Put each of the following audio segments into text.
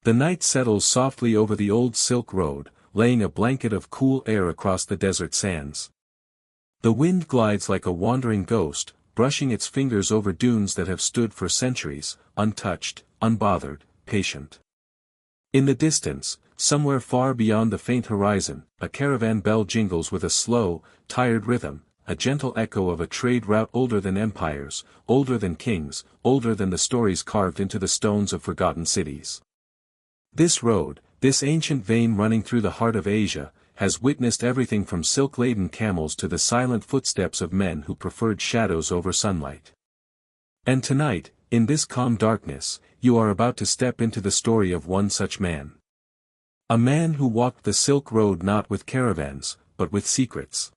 The night settles softly over the old Silk Road, laying a blanket of cool air across the desert sands. The wind glides like a wandering ghost, brushing its fingers over dunes that have stood for centuries, untouched, unbothered, patient. In the distance, somewhere far beyond the faint horizon, a caravan bell jingles with a slow, tired rhythm, a gentle echo of a trade route older than empires, older than kings, older than the stories carved into the stones of forgotten cities. This road, this ancient vein running through the heart of Asia, has witnessed everything from silk-laden camels to the silent footsteps of men who preferred shadows over sunlight. And tonight, in this calm darkness, you are about to step into the story of one such man. A man who walked the Silk Road not with caravans, but with secrets.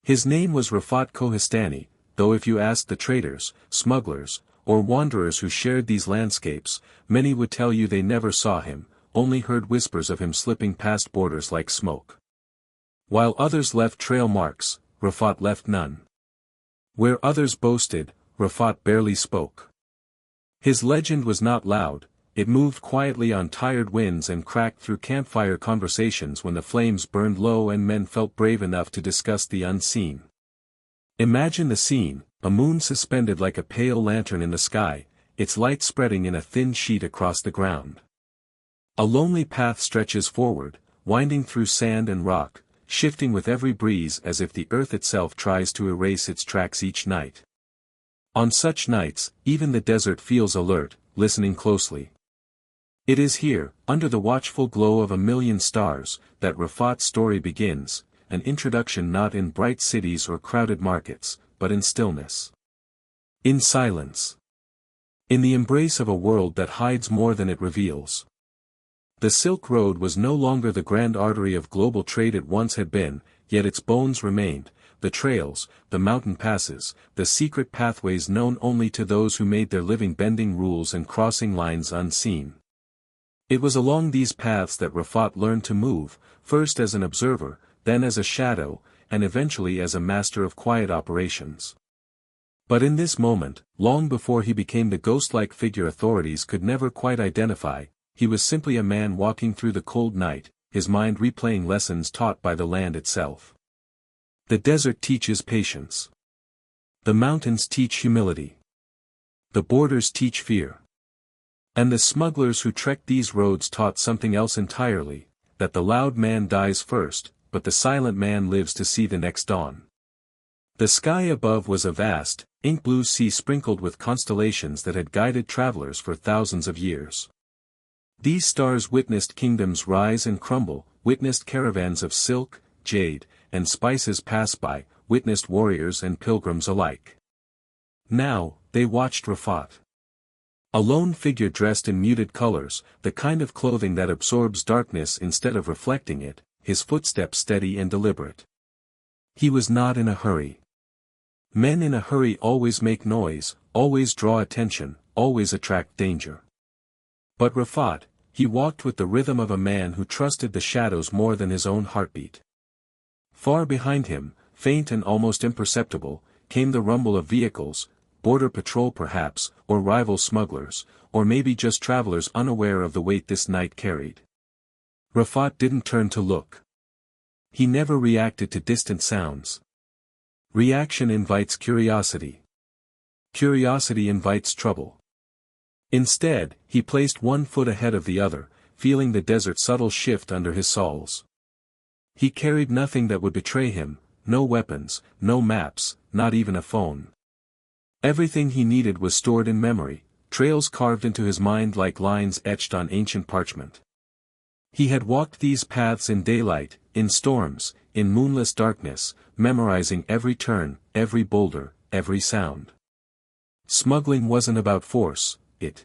His name was Rafat Kohistani, though if you asked the traders, smugglers, or wanderers who shared these landscapes, many would tell you they never saw him, only heard whispers of him slipping past borders like smoke. While others left trail marks, Rafat left none. Where others boasted, Rafat barely spoke. His legend was not loud, it moved quietly on tired winds and cracked through campfire conversations when the flames burned low and men felt brave enough to discuss the unseen. Imagine the scene, a moon suspended like a pale lantern in the sky, its light spreading in a thin sheet across the ground. A lonely path stretches forward, winding through sand and rock, shifting with every breeze as if the earth itself tries to erase its tracks each night. On such nights, even the desert feels alert, listening closely. It is here, under the watchful glow of a million stars, that Rafat's story begins, an introduction not in bright cities or crowded markets, but in stillness. In silence. In the embrace of a world that hides more than it reveals. The Silk Road was no longer the grand artery of global trade it once had been, yet its bones remained, the trails, the mountain passes, the secret pathways known only to those who made their living bending rules and crossing lines unseen. It was along these paths that Rafat learned to move, first as an observer, then as a shadow, and eventually as a master of quiet operations. But in this moment, long before he became the ghost-like figure authorities could never quite identify, he was simply a man walking through the cold night, his mind replaying lessons taught by the land itself. The desert teaches patience. The mountains teach humility. The borders teach fear. And the smugglers who trekked these roads taught something else entirely, that the loud man dies first, but the silent man lives to see the next dawn. The sky above was a vast, ink-blue sea sprinkled with constellations that had guided travelers for thousands of years. These stars witnessed kingdoms rise and crumble, witnessed caravans of silk, jade, and spices pass by, witnessed warriors and pilgrims alike. Now, they watched Rafat. A lone figure dressed in muted colors, the kind of clothing that absorbs darkness instead of reflecting it, his footsteps steady and deliberate. He was not in a hurry. Men in a hurry always make noise, always draw attention, always attract danger. But Rafat, he walked with the rhythm of a man who trusted the shadows more than his own heartbeat. Far behind him, faint and almost imperceptible, came the rumble of vehicles, border patrol perhaps, or rival smugglers, or maybe just travelers unaware of the weight this night carried. Rafat didn't turn to look. He never reacted to distant sounds. Reaction invites curiosity. Curiosity invites trouble. Instead, he placed one foot ahead of the other, feeling the desert's subtle shift under his soles. He carried nothing that would betray him, no weapons, no maps, not even a phone. Everything he needed was stored in memory, trails carved into his mind like lines etched on ancient parchment. He had walked these paths in daylight, in storms, in moonless darkness, memorizing every turn, every boulder, every sound. Smuggling wasn't about force, it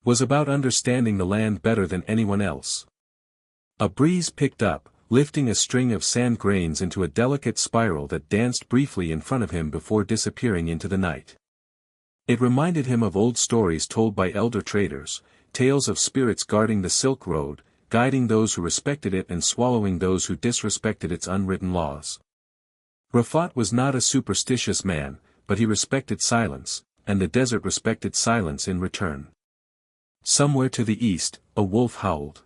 was about understanding the land better than anyone else. A breeze picked up, lifting a string of sand grains into a delicate spiral that danced briefly in front of him before disappearing into the night. It reminded him of old stories told by elder traders, tales of spirits guarding the Silk Road, guiding those who respected it and swallowing those who disrespected its unwritten laws. Rafat was not a superstitious man, but he respected silence, and the desert respected silence in return. Somewhere to the east, a wolf howled.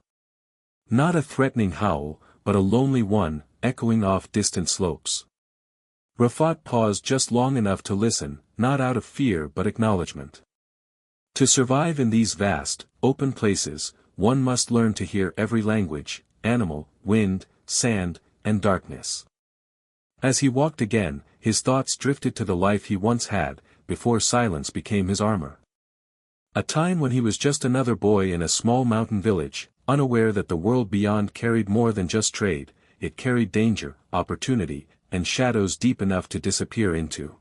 Not a threatening howl, but a lonely one, echoing off distant slopes. Rafat paused just long enough to listen, not out of fear but acknowledgement. To survive in these vast, open places, one must learn to hear every language, animal, wind, sand, and darkness. As he walked again, his thoughts drifted to the life he once had, before silence became his armor. A time when he was just another boy in a small mountain village, unaware that the world beyond carried more than just trade, it carried danger, opportunity, and shadows deep enough to disappear into.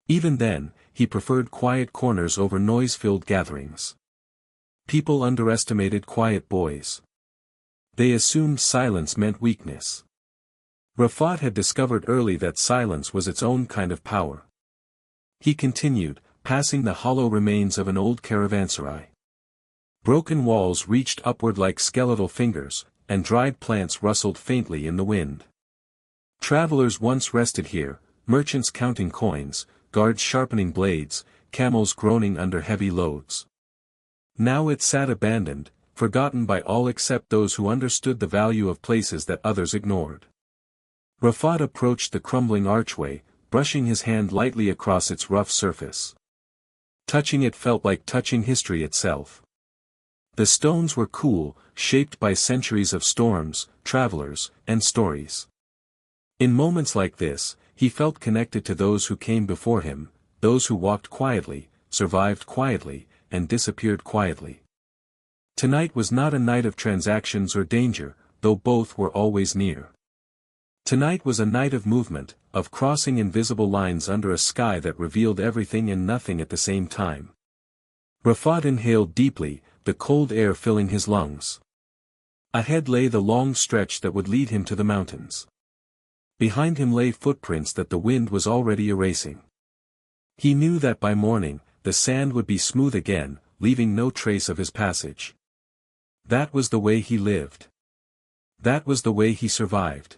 Even then, he preferred quiet corners over noise-filled gatherings. People underestimated quiet boys. They assumed silence meant weakness. Rafat had discovered early that silence was its own kind of power. He continued, passing the hollow remains of an old caravanserai. Broken walls reached upward like skeletal fingers, and dried plants rustled faintly in the wind. Travelers once rested here, merchants counting coins, guards sharpening blades, camels groaning under heavy loads. Now it sat abandoned, forgotten by all except those who understood the value of places that others ignored. Rafat approached the crumbling archway, brushing his hand lightly across its rough surface. Touching it felt like touching history itself. The stones were cool, shaped by centuries of storms, travelers, and stories. In moments like this, he felt connected to those who came before him, those who walked quietly, survived quietly, and disappeared quietly. Tonight was not a night of transactions or danger, though both were always near. Tonight was a night of movement, of crossing invisible lines under a sky that revealed everything and nothing at the same time. Rafat inhaled deeply, the cold air filling his lungs. Ahead lay the long stretch that would lead him to the mountains. Behind him lay footprints that the wind was already erasing. He knew that by morning, the sand would be smooth again, leaving no trace of his passage. That was the way he lived. That was the way he survived.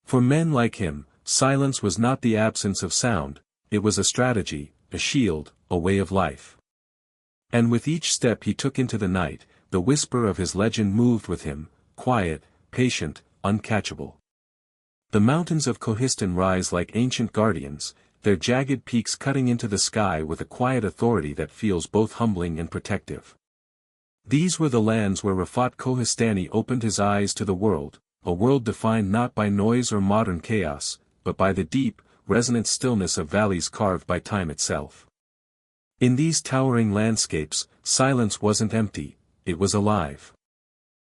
For men like him, silence was not the absence of sound, it was a strategy, a shield, a way of life. And with each step he took into the night, the whisper of his legend moved with him, quiet, patient, uncatchable. The mountains of Kohistani rise like ancient guardians, their jagged peaks cutting into the sky with a quiet authority that feels both humbling and protective. These were the lands where Rafat Kohistani opened his eyes to the world, a world defined not by noise or modern chaos, but by the deep, resonant stillness of valleys carved by time itself. In these towering landscapes, silence wasn't empty, it was alive.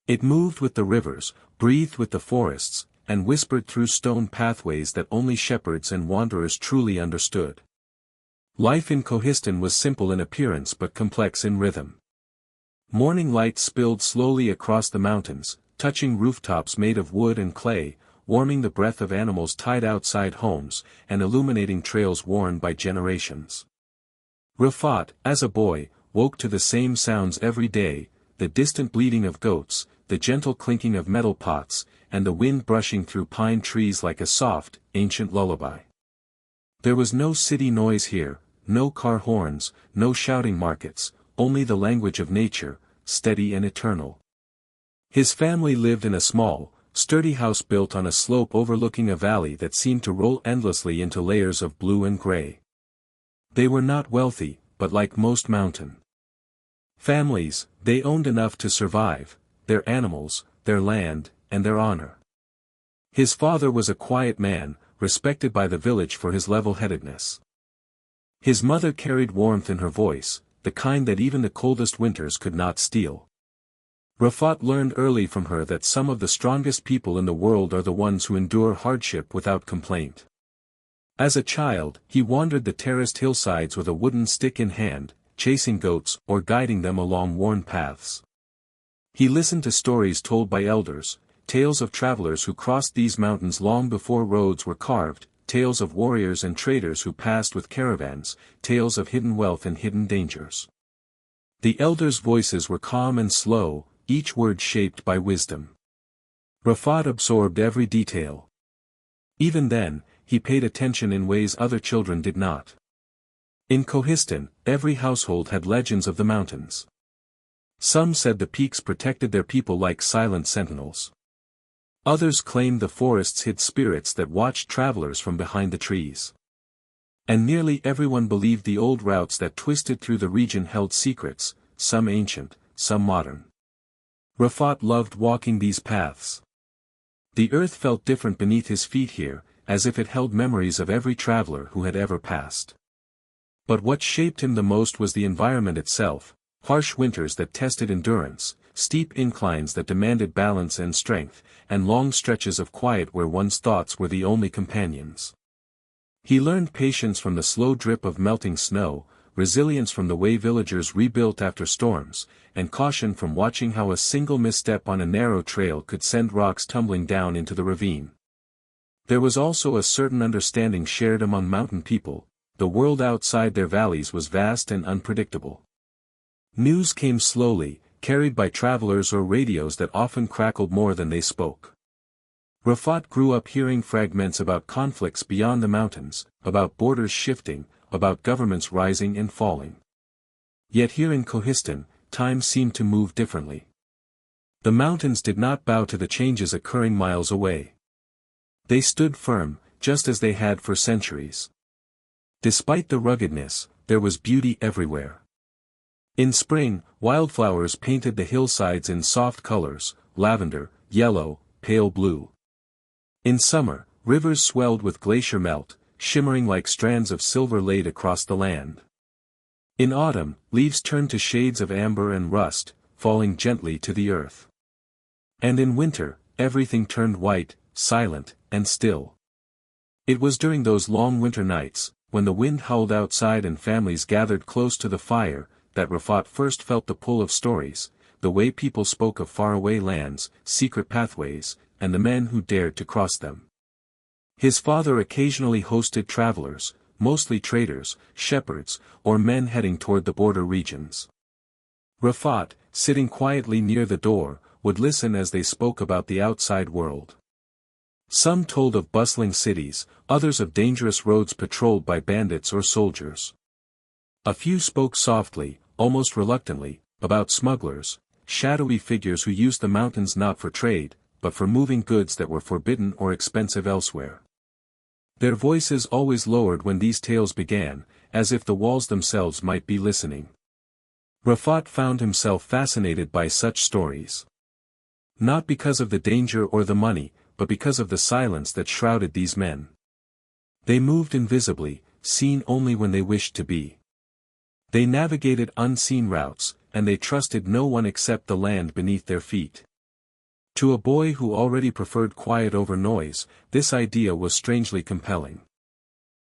It moved with the rivers, breathed with the forests, and whispered through stone pathways that only shepherds and wanderers truly understood. Life in Kohistani was simple in appearance but complex in rhythm. Morning light spilled slowly across the mountains, touching rooftops made of wood and clay, warming the breath of animals tied outside homes, and illuminating trails worn by generations. Rafat, as a boy, woke to the same sounds every day, the distant bleating of goats, the gentle clinking of metal pots, and the wind brushing through pine trees like a soft, ancient lullaby. There was no city noise here, no car horns, no shouting markets, only the language of nature, steady and eternal. His family lived in a small, sturdy house built on a slope overlooking a valley that seemed to roll endlessly into layers of blue and gray. They were not wealthy, but like most mountain families, they owned enough to survive, their animals, their land, and their honor. His father was a quiet man, respected by the village for his level-headedness. His mother carried warmth in her voice, the kind that even the coldest winters could not steal. Rafat learned early from her that some of the strongest people in the world are the ones who endure hardship without complaint. As a child, he wandered the terraced hillsides with a wooden stick in hand, chasing goats or guiding them along worn paths. He listened to stories told by elders, tales of travelers who crossed these mountains long before roads were carved, tales of warriors and traders who passed with caravans, tales of hidden wealth and hidden dangers. The elders' voices were calm and slow, each word shaped by wisdom. Rafat absorbed every detail. Even then, he paid attention in ways other children did not. In Kohistani, every household had legends of the mountains. Some said the peaks protected their people like silent sentinels. Others claimed the forests hid spirits that watched travelers from behind the trees. And nearly everyone believed the old routes that twisted through the region held secrets, some ancient, some modern. Rafat loved walking these paths. The earth felt different beneath his feet here, as if it held memories of every traveler who had ever passed. But what shaped him the most was the environment itself, harsh winters that tested endurance, steep inclines that demanded balance and strength, and long stretches of quiet where one's thoughts were the only companions. He learned patience from the slow drip of melting snow, resilience from the way villagers rebuilt after storms, and caution from watching how a single misstep on a narrow trail could send rocks tumbling down into the ravine. There was also a certain understanding shared among mountain people. The world outside their valleys was vast and unpredictable. News came slowly, carried by travelers or radios that often crackled more than they spoke. Rafat grew up hearing fragments about conflicts beyond the mountains, about borders shifting, about governments rising and falling. Yet here in Kohistani, time seemed to move differently. The mountains did not bow to the changes occurring miles away. They stood firm, just as they had for centuries. Despite the ruggedness, there was beauty everywhere. In spring, wildflowers painted the hillsides in soft colors, lavender, yellow, pale blue. In summer, rivers swelled with glacier melt, shimmering like strands of silver laid across the land. In autumn, leaves turned to shades of amber and rust, falling gently to the earth. And in winter, everything turned white, silent, and still. It was during those long winter nights, when the wind howled outside and families gathered close to the fire, that Rafat first felt the pull of stories, the way people spoke of faraway lands, secret pathways, and the men who dared to cross them. His father occasionally hosted travelers, mostly traders, shepherds, or men heading toward the border regions. Rafat, sitting quietly near the door, would listen as they spoke about the outside world. Some told of bustling cities, others of dangerous roads patrolled by bandits or soldiers. A few spoke softly, almost reluctantly, about smugglers, shadowy figures who used the mountains not for trade, but for moving goods that were forbidden or expensive elsewhere. Their voices always lowered when these tales began, as if the walls themselves might be listening. Rafat found himself fascinated by such stories. Not because of the danger or the money, but because of the silence that shrouded these men. They moved invisibly, seen only when they wished to be. They navigated unseen routes, and they trusted no one except the land beneath their feet. To a boy who already preferred quiet over noise, this idea was strangely compelling.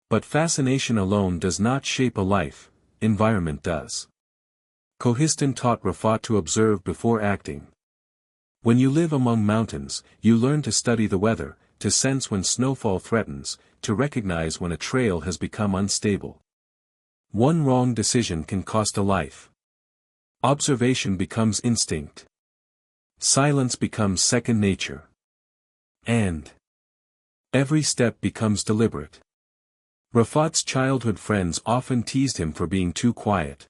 But fascination alone does not shape a life, environment does. Kohistani taught Rafat to observe before acting. When you live among mountains, you learn to study the weather, to sense when snowfall threatens, to recognize when a trail has become unstable. One wrong decision can cost a life. Observation becomes instinct. Silence becomes second nature. And every step becomes deliberate. Rafat's childhood friends often teased him for being too quiet.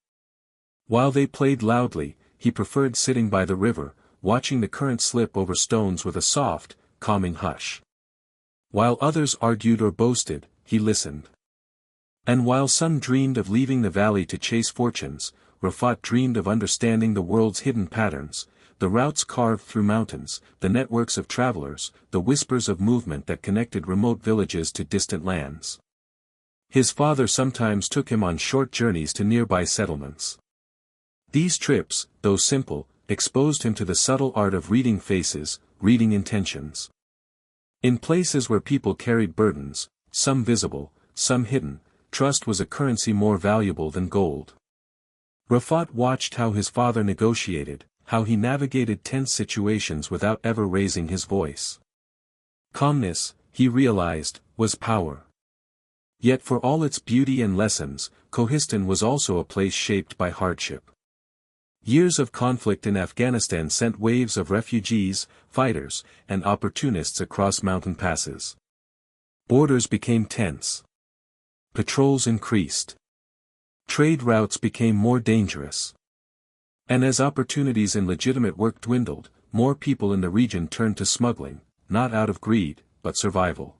While they played loudly, he preferred sitting by the river, watching the current slip over stones with a soft, calming hush. While others argued or boasted, he listened. And while some dreamed of leaving the valley to chase fortunes, Rafat dreamed of understanding the world's hidden patterns, the routes carved through mountains, the networks of travelers, the whispers of movement that connected remote villages to distant lands. His father sometimes took him on short journeys to nearby settlements. These trips, though simple, exposed him to the subtle art of reading faces, reading intentions. In places where people carried burdens, some visible, some hidden, trust was a currency more valuable than gold. Rafat watched how his father negotiated, how he navigated tense situations without ever raising his voice. Calmness, he realized, was power. Yet for all its beauty and lessons, Kohistani was also a place shaped by hardship. Years of conflict in Afghanistan sent waves of refugees, fighters, and opportunists across mountain passes. Borders became tense. Patrols increased. Trade routes became more dangerous. And as opportunities in legitimate work dwindled, more people in the region turned to smuggling, not out of greed, but survival.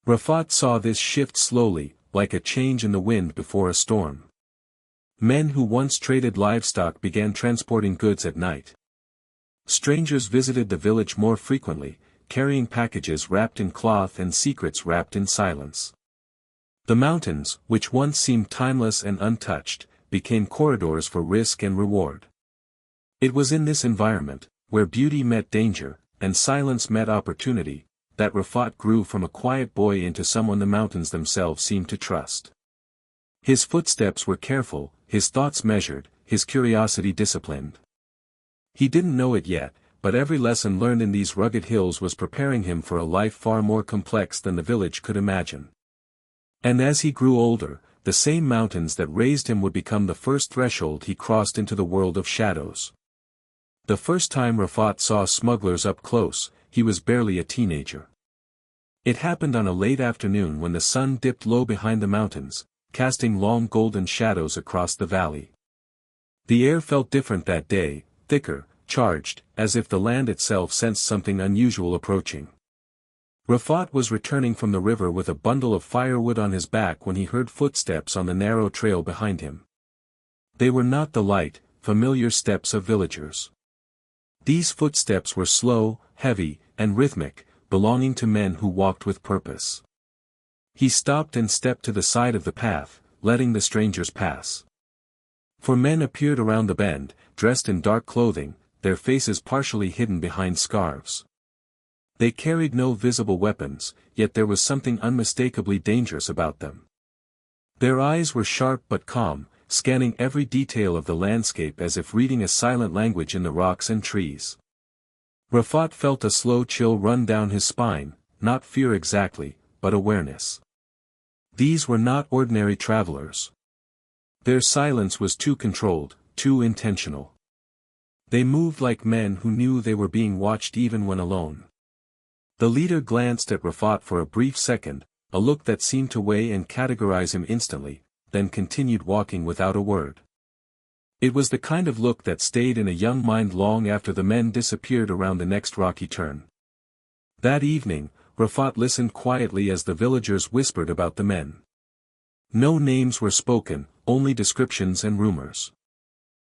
Rafat saw this shift slowly, like a change in the wind before a storm. Men who once traded livestock began transporting goods at night. Strangers visited the village more frequently, carrying packages wrapped in cloth and secrets wrapped in silence. The mountains, which once seemed timeless and untouched, became corridors for risk and reward. It was in this environment, where beauty met danger, and silence met opportunity, that Rafat grew from a quiet boy into someone the mountains themselves seemed to trust. His footsteps were careful, his thoughts measured, his curiosity disciplined. He didn't know it yet, but every lesson learned in these rugged hills was preparing him for a life far more complex than the village could imagine. And as he grew older, the same mountains that raised him would become the first threshold he crossed into the world of shadows. The first time Rafat saw smugglers up close, he was barely a teenager. It happened on a late afternoon when the sun dipped low behind the mountains, casting long golden shadows across the valley. The air felt different that day, thicker, charged, as if the land itself sensed something unusual approaching. Rafat was returning from the river with a bundle of firewood on his back when he heard footsteps on the narrow trail behind him. They were not the light, familiar steps of villagers. These footsteps were slow, heavy, and rhythmic, belonging to men who walked with purpose. He stopped and stepped to the side of the path, letting the strangers pass. 4 men appeared around the bend, dressed in dark clothing, their faces partially hidden behind scarves. They carried no visible weapons, yet there was something unmistakably dangerous about them. Their eyes were sharp but calm, scanning every detail of the landscape as if reading a silent language in the rocks and trees. Rafat felt a slow chill run down his spine, not fear exactly, but awareness. These were not ordinary travelers. Their silence was too controlled, too intentional. They moved like men who knew they were being watched even when alone. The leader glanced at Rafat for a brief second, a look that seemed to weigh and categorize him instantly, then continued walking without a word. It was the kind of look that stayed in a young mind long after the men disappeared around the next rocky turn. That evening, Rafat listened quietly as the villagers whispered about the men. No names were spoken, only descriptions and rumors.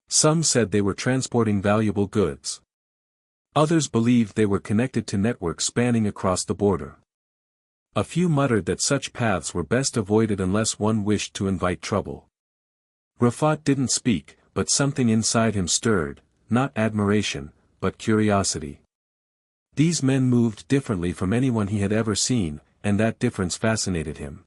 Some said they were transporting valuable goods. Others believed they were connected to networks spanning across the border. A few muttered that such paths were best avoided unless one wished to invite trouble. Rafat didn't speak, but something inside him stirred, not admiration, but curiosity. These men moved differently from anyone he had ever seen, and that difference fascinated him.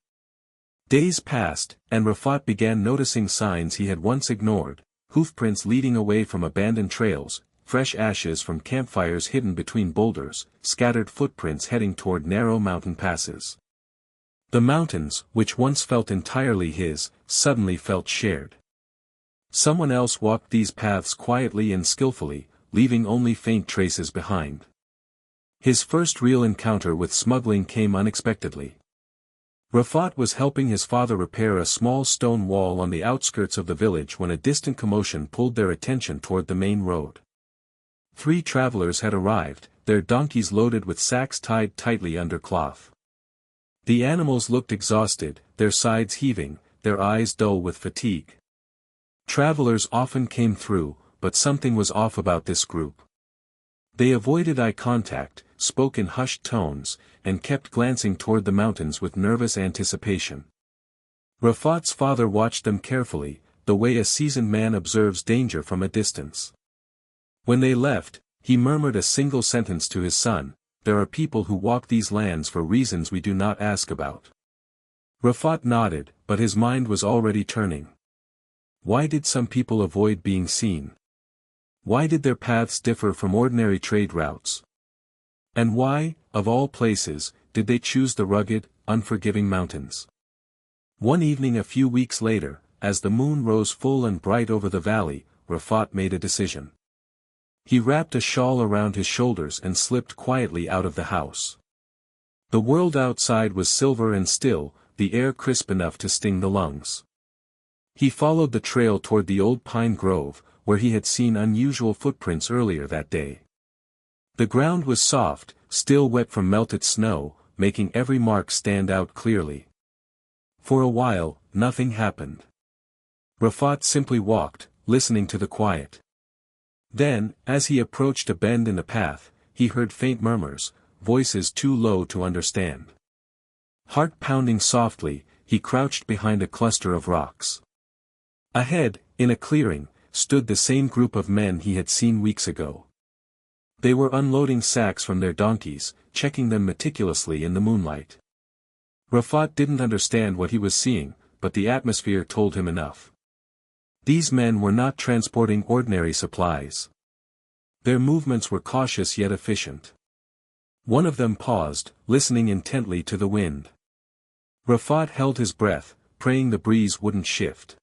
Days passed, and Rafat began noticing signs he had once ignored: hoofprints leading away from abandoned trails, fresh ashes from campfires hidden between boulders, scattered footprints heading toward narrow mountain passes. The mountains, which once felt entirely his, suddenly felt shared. Someone else walked these paths quietly and skillfully, leaving only faint traces behind. His first real encounter with smuggling came unexpectedly. Rafat was helping his father repair a small stone wall on the outskirts of the village when a distant commotion pulled their attention toward the main road. 3 travelers had arrived, their donkeys loaded with sacks tied tightly under cloth. The animals looked exhausted, their sides heaving, their eyes dull with fatigue. Travelers often came through, but something was off about this group. They avoided eye contact, spoke in hushed tones, and kept glancing toward the mountains with nervous anticipation. Rafat's father watched them carefully, the way a seasoned man observes danger from a distance. When they left, he murmured a single sentence to his son: "There are people who walk these lands for reasons we do not ask about." Rafat nodded, but his mind was already turning. Why did some people avoid being seen? Why did their paths differ from ordinary trade routes? And why, of all places, did they choose the rugged, unforgiving mountains? One evening a few weeks later, as the moon rose full and bright over the valley, Rafat made a decision. He wrapped a shawl around his shoulders and slipped quietly out of the house. The world outside was silver and still, the air crisp enough to sting the lungs. He followed the trail toward the old pine grove, where he had seen unusual footprints earlier that day. The ground was soft, still wet from melted snow, making every mark stand out clearly. For a while, nothing happened. Rafat simply walked, listening to the quiet. Then, as he approached a bend in the path, he heard faint murmurs, voices too low to understand. Heart pounding softly, he crouched behind a cluster of rocks. Ahead, in a clearing, stood the same group of men he had seen weeks ago. They were unloading sacks from their donkeys, checking them meticulously in the moonlight. Rafat didn't understand what he was seeing, but the atmosphere told him enough. These men were not transporting ordinary supplies. Their movements were cautious yet efficient. One of them paused, listening intently to the wind. Rafat held his breath, praying the breeze wouldn't shift.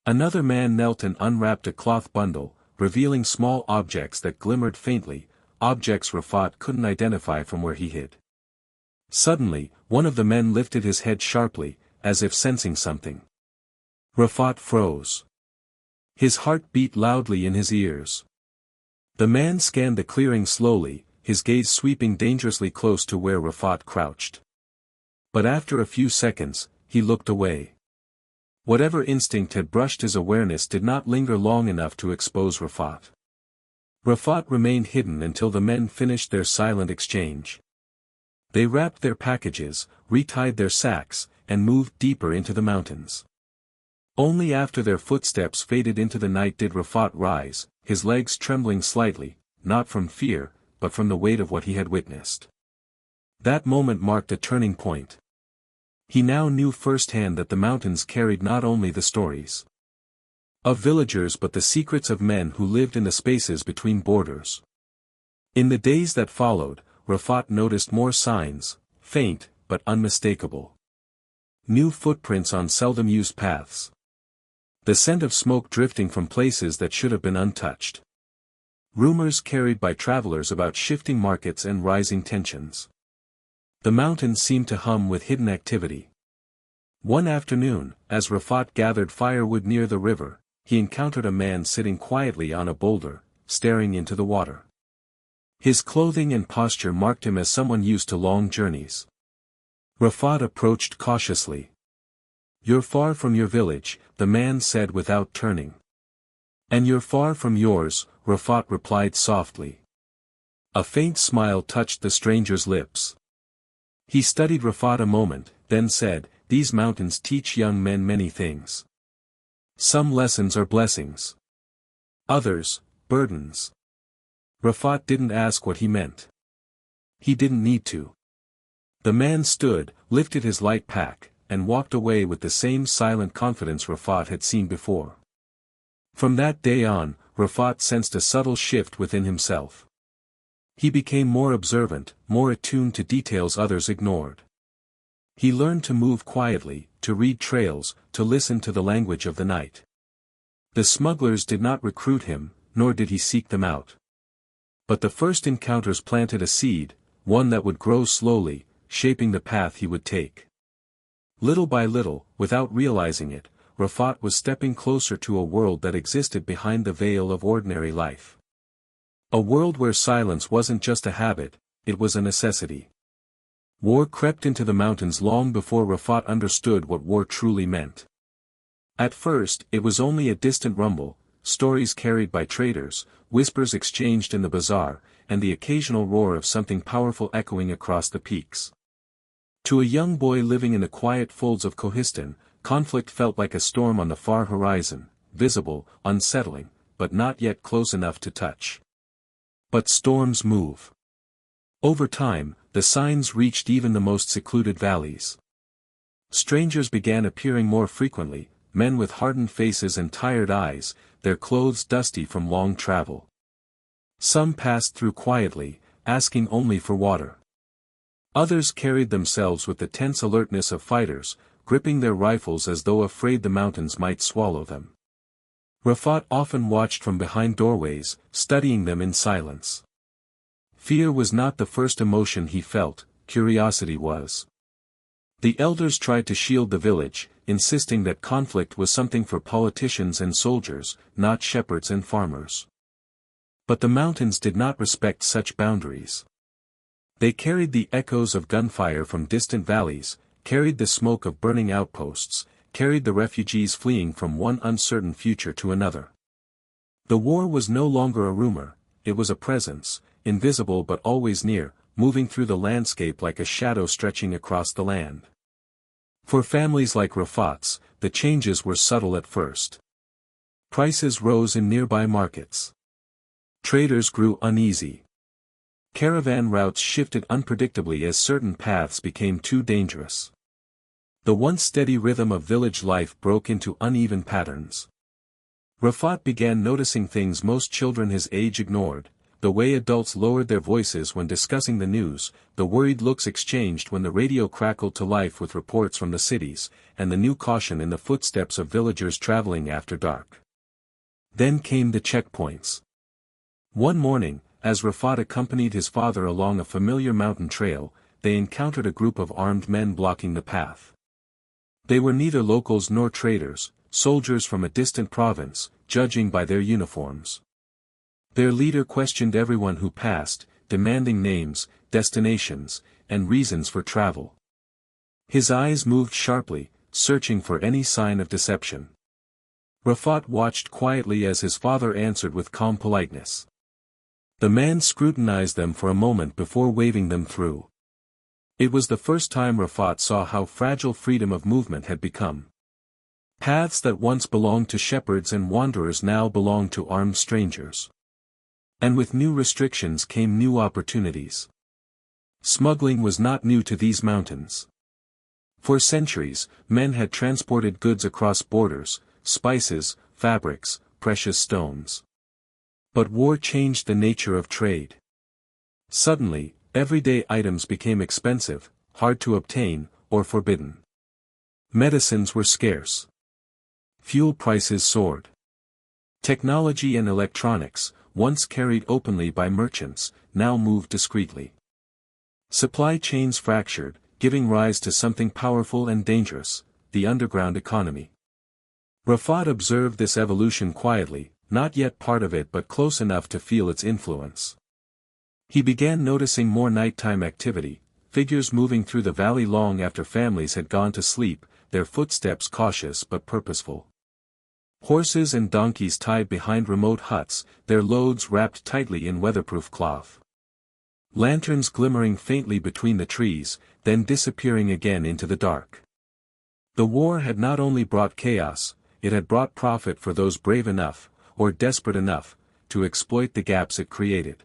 Another man knelt and unwrapped a cloth bundle, revealing small objects that glimmered faintly, objects Rafat couldn't identify from where he hid. Suddenly, one of the men lifted his head sharply, as if sensing something. Rafat froze. His heart beat loudly in his ears. The man scanned the clearing slowly, his gaze sweeping dangerously close to where Rafat crouched. But after a few seconds, he looked away. Whatever instinct had brushed his awareness did not linger long enough to expose Rafat. Rafat remained hidden until the men finished their silent exchange. They wrapped their packages, retied their sacks, and moved deeper into the mountains. Only after their footsteps faded into the night did Rafat rise, his legs trembling slightly, not from fear, but from the weight of what he had witnessed. That moment marked a turning point. He now knew firsthand that the mountains carried not only the stories of villagers but the secrets of men who lived in the spaces between borders. In the days that followed, Rafat noticed more signs, faint, but unmistakable. New footprints on seldom-used paths. The scent of smoke drifting from places that should have been untouched. Rumors carried by travelers about shifting markets and rising tensions. The mountains seemed to hum with hidden activity. One afternoon, as Rafat gathered firewood near the river, he encountered a man sitting quietly on a boulder, staring into the water. His clothing and posture marked him as someone used to long journeys. Rafat approached cautiously. "You're far from your village," the man said without turning. "And you're far from yours," Rafat replied softly. A faint smile touched the stranger's lips. He studied Rafat a moment, then said, "These mountains teach young men many things. Some lessons are blessings. Others, burdens." Rafat didn't ask what he meant. He didn't need to. The man stood, lifted his light pack, and walked away with the same silent confidence Rafat had seen before. From that day on, Rafat sensed a subtle shift within himself. He became more observant, more attuned to details others ignored. He learned to move quietly, to read trails, to listen to the language of the night. The smugglers did not recruit him, nor did he seek them out. But the first encounters planted a seed, one that would grow slowly, shaping the path he would take. Little by little, without realizing it, Rafat was stepping closer to a world that existed behind the veil of ordinary life. A world where silence wasn't just a habit, it was a necessity. War crept into the mountains long before Rafat understood what war truly meant. At first, it was only a distant rumble, stories carried by traders, whispers exchanged in the bazaar, and the occasional roar of something powerful echoing across the peaks. To a young boy living in the quiet folds of Kohistani, conflict felt like a storm on the far horizon, visible, unsettling, but not yet close enough to touch. But storms move. Over time, the signs reached even the most secluded valleys. Strangers began appearing more frequently, men with hardened faces and tired eyes, their clothes dusty from long travel. Some passed through quietly, asking only for water. Others carried themselves with the tense alertness of fighters, gripping their rifles as though afraid the mountains might swallow them. Rafat often watched from behind doorways, studying them in silence. Fear was not the first emotion he felt, curiosity was. The elders tried to shield the village, insisting that conflict was something for politicians and soldiers, not shepherds and farmers. But the mountains did not respect such boundaries. They carried the echoes of gunfire from distant valleys, carried the smoke of burning outposts, carried the refugees fleeing from one uncertain future to another. The war was no longer a rumor, it was a presence, invisible but always near, moving through the landscape like a shadow stretching across the land. For families like Rafat's, the changes were subtle at first. Prices rose in nearby markets. Traders grew uneasy. Caravan routes shifted unpredictably as certain paths became too dangerous. The once steady rhythm of village life broke into uneven patterns. Rafat began noticing things most children his age ignored: the way adults lowered their voices when discussing the news, the worried looks exchanged when the radio crackled to life with reports from the cities, and the new caution in the footsteps of villagers traveling after dark. Then came the checkpoints. One morning, as Rafat accompanied his father along a familiar mountain trail, they encountered a group of armed men blocking the path. They were neither locals nor traders, soldiers from a distant province, judging by their uniforms. Their leader questioned everyone who passed, demanding names, destinations, and reasons for travel. His eyes moved sharply, searching for any sign of deception. Rafat watched quietly as his father answered with calm politeness. The man scrutinized them for a moment before waving them through. It was the first time Rafat saw how fragile freedom of movement had become. Paths that once belonged to shepherds and wanderers now belonged to armed strangers. And with new restrictions came new opportunities. Smuggling was not new to these mountains. For centuries, men had transported goods across borders: spices, fabrics, precious stones. But war changed the nature of trade. Suddenly, everyday items became expensive, hard to obtain, or forbidden. Medicines were scarce. Fuel prices soared. Technology and electronics, once carried openly by merchants, now moved discreetly. Supply chains fractured, giving rise to something powerful and dangerous: the underground economy. Rafat observed this evolution quietly, not yet part of it but close enough to feel its influence. He began noticing more nighttime activity, figures moving through the valley long after families had gone to sleep, their footsteps cautious but purposeful. Horses and donkeys tied behind remote huts, their loads wrapped tightly in weatherproof cloth. Lanterns glimmering faintly between the trees, then disappearing again into the dark. The war had not only brought chaos, it had brought profit for those brave enough, or desperate enough, to exploit the gaps it created.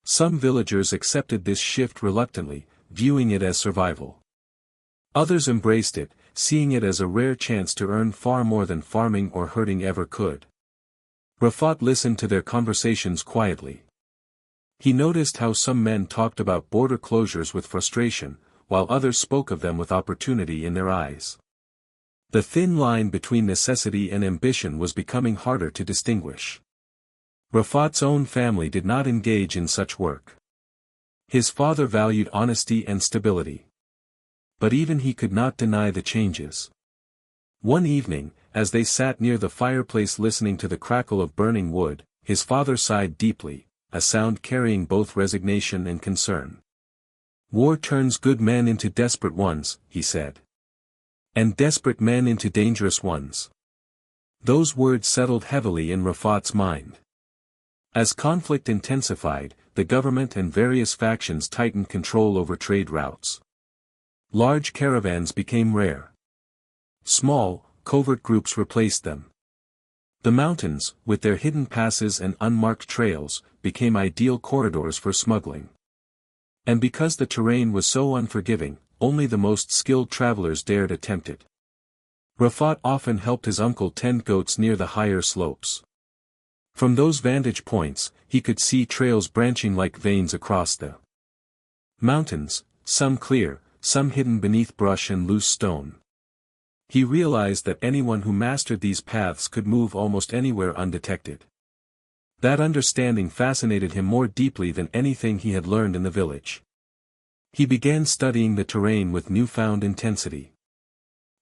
Some villagers accepted this shift reluctantly, viewing it as survival. Others embraced it, seeing it as a rare chance to earn far more than farming or herding ever could. Rafat listened to their conversations quietly. He noticed how some men talked about border closures with frustration, while others spoke of them with opportunity in their eyes. The thin line between necessity and ambition was becoming harder to distinguish. Rafat's own family did not engage in such work. His father valued honesty and stability. But even he could not deny the changes. One evening, as they sat near the fireplace listening to the crackle of burning wood, his father sighed deeply, a sound carrying both resignation and concern. "War turns good men into desperate ones," he said. "And desperate men into dangerous ones." Those words settled heavily in Rafat's mind. As conflict intensified, the government and various factions tightened control over trade routes. Large caravans became rare. Small, covert groups replaced them. The mountains, with their hidden passes and unmarked trails, became ideal corridors for smuggling. And because the terrain was so unforgiving, only the most skilled travelers dared attempt it. Rafat often helped his uncle tend goats near the higher slopes. From those vantage points, he could see trails branching like veins across the mountains, some clear, some hidden beneath brush and loose stone. He realized that anyone who mastered these paths could move almost anywhere undetected. That understanding fascinated him more deeply than anything he had learned in the village. He began studying the terrain with newfound intensity.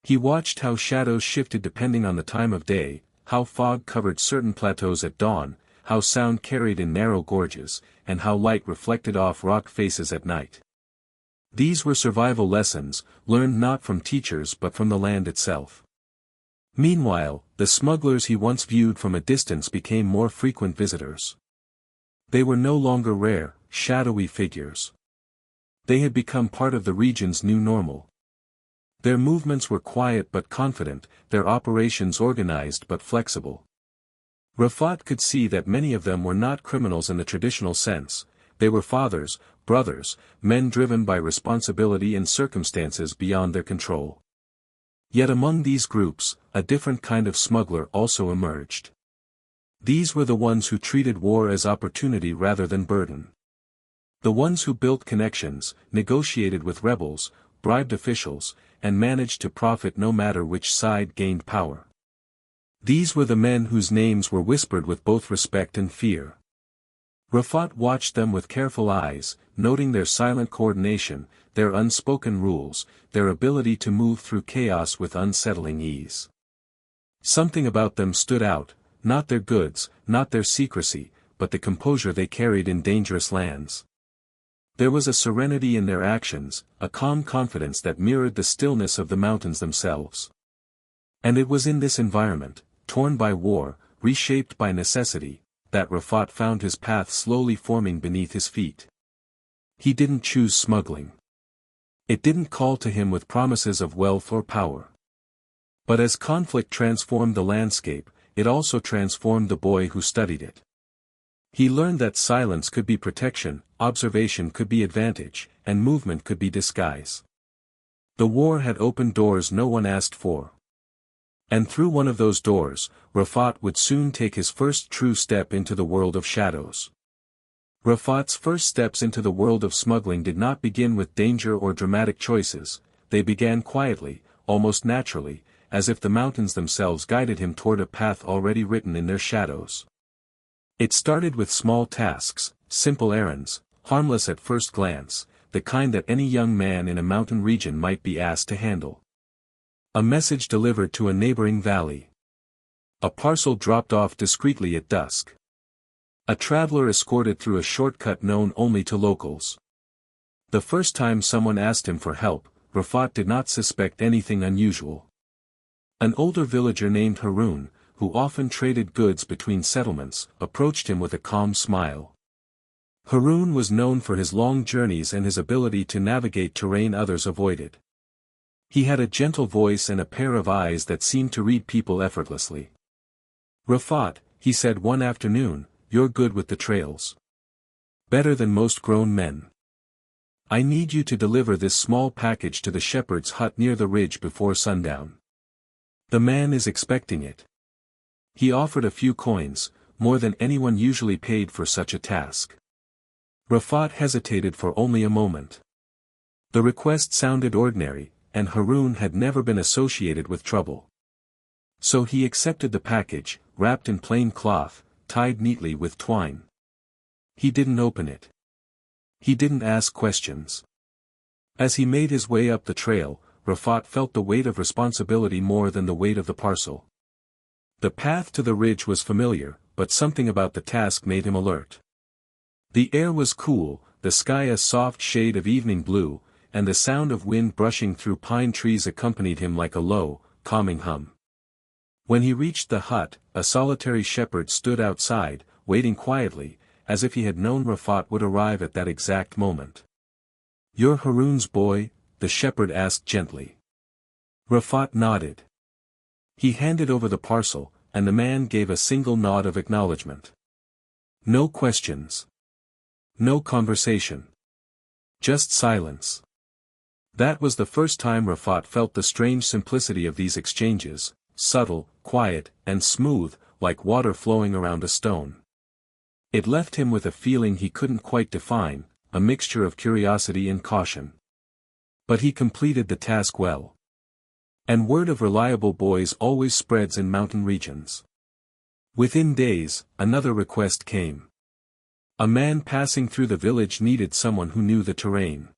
He watched how shadows shifted depending on the time of day, how fog covered certain plateaus at dawn, how sound carried in narrow gorges, and how light reflected off rock faces at night. These were survival lessons, learned not from teachers but from the land itself. Meanwhile, the smugglers he once viewed from a distance became more frequent visitors. They were no longer rare, shadowy figures. They had become part of the region's new normal. Their movements were quiet but confident, their operations organized but flexible. Rafat could see that many of them were not criminals in the traditional sense, they were fathers, brothers, men driven by responsibility and circumstances beyond their control. Yet among these groups, a different kind of smuggler also emerged. These were the ones who treated war as opportunity rather than burden. The ones who built connections, negotiated with rebels, bribed officials, and managed to profit no matter which side gained power. These were the men whose names were whispered with both respect and fear. Rafat watched them with careful eyes, noting their silent coordination, their unspoken rules, their ability to move through chaos with unsettling ease. Something about them stood out, not their goods, not their secrecy, but the composure they carried in dangerous lands. There was a serenity in their actions, a calm confidence that mirrored the stillness of the mountains themselves. And it was in this environment, torn by war, reshaped by necessity, that Rafat found his path slowly forming beneath his feet. He didn't choose smuggling. It didn't call to him with promises of wealth or power. But as conflict transformed the landscape, it also transformed the boy who studied it. He learned that silence could be protection, observation could be advantage, and movement could be disguise. The war had opened doors no one asked for. And through one of those doors, Rafat would soon take his first true step into the world of shadows. Rafat's first steps into the world of smuggling did not begin with danger or dramatic choices, they began quietly, almost naturally, as if the mountains themselves guided him toward a path already written in their shadows. It started with small tasks, simple errands, harmless at first glance, the kind that any young man in a mountain region might be asked to handle. A message delivered to a neighboring valley. A parcel dropped off discreetly at dusk. A traveler escorted through a shortcut known only to locals. The first time someone asked him for help, Rafat did not suspect anything unusual. An older villager named Harun, who often traded goods between settlements, approached him with a calm smile. Harun was known for his long journeys and his ability to navigate terrain others avoided. He had a gentle voice and a pair of eyes that seemed to read people effortlessly. "Rafat," he said one afternoon, "you're good with the trails. Better than most grown men. I need you to deliver this small package to the shepherd's hut near the ridge before sundown. The man is expecting it." He offered a few coins, more than anyone usually paid for such a task. Rafat hesitated for only a moment. The request sounded ordinary, and Harun had never been associated with trouble. So he accepted the package, wrapped in plain cloth, tied neatly with twine. He didn't open it. He didn't ask questions. As he made his way up the trail, Rafat felt the weight of responsibility more than the weight of the parcel. The path to the ridge was familiar, but something about the task made him alert. The air was cool, the sky a soft shade of evening blue, and the sound of wind brushing through pine trees accompanied him like a low, calming hum. When he reached the hut, a solitary shepherd stood outside, waiting quietly, as if he had known Rafat would arrive at that exact moment. "You're Harun's boy?" the shepherd asked gently. Rafat nodded. He handed over the parcel, and the man gave a single nod of acknowledgement. No questions. No conversation. Just silence. That was the first time Rafat felt the strange simplicity of these exchanges, subtle, quiet, and smooth, like water flowing around a stone. It left him with a feeling he couldn't quite define, a mixture of curiosity and caution. But he completed the task well. And word of reliable boys always spreads in mountain regions. Within days, another request came. A man passing through the village needed someone who knew the terrain.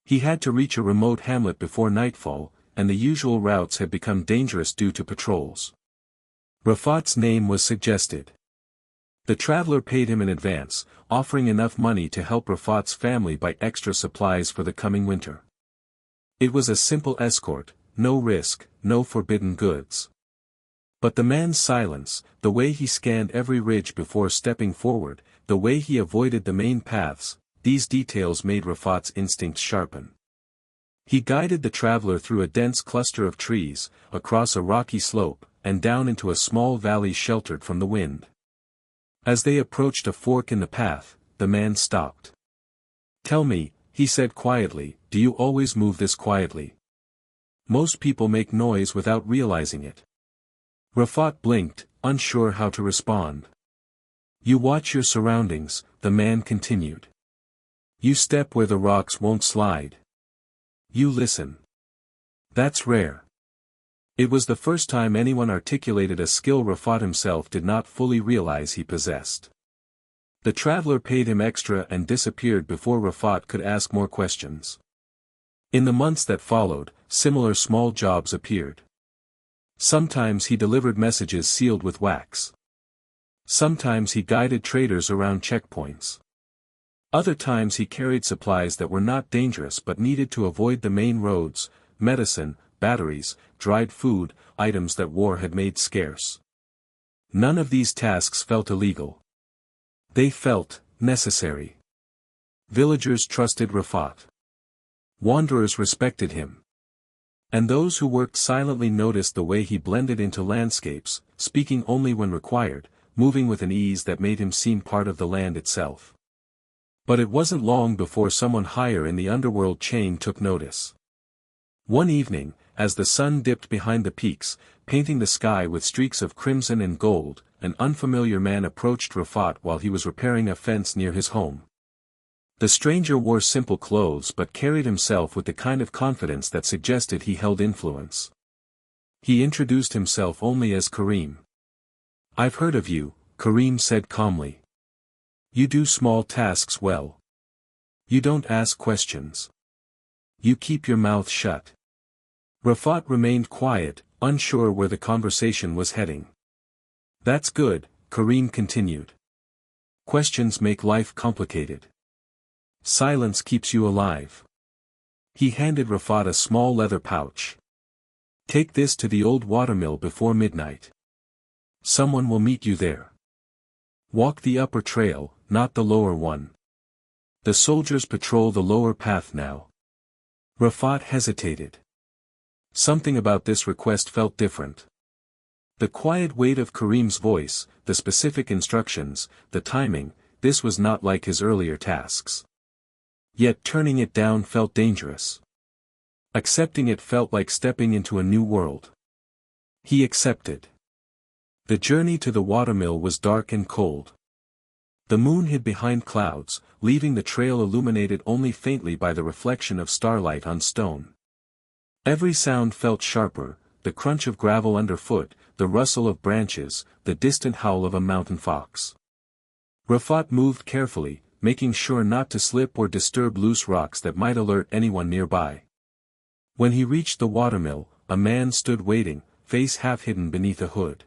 He had to reach a remote hamlet before nightfall, and the usual routes had become dangerous due to patrols. Rafat's name was suggested. The traveler paid him in advance, offering enough money to help Rafat's family buy extra supplies for the coming winter. It was a simple escort, no risk, no forbidden goods. But the man's silence, the way he scanned every ridge before stepping forward, the way he avoided the main paths, these details made Rafat's instincts sharpen. He guided the traveler through a dense cluster of trees, across a rocky slope, and down into a small valley sheltered from the wind. As they approached a fork in the path, the man stopped. "Tell me," he said quietly, "do you always move this quietly? Most people make noise without realizing it." Rafat blinked, unsure how to respond. "You watch your surroundings," the man continued. "You step where the rocks won't slide. You listen. That's rare." It was the first time anyone articulated a skill Rafat himself did not fully realize he possessed. The traveler paid him extra and disappeared before Rafat could ask more questions. In the months that followed, similar small jobs appeared. Sometimes he delivered messages sealed with wax. Sometimes he guided traders around checkpoints. Other times he carried supplies that were not dangerous but needed to avoid the main roads: medicine, batteries, dried food, items that war had made scarce. None of these tasks felt illegal. They felt necessary. Villagers trusted Rafat. Wanderers respected him. And those who worked silently noticed the way he blended into landscapes, speaking only when required, moving with an ease that made him seem part of the land itself. But it wasn't long before someone higher in the underworld chain took notice. One evening, as the sun dipped behind the peaks, painting the sky with streaks of crimson and gold, an unfamiliar man approached Rafat while he was repairing a fence near his home. The stranger wore simple clothes but carried himself with the kind of confidence that suggested he held influence. He introduced himself only as Karim. "I've heard of you," Karim said calmly. "You do small tasks well. You don't ask questions. You keep your mouth shut." Rafat remained quiet, unsure where the conversation was heading. "That's good," Karim continued. "Questions make life complicated. Silence keeps you alive." He handed Rafat a small leather pouch. "Take this to the old watermill before midnight. Someone will meet you there. Walk the upper trail, not the lower one. The soldiers patrol the lower path now." Rafat hesitated. Something about this request felt different. The quiet weight of Karim's voice, the specific instructions, the timing, this was not like his earlier tasks. Yet turning it down felt dangerous. Accepting it felt like stepping into a new world. He accepted. The journey to the watermill was dark and cold. The moon hid behind clouds, leaving the trail illuminated only faintly by the reflection of starlight on stone. Every sound felt sharper: the crunch of gravel underfoot, the rustle of branches, the distant howl of a mountain fox. Rafat moved carefully, making sure not to slip or disturb loose rocks that might alert anyone nearby. When he reached the watermill, a man stood waiting, face half hidden beneath a hood.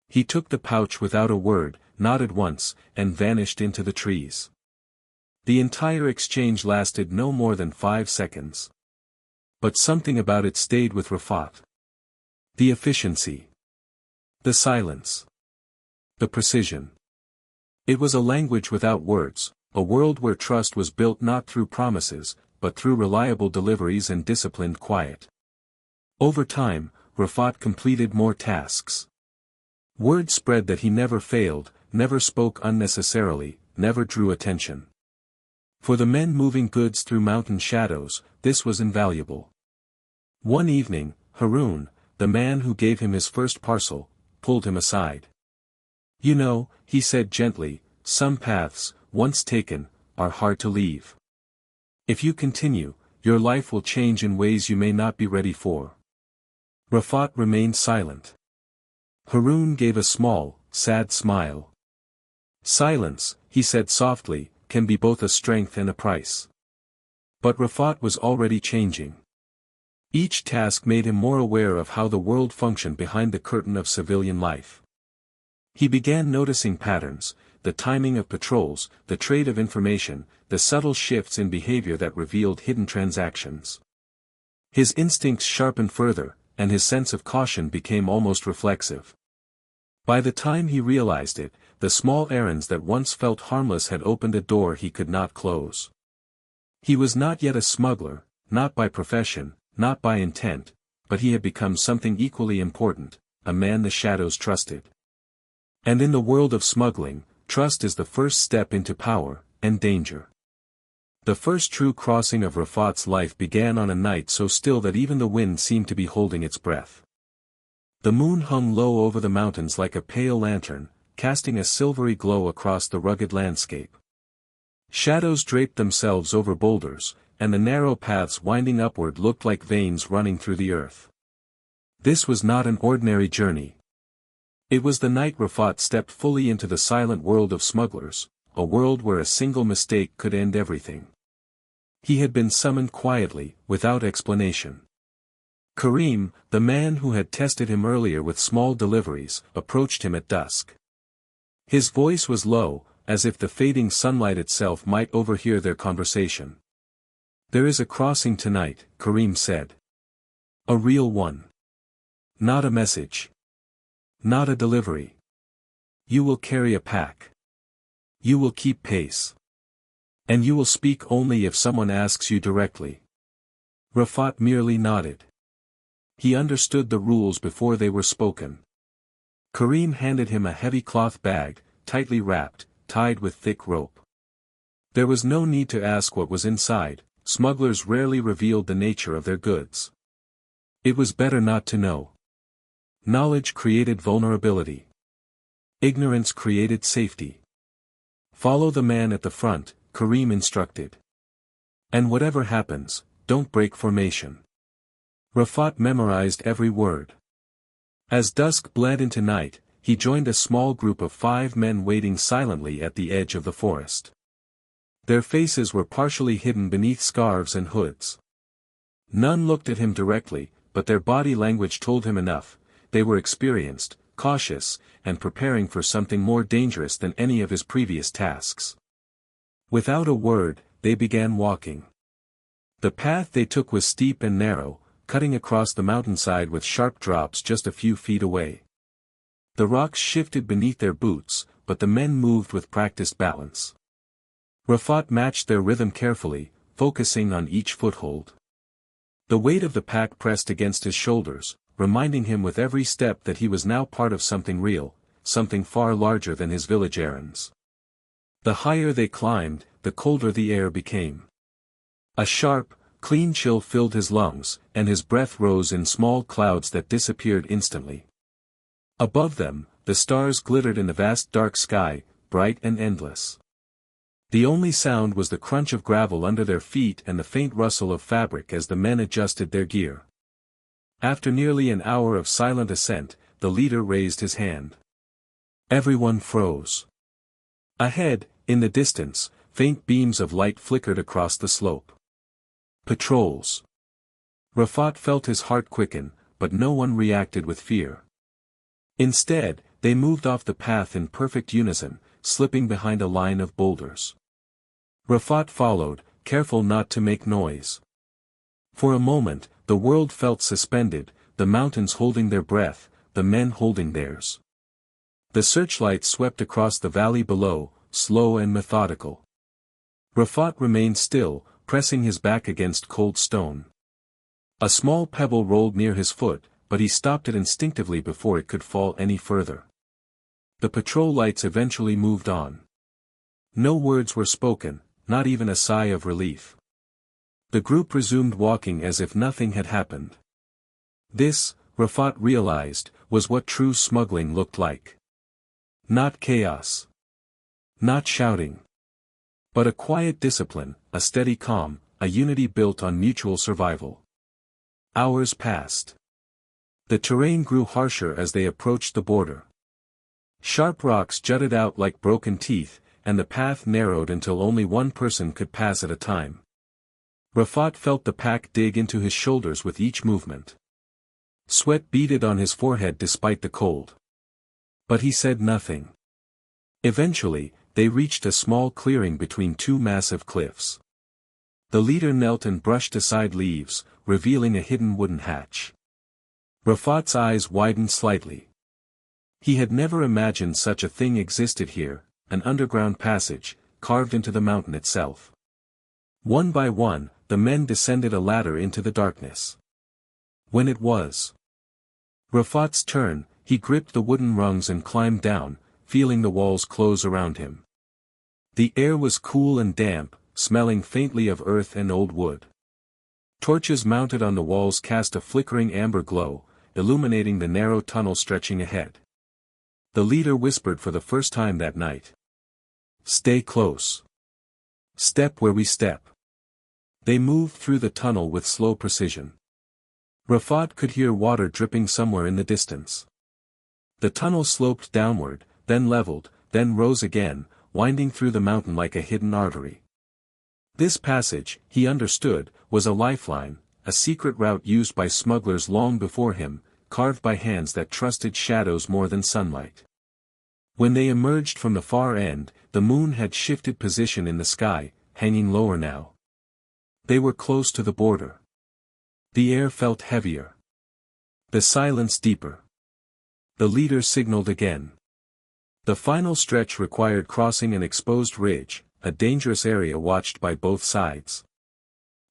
He took the pouch without a word, nodded once, and vanished into the trees. The entire exchange lasted no more than 5 seconds. But something about it stayed with Rafat. The efficiency. The silence. The precision. It was a language without words, a world where trust was built not through promises, but through reliable deliveries and disciplined quiet. Over time, Rafat completed more tasks. Word spread that he never failed, never spoke unnecessarily, never drew attention. For the men moving goods through mountain shadows, this was invaluable. One evening, Haroun, the man who gave him his first parcel, pulled him aside. "You know," he said gently, "some paths, once taken, are hard to leave. If you continue, your life will change in ways you may not be ready for." Rafat remained silent. Haroun gave a small, sad smile. "Silence," he said softly, "can be both a strength and a price." But Rafat was already changing. Each task made him more aware of how the world functioned behind the curtain of civilian life. He began noticing patterns, the timing of patrols, the trade of information, the subtle shifts in behavior that revealed hidden transactions. His instincts sharpened further, and his sense of caution became almost reflexive. By the time he realized it, the small errands that once felt harmless had opened a door he could not close. He was not yet a smuggler, not by profession, not by intent, but he had become something equally important, a man the shadows trusted. And in the world of smuggling, trust is the first step into power and danger. The first true crossing of Rafat's life began on a night so still that even the wind seemed to be holding its breath. The moon hung low over the mountains like a pale lantern, casting a silvery glow across the rugged landscape. Shadows draped themselves over boulders, and the narrow paths winding upward looked like veins running through the earth. This was not an ordinary journey. It was the night Rafat stepped fully into the silent world of smugglers, a world where a single mistake could end everything. He had been summoned quietly, without explanation. Karim, the man who had tested him earlier with small deliveries, approached him at dusk. His voice was low, as if the fading sunlight itself might overhear their conversation. "There is a crossing tonight," Karim said. "A real one. Not a message. Not a delivery. You will carry a pack. You will keep pace. And you will speak only if someone asks you directly." Rafat merely nodded. He understood the rules before they were spoken. Karim handed him a heavy cloth bag, tightly wrapped, tied with thick rope. There was no need to ask what was inside. Smugglers rarely revealed the nature of their goods. It was better not to know. Knowledge created vulnerability. Ignorance created safety. "Follow the man at the front," Karim instructed. "And whatever happens, don't break formation." Rafat memorized every word. As dusk bled into night, he joined a small group of 5 men waiting silently at the edge of the forest. Their faces were partially hidden beneath scarves and hoods. None looked at him directly, but their body language told him enough. They were experienced, cautious, and preparing for something more dangerous than any of his previous tasks. Without a word, they began walking. The path they took was steep and narrow, cutting across the mountainside with sharp drops just a few feet away. The rocks shifted beneath their boots, but the men moved with practiced balance. Rafat matched their rhythm carefully, focusing on each foothold. The weight of the pack pressed against his shoulders, reminding him with every step that he was now part of something real, something far larger than his village errands. The higher they climbed, the colder the air became. A sharp, clean chill filled his lungs, and his breath rose in small clouds that disappeared instantly. Above them, the stars glittered in the vast dark sky, bright and endless. The only sound was the crunch of gravel under their feet and the faint rustle of fabric as the men adjusted their gear. After nearly an hour of silent ascent, the leader raised his hand. Everyone froze. Ahead, in the distance, faint beams of light flickered across the slope. Patrols. Rafat felt his heart quicken, but no one reacted with fear. Instead, they moved off the path in perfect unison, slipping behind a line of boulders. Rafat followed, careful not to make noise. For a moment, the world felt suspended, the mountains holding their breath, the men holding theirs. The searchlight swept across the valley below, slow and methodical. Rafat remained still, pressing his back against cold stone. A small pebble rolled near his foot, but he stopped it instinctively before it could fall any further. The patrol lights eventually moved on. No words were spoken, not even a sigh of relief. The group resumed walking as if nothing had happened. This, Rafat realized, was what true smuggling looked like. Not chaos. Not shouting. But a quiet discipline, a steady calm, a unity built on mutual survival. Hours passed. The terrain grew harsher as they approached the border. Sharp rocks jutted out like broken teeth, and the path narrowed until only one person could pass at a time. Rafat felt the pack dig into his shoulders with each movement. Sweat beaded on his forehead despite the cold. But he said nothing. Eventually, they reached a small clearing between two massive cliffs. The leader knelt and brushed aside leaves, revealing a hidden wooden hatch. Rafat's eyes widened slightly. He had never imagined such a thing existed here, an underground passage, carved into the mountain itself. One by one, the men descended a ladder into the darkness. When it was Rafat's turn, he gripped the wooden rungs and climbed down, feeling the walls close around him. The air was cool and damp, smelling faintly of earth and old wood. Torches mounted on the walls cast a flickering amber glow, illuminating the narrow tunnel stretching ahead. The leader whispered for the first time that night. "Stay close. Step where we step." They moved through the tunnel with slow precision. Rafat could hear water dripping somewhere in the distance. The tunnel sloped downward, then leveled, then rose again, winding through the mountain like a hidden artery. This passage, he understood, was a lifeline, a secret route used by smugglers long before him, carved by hands that trusted shadows more than sunlight. When they emerged from the far end, the moon had shifted position in the sky, hanging lower now. They were close to the border. The air felt heavier. The silence deeper. The leader signaled again. The final stretch required crossing an exposed ridge, a dangerous area watched by both sides.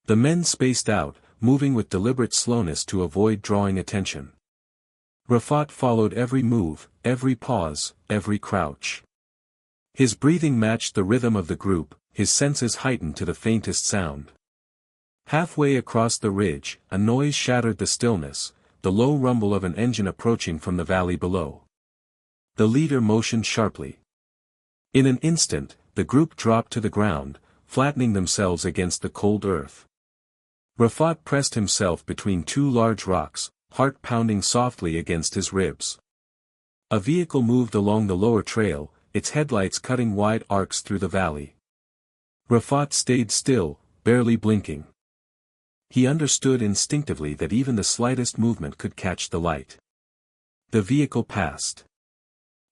The men spaced out, moving with deliberate slowness to avoid drawing attention. Rafat followed every move, every pause, every crouch. His breathing matched the rhythm of the group, his senses heightened to the faintest sound. Halfway across the ridge, a noise shattered the stillness, the low rumble of an engine approaching from the valley below. The leader motioned sharply. In an instant, the group dropped to the ground, flattening themselves against the cold earth. Rafat pressed himself between two large rocks, heart pounding softly against his ribs. A vehicle moved along the lower trail, its headlights cutting wide arcs through the valley. Rafat stayed still, barely blinking. He understood instinctively that even the slightest movement could catch the light. The vehicle passed.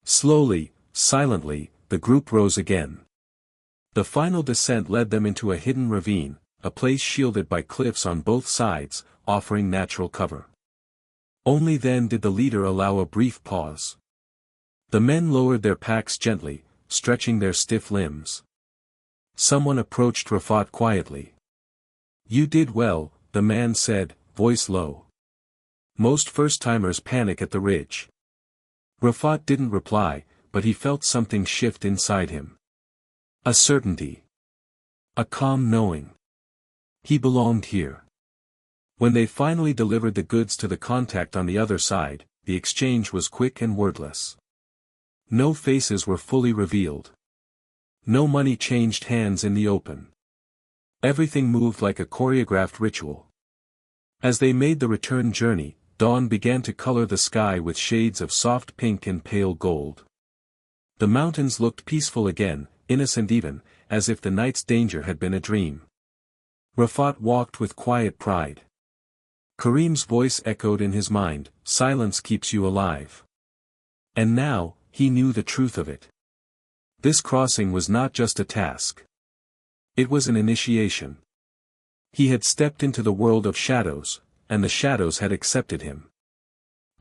Slowly, silently, the group rose again. The final descent led them into a hidden ravine, a place shielded by cliffs on both sides, offering natural cover. Only then did the leader allow a brief pause. The men lowered their packs gently, stretching their stiff limbs. Someone approached Rafat quietly. "You did well," the man said, voice low. Most first-timers panic at the ridge. Rafat didn't reply, but he felt something shift inside him. A certainty. A calm knowing. He belonged here. When they finally delivered the goods to the contact on the other side, the exchange was quick and wordless. No faces were fully revealed. No money changed hands in the open. Everything moved like a choreographed ritual. As they made the return journey, dawn began to color the sky with shades of soft pink and pale gold. The mountains looked peaceful again, innocent even, as if the night's danger had been a dream. Rafat walked with quiet pride. Karim's voice echoed in his mind, "Silence keeps you alive." And now, he knew the truth of it. This crossing was not just a task. It was an initiation. He had stepped into the world of shadows, and the shadows had accepted him.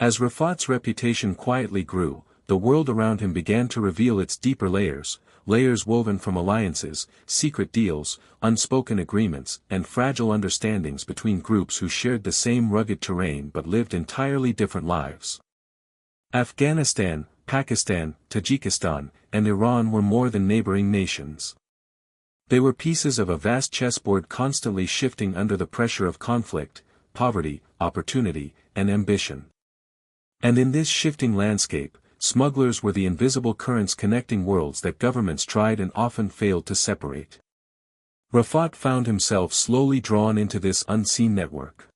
As Rafat's reputation quietly grew, the world around him began to reveal its deeper layers, layers woven from alliances, secret deals, unspoken agreements, and fragile understandings between groups who shared the same rugged terrain but lived entirely different lives. Afghanistan, Pakistan, Tajikistan, and Iran were more than neighboring nations. They were pieces of a vast chessboard constantly shifting under the pressure of conflict, poverty, opportunity, and ambition. And in this shifting landscape, smugglers were the invisible currents connecting worlds that governments tried and often failed to separate. Rafat found himself slowly drawn into this unseen network.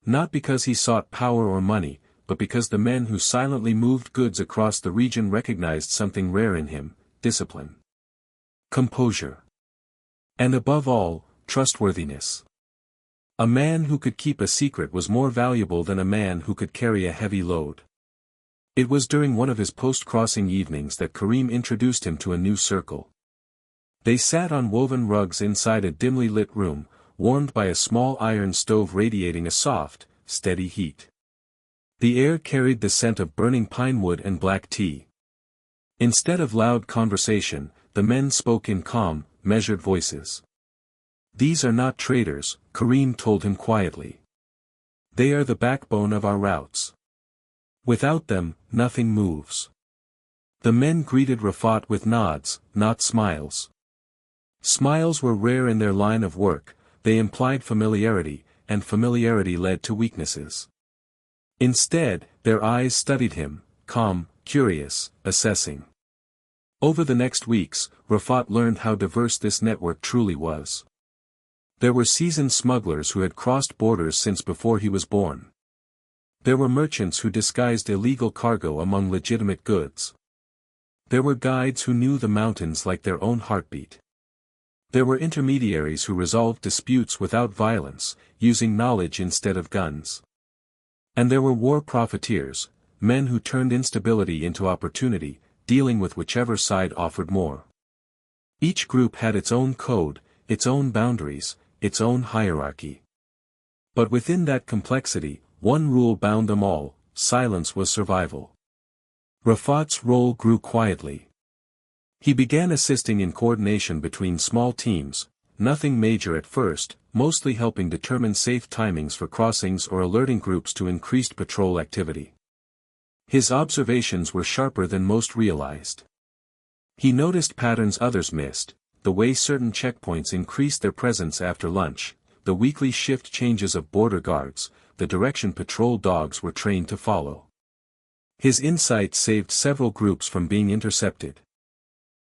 Not because he sought power or money, but because the men who silently moved goods across the region recognized something rare in him: discipline, composure, and above all, trustworthiness. A man who could keep a secret was more valuable than a man who could carry a heavy load. It was during one of his post-crossing evenings that Karim introduced him to a new circle. They sat on woven rugs inside a dimly lit room, warmed by a small iron stove radiating a soft, steady heat. The air carried the scent of burning pine wood and black tea. Instead of loud conversation, the men spoke in calm, measured voices. "These are not traitors," Karim told him quietly. "They are the backbone of our routes. Without them, nothing moves." The men greeted Rafat with nods, not smiles. Smiles were rare in their line of work, they implied familiarity, and familiarity led to weaknesses. Instead, their eyes studied him, calm, curious, assessing. Over the next weeks, Rafat learned how diverse this network truly was. There were seasoned smugglers who had crossed borders since before he was born. There were merchants who disguised illegal cargo among legitimate goods. There were guides who knew the mountains like their own heartbeat. There were intermediaries who resolved disputes without violence, using knowledge instead of guns. And there were war profiteers, men who turned instability into opportunity, dealing with whichever side offered more. Each group had its own code, its own boundaries, its own hierarchy. But within that complexity, one rule bound them all: silence was survival. Rafat's role grew quietly. He began assisting in coordination between small teams, nothing major at first, mostly helping determine safe timings for crossings or alerting groups to increased patrol activity. His observations were sharper than most realized. He noticed patterns others missed: the way certain checkpoints increased their presence after lunch, the weekly shift changes of border guards, the direction patrol dogs were trained to follow. His insight saved several groups from being intercepted.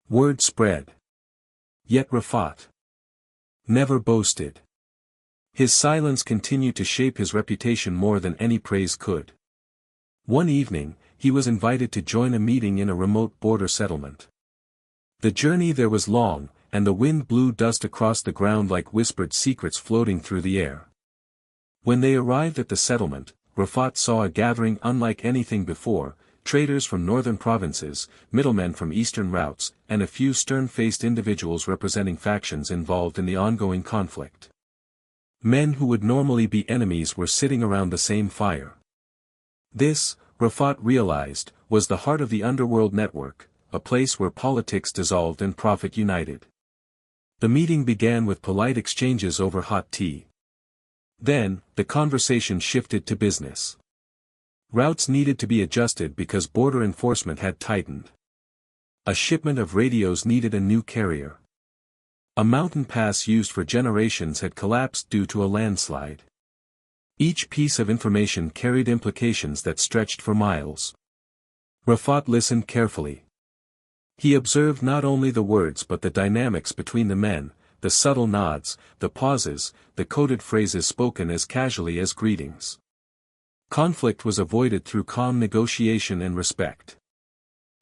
Word spread. Yet Rafat never boasted. His silence continued to shape his reputation more than any praise could. One evening, he was invited to join a meeting in a remote border settlement. The journey there was long, and the wind blew dust across the ground like whispered secrets floating through the air. When they arrived at the settlement, Rafat saw a gathering unlike anything before: traders from northern provinces, middlemen from eastern routes, and a few stern-faced individuals representing factions involved in the ongoing conflict. Men who would normally be enemies were sitting around the same fire. This, Rafat realized, was the heart of the underworld network, a place where politics dissolved and profit united. The meeting began with polite exchanges over hot tea. Then, the conversation shifted to business. Routes needed to be adjusted because border enforcement had tightened. A shipment of radios needed a new carrier. A mountain pass used for generations had collapsed due to a landslide. Each piece of information carried implications that stretched for miles. Rafat listened carefully. He observed not only the words but the dynamics between the men, the subtle nods, the pauses, the coded phrases spoken as casually as greetings. Conflict was avoided through calm negotiation and respect.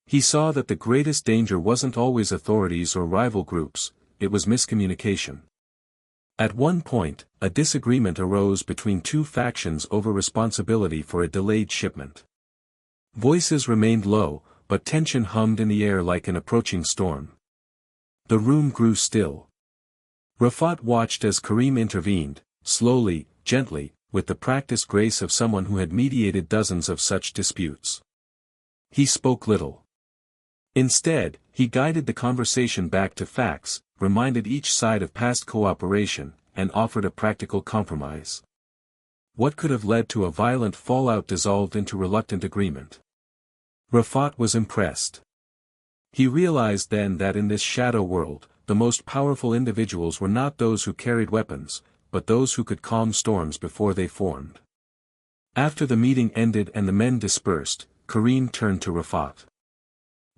He saw that the greatest danger wasn't always authorities or rival groups, it was miscommunication. At one point, a disagreement arose between two factions over responsibility for a delayed shipment. Voices remained low, but tension hummed in the air like an approaching storm. The room grew still. Rafat watched as Karim intervened, slowly, gently, with the practiced grace of someone who had mediated dozens of such disputes. He spoke little. Instead, he guided the conversation back to facts, reminded each side of past cooperation, and offered a practical compromise. What could have led to a violent fallout dissolved into reluctant agreement. Rafat was impressed. He realized then that in this shadow world, the most powerful individuals were not those who carried weapons, but those who could calm storms before they formed. After the meeting ended and the men dispersed, Karim turned to Rafat.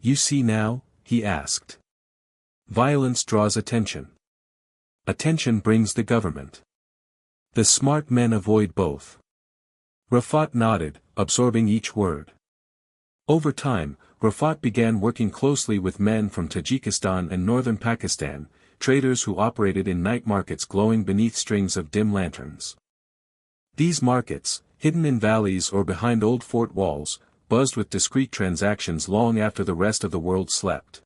"You see now?" he asked. "Violence draws attention. Attention brings the government. The smart men avoid both." Rafat nodded, absorbing each word. Over time, Rafat began working closely with men from Tajikistan and northern Pakistan, traders who operated in night markets glowing beneath strings of dim lanterns. These markets, hidden in valleys or behind old fort walls, buzzed with discreet transactions long after the rest of the world slept.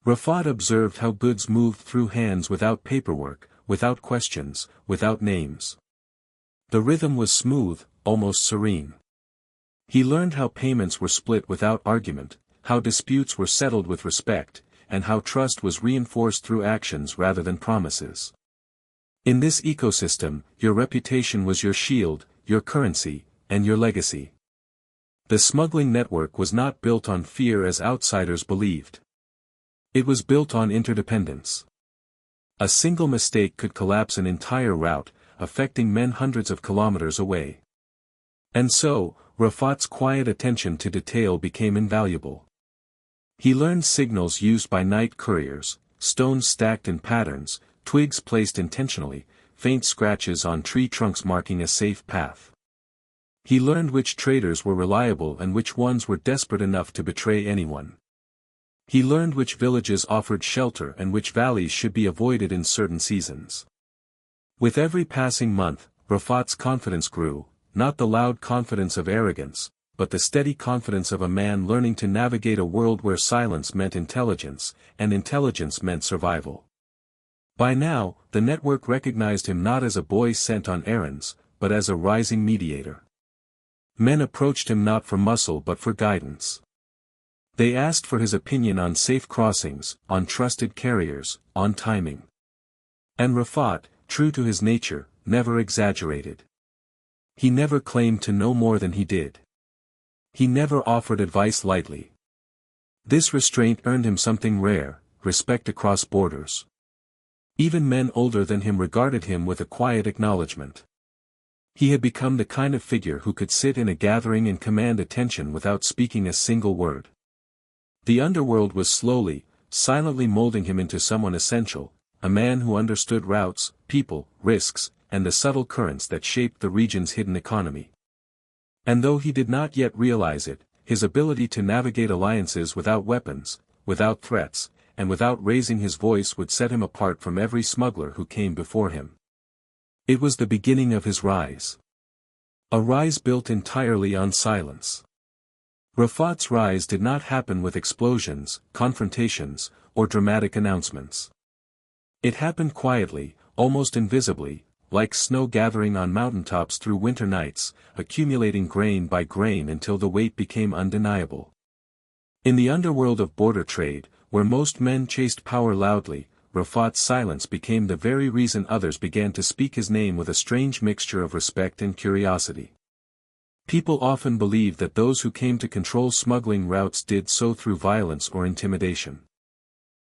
Rafat observed how goods moved through hands without paperwork, without questions, without names. The rhythm was smooth, almost serene. He learned how payments were split without argument, how disputes were settled with respect, and how trust was reinforced through actions rather than promises. In this ecosystem, your reputation was your shield, your currency, and your legacy. The smuggling network was not built on fear as outsiders believed. It was built on interdependence. A single mistake could collapse an entire route, affecting men hundreds of kilometers away. And so, Rafat's quiet attention to detail became invaluable. He learned signals used by night couriers, stones stacked in patterns, twigs placed intentionally, faint scratches on tree trunks marking a safe path. He learned which traders were reliable and which ones were desperate enough to betray anyone. He learned which villages offered shelter and which valleys should be avoided in certain seasons. With every passing month, Rafat's confidence grew, not the loud confidence of arrogance, but the steady confidence of a man learning to navigate a world where silence meant intelligence, and intelligence meant survival. By now, the network recognized him not as a boy sent on errands, but as a rising mediator. Men approached him not for muscle but for guidance. They asked for his opinion on safe crossings, on trusted carriers, on timing. And Rafat, true to his nature, never exaggerated. He never claimed to know more than he did. He never offered advice lightly. This restraint earned him something rare, respect across borders. Even men older than him regarded him with a quiet acknowledgement. He had become the kind of figure who could sit in a gathering and command attention without speaking a single word. The underworld was slowly, silently molding him into someone essential, a man who understood routes, people, risks, and the subtle currents that shaped the region's hidden economy. And though he did not yet realize it, his ability to navigate alliances without weapons, without threats, and without raising his voice would set him apart from every smuggler who came before him. It was the beginning of his rise. A rise built entirely on silence. Rafat's rise did not happen with explosions, confrontations, or dramatic announcements. It happened quietly, almost invisibly, like snow gathering on mountaintops through winter nights, accumulating grain by grain until the weight became undeniable. In the underworld of border trade, where most men chased power loudly, Rafat's silence became the very reason others began to speak his name with a strange mixture of respect and curiosity. People often believed that those who came to control smuggling routes did so through violence or intimidation.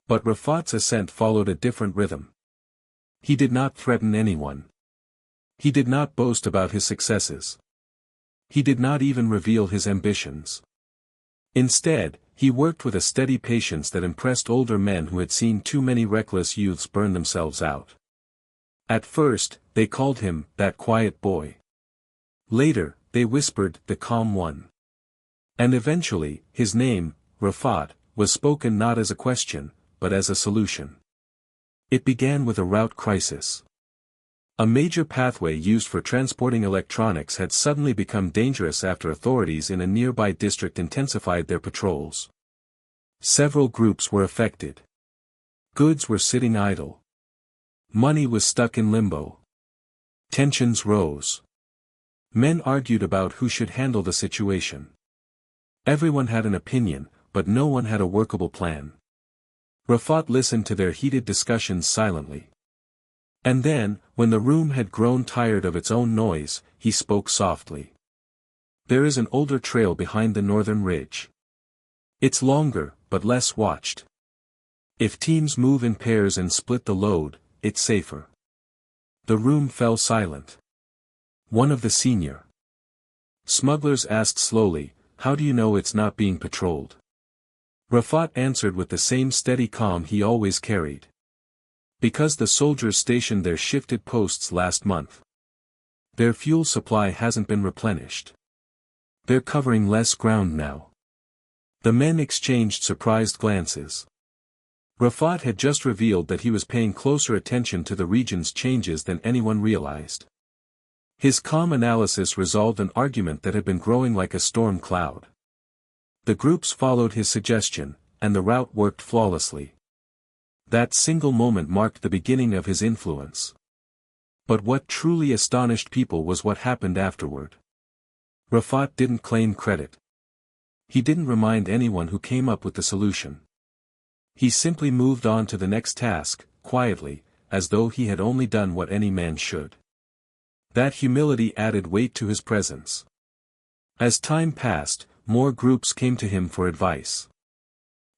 But Rafat's ascent followed a different rhythm. He did not threaten anyone. He did not boast about his successes. He did not even reveal his ambitions. Instead, he worked with a steady patience that impressed older men who had seen too many reckless youths burn themselves out. At first, they called him, that quiet boy. Later, they whispered, the calm one. And eventually, his name, Rafat, was spoken not as a question, but as a solution. It began with a route crisis. A major pathway used for transporting electronics had suddenly become dangerous after authorities in a nearby district intensified their patrols. Several groups were affected. Goods were sitting idle. Money was stuck in limbo. Tensions rose. Men argued about who should handle the situation. Everyone had an opinion, but no one had a workable plan. Rafat listened to their heated discussions silently. And then, when the room had grown tired of its own noise, he spoke softly. There is an older trail behind the northern ridge. It's longer, but less watched. If teams move in pairs and split the load, it's safer. The room fell silent. One of the senior smugglers asked slowly, how do you know it's not being patrolled? Rafat answered with the same steady calm he always carried. Because the soldiers stationed there shifted posts last month. Their fuel supply hasn't been replenished. They're covering less ground now. The men exchanged surprised glances. Rafat had just revealed that he was paying closer attention to the region's changes than anyone realized. His calm analysis resolved an argument that had been growing like a storm cloud. The groups followed his suggestion, and the route worked flawlessly. That single moment marked the beginning of his influence. But what truly astonished people was what happened afterward. Rafat didn't claim credit. He didn't remind anyone who came up with the solution. He simply moved on to the next task, quietly, as though he had only done what any man should. That humility added weight to his presence. As time passed, more groups came to him for advice.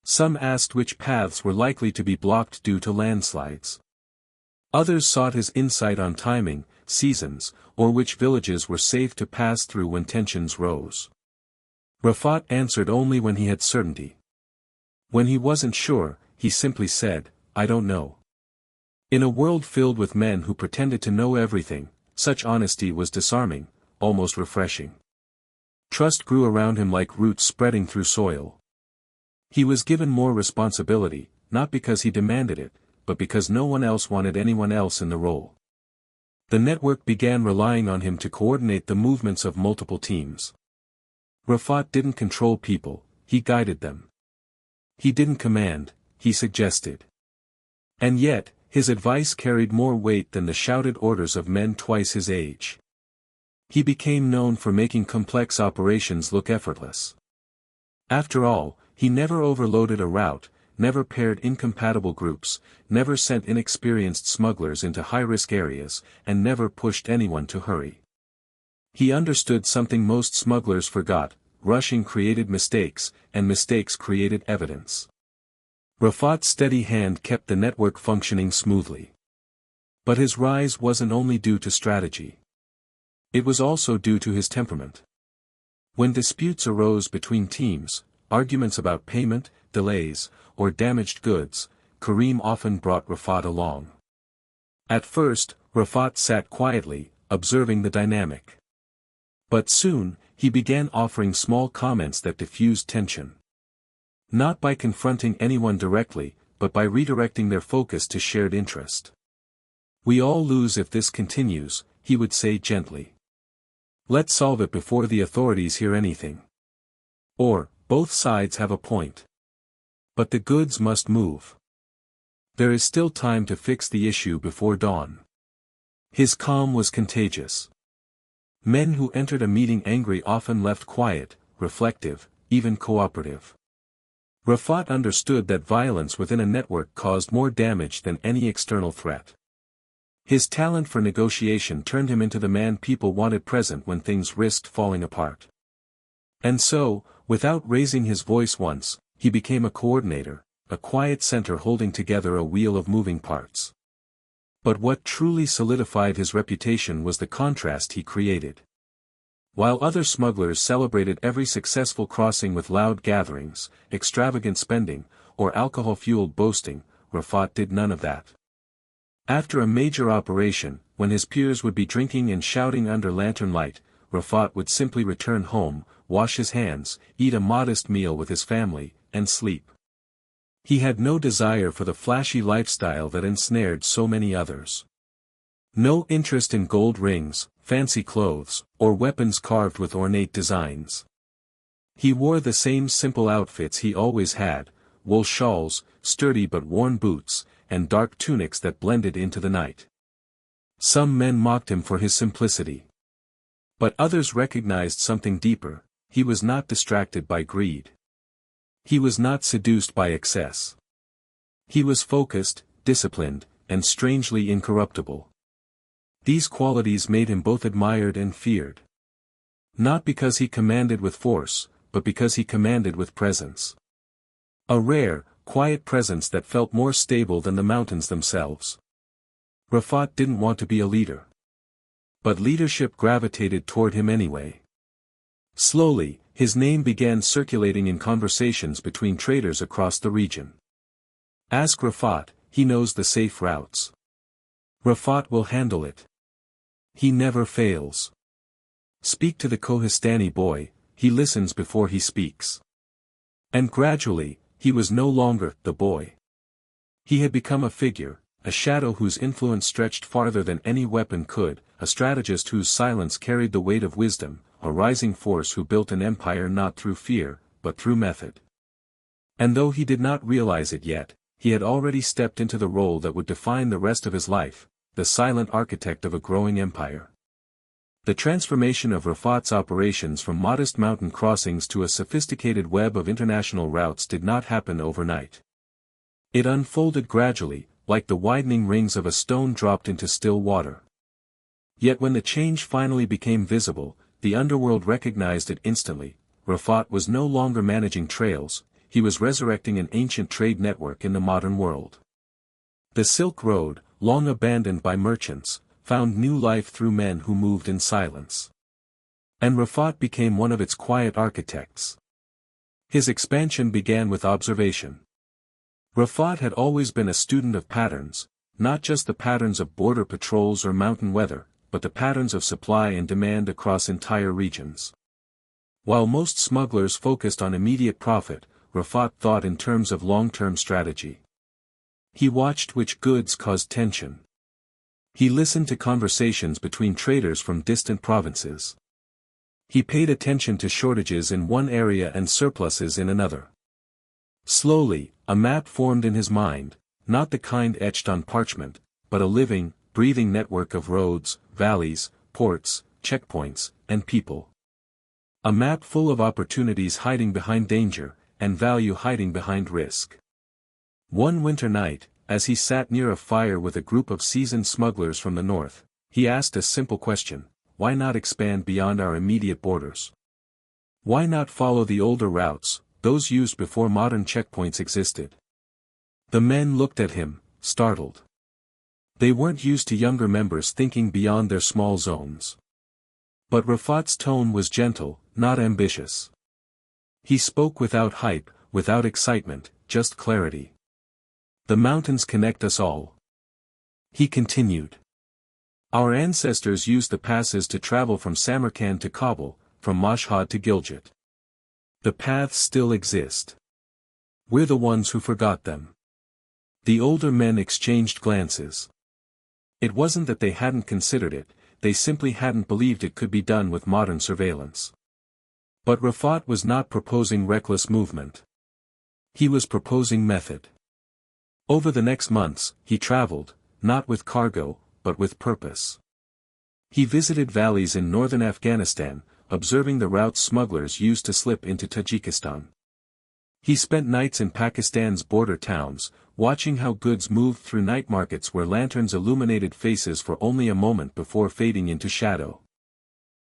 Some asked which paths were likely to be blocked due to landslides. Others sought his insight on timing, seasons, or which villages were safe to pass through when tensions rose. Rafat answered only when he had certainty. When he wasn't sure, he simply said, "I don't know." In a world filled with men who pretended to know everything, such honesty was disarming, almost refreshing. Trust grew around him like roots spreading through soil. He was given more responsibility, not because he demanded it, but because no one else wanted anyone else in the role. The network began relying on him to coordinate the movements of multiple teams. Rafat didn't control people, he guided them. He didn't command, he suggested. And yet, his advice carried more weight than the shouted orders of men twice his age. He became known for making complex operations look effortless. After all, he never overloaded a route, never paired incompatible groups, never sent inexperienced smugglers into high-risk areas, and never pushed anyone to hurry. He understood something most smugglers forgot: rushing created mistakes, and mistakes created evidence. Rafat's steady hand kept the network functioning smoothly. But his rise wasn't only due to strategy. It was also due to his temperament. When disputes arose between teams, arguments about payment, delays, or damaged goods, Karim often brought Rafat along. At first, Rafat sat quietly, observing the dynamic. But soon, he began offering small comments that diffused tension. Not by confronting anyone directly, but by redirecting their focus to shared interest. "We all lose if this continues," he would say gently. "Let's solve it before the authorities hear anything." Or, "Both sides have a point. But the goods must move. There is still time to fix the issue before dawn." His calm was contagious. Men who entered a meeting angry often left quiet, reflective, even cooperative. Rafat understood that violence within a network caused more damage than any external threat. His talent for negotiation turned him into the man people wanted present when things risked falling apart. And so, without raising his voice once, he became a coordinator, a quiet center holding together a wheel of moving parts. But what truly solidified his reputation was the contrast he created. While other smugglers celebrated every successful crossing with loud gatherings, extravagant spending, or alcohol-fueled boasting, Rafat did none of that. After a major operation, when his peers would be drinking and shouting under lantern light, Rafat would simply return home, wash his hands, eat a modest meal with his family, and sleep. He had no desire for the flashy lifestyle that ensnared so many others. No interest in gold rings, fancy clothes, or weapons carved with ornate designs. He wore the same simple outfits he always had: wool shawls, sturdy but worn boots, and dark tunics that blended into the night. Some men mocked him for his simplicity. But others recognized something deeper: he was not distracted by greed. He was not seduced by excess. He was focused, disciplined, and strangely incorruptible. These qualities made him both admired and feared. Not because he commanded with force, but because he commanded with presence. A rare, quiet presence that felt more stable than the mountains themselves. Rafat didn't want to be a leader. But leadership gravitated toward him anyway. Slowly, his name began circulating in conversations between traders across the region. Ask Rafat, he knows the safe routes. Rafat will handle it. He never fails. Speak to the Kohistani boy, he listens before he speaks. And gradually, he was no longer the boy. He had become a figure, a shadow whose influence stretched farther than any weapon could, a strategist whose silence carried the weight of wisdom, a rising force who built an empire not through fear, but through method. And though he did not realize it yet, he had already stepped into the role that would define the rest of his life, the silent architect of a growing empire. The transformation of Rafat's operations from modest mountain crossings to a sophisticated web of international routes did not happen overnight. It unfolded gradually, like the widening rings of a stone dropped into still water. Yet when the change finally became visible, the underworld recognized it instantly. Rafat was no longer managing trails, he was resurrecting an ancient trade network in the modern world. The Silk Road, long abandoned by merchants, found new life through men who moved in silence. And Rafat became one of its quiet architects. His expansion began with observation. Rafat had always been a student of patterns, not just the patterns of border patrols or mountain weather, but the patterns of supply and demand across entire regions. While most smugglers focused on immediate profit, Rafat thought in terms of long-term strategy. He watched which goods caused tension. He listened to conversations between traders from distant provinces. He paid attention to shortages in one area and surpluses in another. Slowly, a map formed in his mind, not the kind etched on parchment, but a living, breathing network of roads, valleys, ports, checkpoints, and people. A map full of opportunities hiding behind danger, and value hiding behind risk. One winter night, as he sat near a fire with a group of seasoned smugglers from the north, he asked a simple question: why not expand beyond our immediate borders? Why not follow the older routes, those used before modern checkpoints existed? The men looked at him, startled. They weren't used to younger members thinking beyond their small zones. But Rafat's tone was gentle, not ambitious. He spoke without hype, without excitement, just clarity. The mountains connect us all. He continued. Our ancestors used the passes to travel from Samarkand to Kabul, from Mashhad to Gilgit. The paths still exist. We're the ones who forgot them. The older men exchanged glances. It wasn't that they hadn't considered it, they simply hadn't believed it could be done with modern surveillance. But Rafat was not proposing reckless movement. He was proposing method. Over the next months, he traveled, not with cargo, but with purpose. He visited valleys in northern Afghanistan, observing the routes smugglers used to slip into Tajikistan. He spent nights in Pakistan's border towns, watching how goods moved through night markets where lanterns illuminated faces for only a moment before fading into shadow.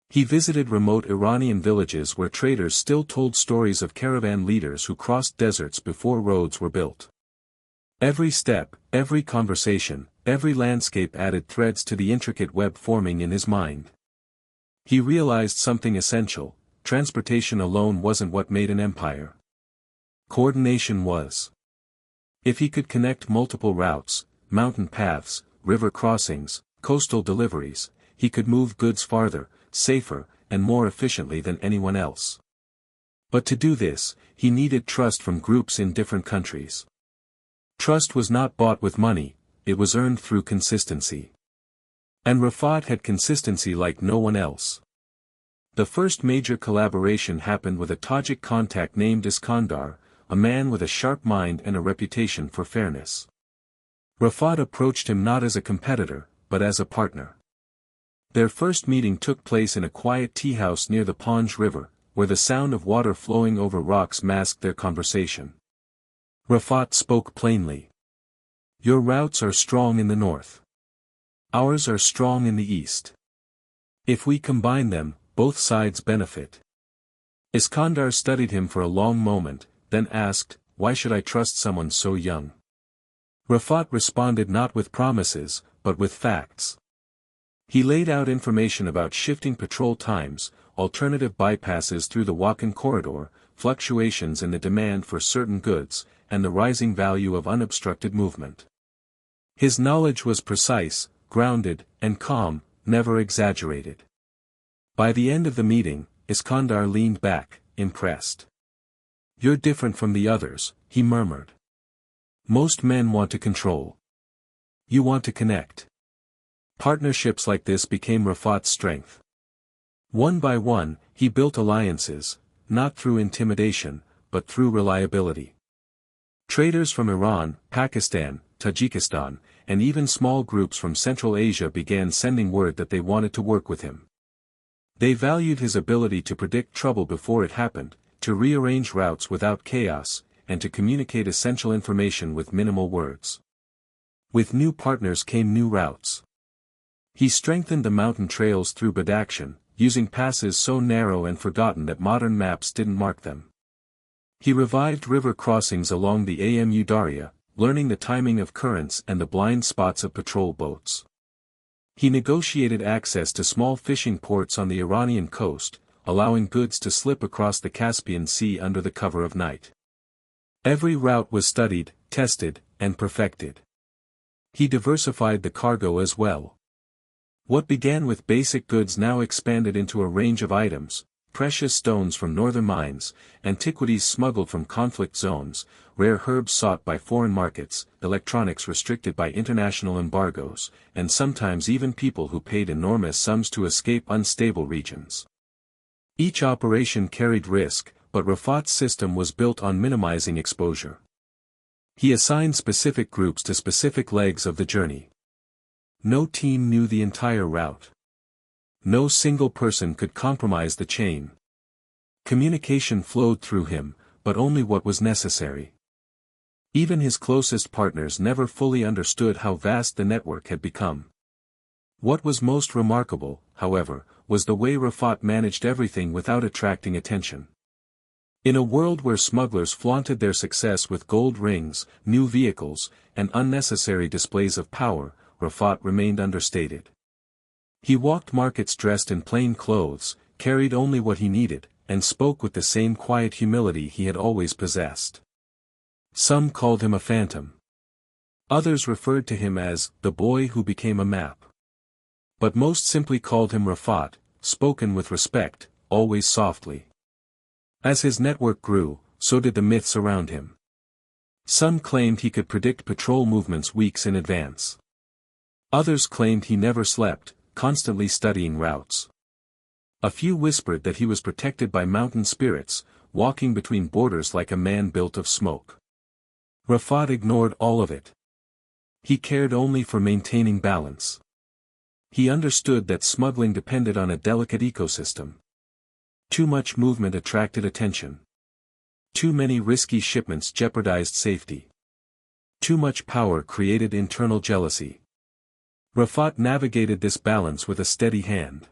He visited remote Iranian villages where traders still told stories of caravan leaders who crossed deserts before roads were built. Every step, every conversation, every landscape added threads to the intricate web forming in his mind. He realized something essential: transportation alone wasn't what made an empire. Coordination was. If he could connect multiple routes, mountain paths, river crossings, coastal deliveries, he could move goods farther, safer, and more efficiently than anyone else. But to do this, he needed trust from groups in different countries. Trust was not bought with money, it was earned through consistency. And Rafat had consistency like no one else. The first major collaboration happened with a Tajik contact named Iskandar, a man with a sharp mind and a reputation for fairness. Rafat approached him not as a competitor, but as a partner. Their first meeting took place in a quiet tea house near the Panj River, where the sound of water flowing over rocks masked their conversation. Rafat spoke plainly. Your routes are strong in the north. Ours are strong in the east. If we combine them, both sides benefit. Iskandar studied him for a long moment, then asked, why should I trust someone so young? Rafat responded not with promises, but with facts. He laid out information about shifting patrol times, alternative bypasses through the Wakhan corridor, fluctuations in the demand for certain goods, and the rising value of unobstructed movement. His knowledge was precise, grounded, and calm, never exaggerated. By the end of the meeting, Iskandar leaned back, impressed. You're different from the others, he murmured. Most men want to control. You want to connect. Partnerships like this became Rafat's strength. One by one, he built alliances, not through intimidation, but through reliability. Traders from Iran, Pakistan, Tajikistan, and even small groups from Central Asia began sending word that they wanted to work with him. They valued his ability to predict trouble before it happened, to rearrange routes without chaos, and to communicate essential information with minimal words. With new partners came new routes. He strengthened the mountain trails through Badakhshan, using passes so narrow and forgotten that modern maps didn't mark them. He revived river crossings along the Amu Darya, learning the timing of currents and the blind spots of patrol boats. He negotiated access to small fishing ports on the Iranian coast, allowing goods to slip across the Caspian Sea under the cover of night. Every route was studied, tested, and perfected. He diversified the cargo as well. What began with basic goods now expanded into a range of items: precious stones from northern mines, antiquities smuggled from conflict zones, rare herbs sought by foreign markets, electronics restricted by international embargoes, and sometimes even people who paid enormous sums to escape unstable regions. Each operation carried risk, but Rafat's system was built on minimizing exposure. He assigned specific groups to specific legs of the journey. No team knew the entire route. No single person could compromise the chain. Communication flowed through him, but only what was necessary. Even his closest partners never fully understood how vast the network had become. What was most remarkable, however, was the way Rafat managed everything without attracting attention. In a world where smugglers flaunted their success with gold rings, new vehicles, and unnecessary displays of power, Rafat remained understated. He walked markets dressed in plain clothes, carried only what he needed, and spoke with the same quiet humility he had always possessed. Some called him a phantom. Others referred to him as the boy who became a map. But most simply called him Rafat, spoken with respect, always softly. As his network grew, so did the myths around him. Some claimed he could predict patrol movements weeks in advance. Others claimed he never slept, constantly studying routes. A few whispered that he was protected by mountain spirits, walking between borders like a man built of smoke. Rafat ignored all of it. He cared only for maintaining balance. He understood that smuggling depended on a delicate ecosystem. Too much movement attracted attention. Too many risky shipments jeopardized safety. Too much power created internal jealousy. Rafat navigated this balance with a steady hand.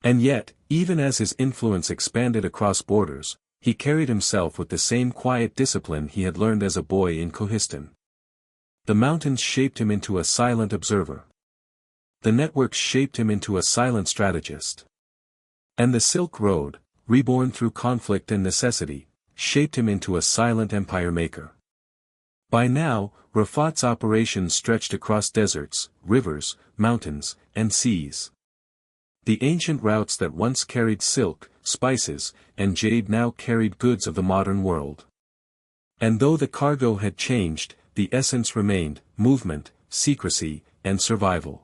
And yet, even as his influence expanded across borders, he carried himself with the same quiet discipline he had learned as a boy in Kohistani. The mountains shaped him into a silent observer. The networks shaped him into a silent strategist. And the Silk Road, reborn through conflict and necessity, shaped him into a silent empire maker. By now, Rafat's operations stretched across deserts, rivers, mountains, and seas. The ancient routes that once carried silk, spices, and jade now carried goods of the modern world. And though the cargo had changed, the essence remained: movement, secrecy, and survival.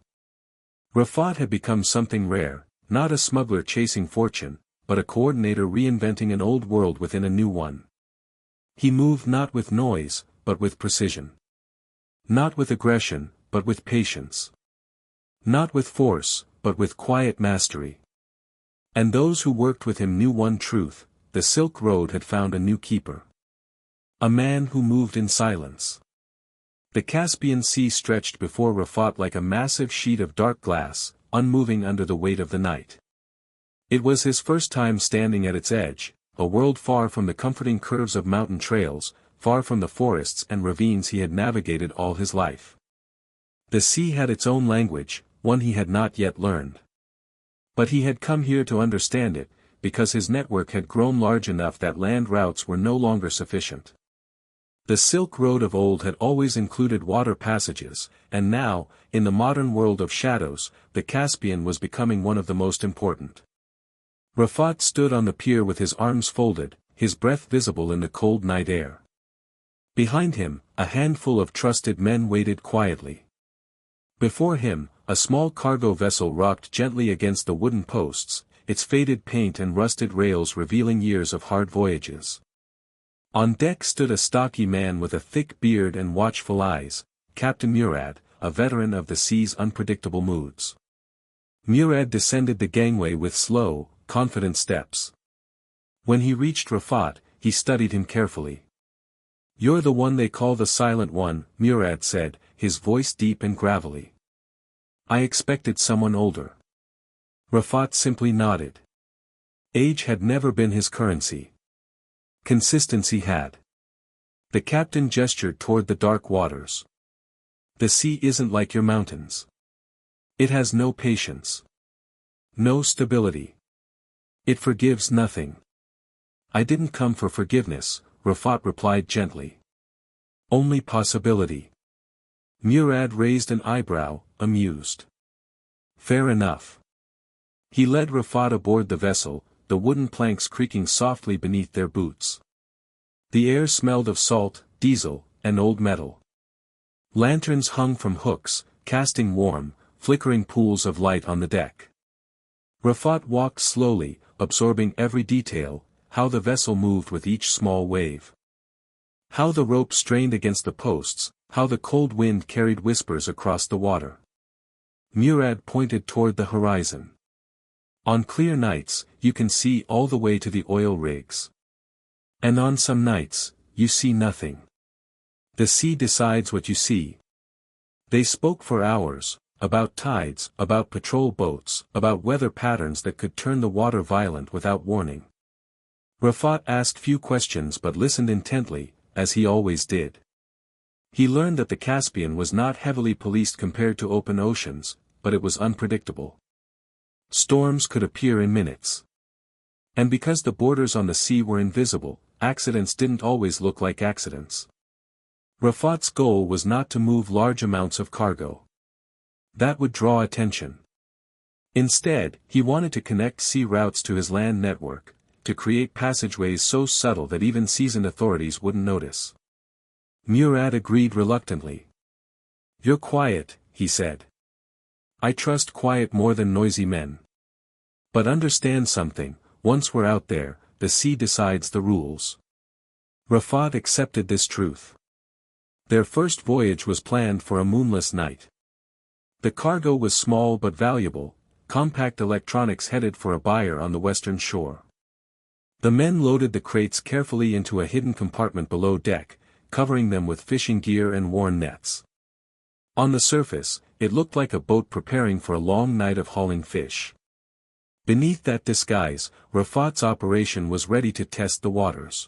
Rafat had become something rare, not a smuggler chasing fortune, but a coordinator reinventing an old world within a new one. He moved not with noise, but with precision. Not with aggression, but with patience. Not with force, but with quiet mastery. And those who worked with him knew one truth: the Silk Road had found a new keeper. A man who moved in silence. The Caspian Sea stretched before Rafat like a massive sheet of dark glass, unmoving under the weight of the night. It was his first time standing at its edge, a world far from the comforting curves of mountain trails, far from the forests and ravines he had navigated all his life. The sea had its own language, one he had not yet learned. But he had come here to understand it, because his network had grown large enough that land routes were no longer sufficient. The Silk Road of old had always included water passages, and now, in the modern world of shadows, the Caspian was becoming one of the most important. Rafat stood on the pier with his arms folded, his breath visible in the cold night air. Behind him, a handful of trusted men waited quietly. Before him, a small cargo vessel rocked gently against the wooden posts, its faded paint and rusted rails revealing years of hard voyages. On deck stood a stocky man with a thick beard and watchful eyes, Captain Murad, a veteran of the sea's unpredictable moods. Murad descended the gangway with slow, confident steps. When he reached Rafat, he studied him carefully. "You're the one they call the Silent One," Murad said, his voice deep and gravelly. "I expected someone older." Rafat simply nodded. Age had never been his currency. Consistency had. The captain gestured toward the dark waters. "The sea isn't like your mountains. It has no patience. No stability. It forgives nothing." "I didn't come for forgiveness," Rafat replied gently. "Only possibility." Murad raised an eyebrow, amused. "Fair enough." He led Rafat aboard the vessel, the wooden planks creaking softly beneath their boots. The air smelled of salt, diesel, and old metal. Lanterns hung from hooks, casting warm, flickering pools of light on the deck. Rafat walked slowly, absorbing every detail, how the vessel moved with each small wave. How the rope strained against the posts, how the cold wind carried whispers across the water. Murad pointed toward the horizon. "On clear nights, you can see all the way to the oil rigs. And on some nights, you see nothing. The sea decides what you see." They spoke for hours, about tides, about patrol boats, about weather patterns that could turn the water violent without warning. Rafat asked few questions but listened intently, as he always did. He learned that the Caspian was not heavily policed compared to open oceans, but it was unpredictable. Storms could appear in minutes. And because the borders on the sea were invisible, accidents didn't always look like accidents. Rafat's goal was not to move large amounts of cargo. That would draw attention. Instead, he wanted to connect sea routes to his land network, to create passageways so subtle that even seasoned authorities wouldn't notice. Murad agreed reluctantly. "You're quiet," he said. "I trust quiet more than noisy men. But understand something, once we're out there, the sea decides the rules." Rafat accepted this truth. Their first voyage was planned for a moonless night. The cargo was small but valuable, compact electronics headed for a buyer on the western shore. The men loaded the crates carefully into a hidden compartment below deck, covering them with fishing gear and worn nets. On the surface, it looked like a boat preparing for a long night of hauling fish. Beneath that disguise, Rafat's operation was ready to test the waters.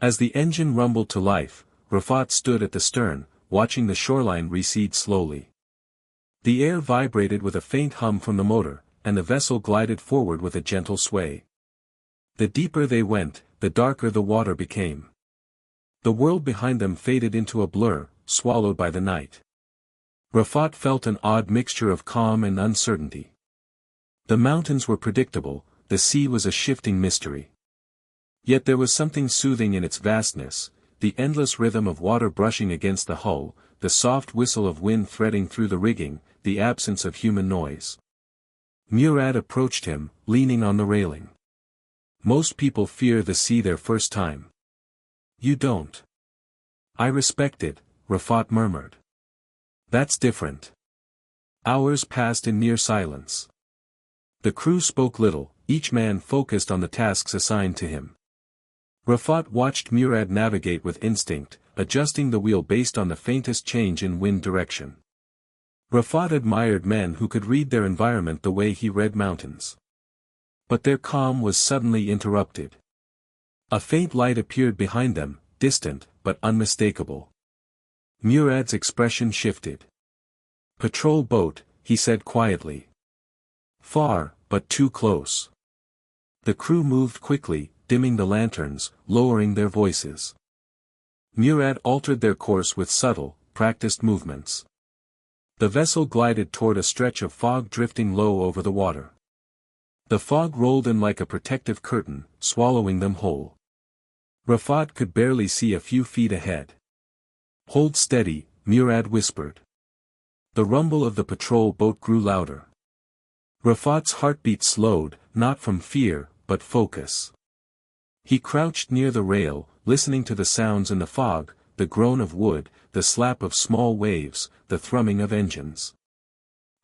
As the engine rumbled to life, Rafat stood at the stern, watching the shoreline recede slowly. The air vibrated with a faint hum from the motor, and the vessel glided forward with a gentle sway. The deeper they went, the darker the water became. The world behind them faded into a blur, swallowed by the night. Rafat felt an odd mixture of calm and uncertainty. The mountains were predictable, the sea was a shifting mystery. Yet there was something soothing in its vastness, the endless rhythm of water brushing against the hull, the soft whistle of wind threading through the rigging, the absence of human noise. Murad approached him, leaning on the railing. "Most people fear the sea their first time. You don't." "I respect it," Rafat murmured. "That's different." Hours passed in near silence. The crew spoke little, each man focused on the tasks assigned to him. Rafat watched Murad navigate with instinct, adjusting the wheel based on the faintest change in wind direction. Rafat admired men who could read their environment the way he read mountains. But their calm was suddenly interrupted. A faint light appeared behind them, distant, but unmistakable. Murad's expression shifted. "Patrol boat," he said quietly. "Far, but too close." The crew moved quickly, dimming the lanterns, lowering their voices. Murad altered their course with subtle, practiced movements. The vessel glided toward a stretch of fog drifting low over the water. The fog rolled in like a protective curtain, swallowing them whole. Rafat could barely see a few feet ahead. Hold steady, Murad whispered. The rumble of the patrol boat grew louder. Rafat's heartbeat slowed, not from fear, but focus. He crouched near the rail, listening to the sounds in the fog, the groan of wood, the slap of small waves, the thrumming of engines.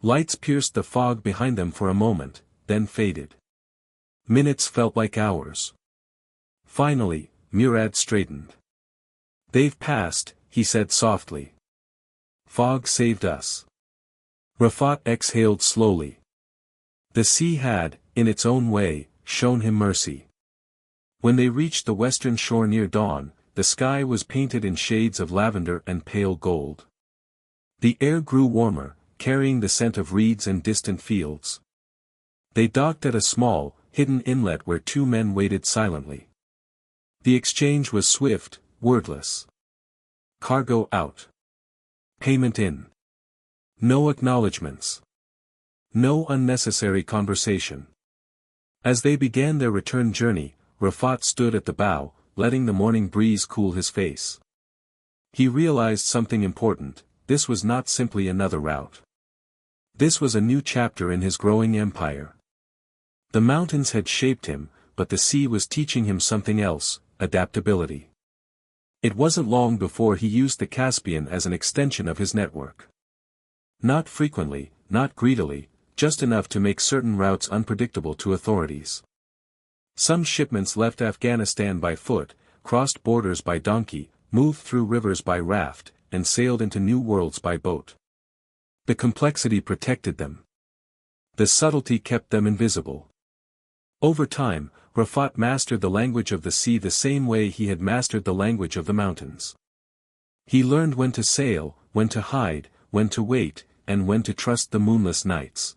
Lights pierced the fog behind them for a moment, then faded. Minutes felt like hours. Finally, Murad straightened. "They've passed," he said softly. "Fog saved us." Rafat exhaled slowly. The sea had, in its own way, shown him mercy. When they reached the western shore near dawn, the sky was painted in shades of lavender and pale gold. The air grew warmer, carrying the scent of reeds and distant fields. They docked at a small, hidden inlet where two men waited silently. The exchange was swift, wordless. Cargo out. Payment in. No acknowledgements. No unnecessary conversation. As they began their return journey, Rafat stood at the bow, letting the morning breeze cool his face. He realized something important: this was not simply another route. This was a new chapter in his growing empire. The mountains had shaped him, but the sea was teaching him something else: adaptability. It wasn't long before he used the Caspian as an extension of his network. Not frequently, not greedily, just enough to make certain routes unpredictable to authorities. Some shipments left Afghanistan by foot, crossed borders by donkey, moved through rivers by raft, and sailed into new worlds by boat. The complexity protected them. The subtlety kept them invisible. Over time, Rafat mastered the language of the sea the same way he had mastered the language of the mountains. He learned when to sail, when to hide, when to wait, and when to trust the moonless nights.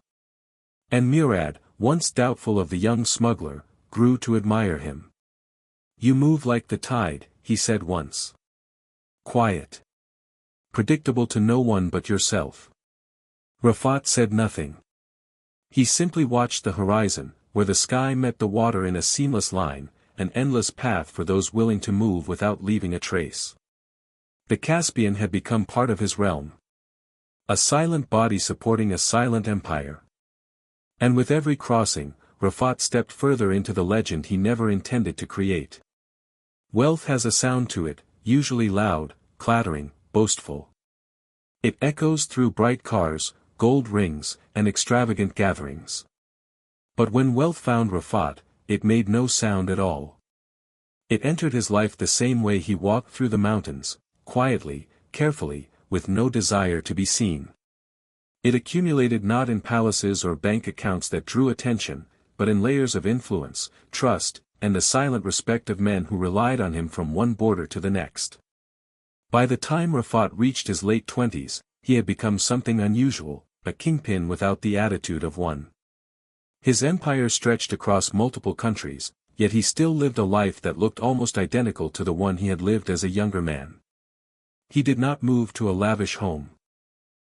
And Murad, once doubtful of the young smuggler, grew to admire him. "You move like the tide," he said once. "Quiet. Predictable to no one but yourself." Rafat said nothing. He simply watched the horizon, where the sky met the water in a seamless line, an endless path for those willing to move without leaving a trace. The Caspian had become part of his realm. A silent body supporting a silent empire. And with every crossing, Rafat stepped further into the legend he never intended to create. Wealth has a sound to it, usually loud, clattering, boastful. It echoes through bright cars, gold rings, and extravagant gatherings. But when wealth found Rafat, it made no sound at all. It entered his life the same way he walked through the mountains, quietly, carefully, with no desire to be seen. It accumulated not in palaces or bank accounts that drew attention, but in layers of influence, trust, and the silent respect of men who relied on him from one border to the next. By the time Rafat reached his late 20s, he had become something unusual, a kingpin without the attitude of one. His empire stretched across multiple countries, yet he still lived a life that looked almost identical to the one he had lived as a younger man. He did not move to a lavish home.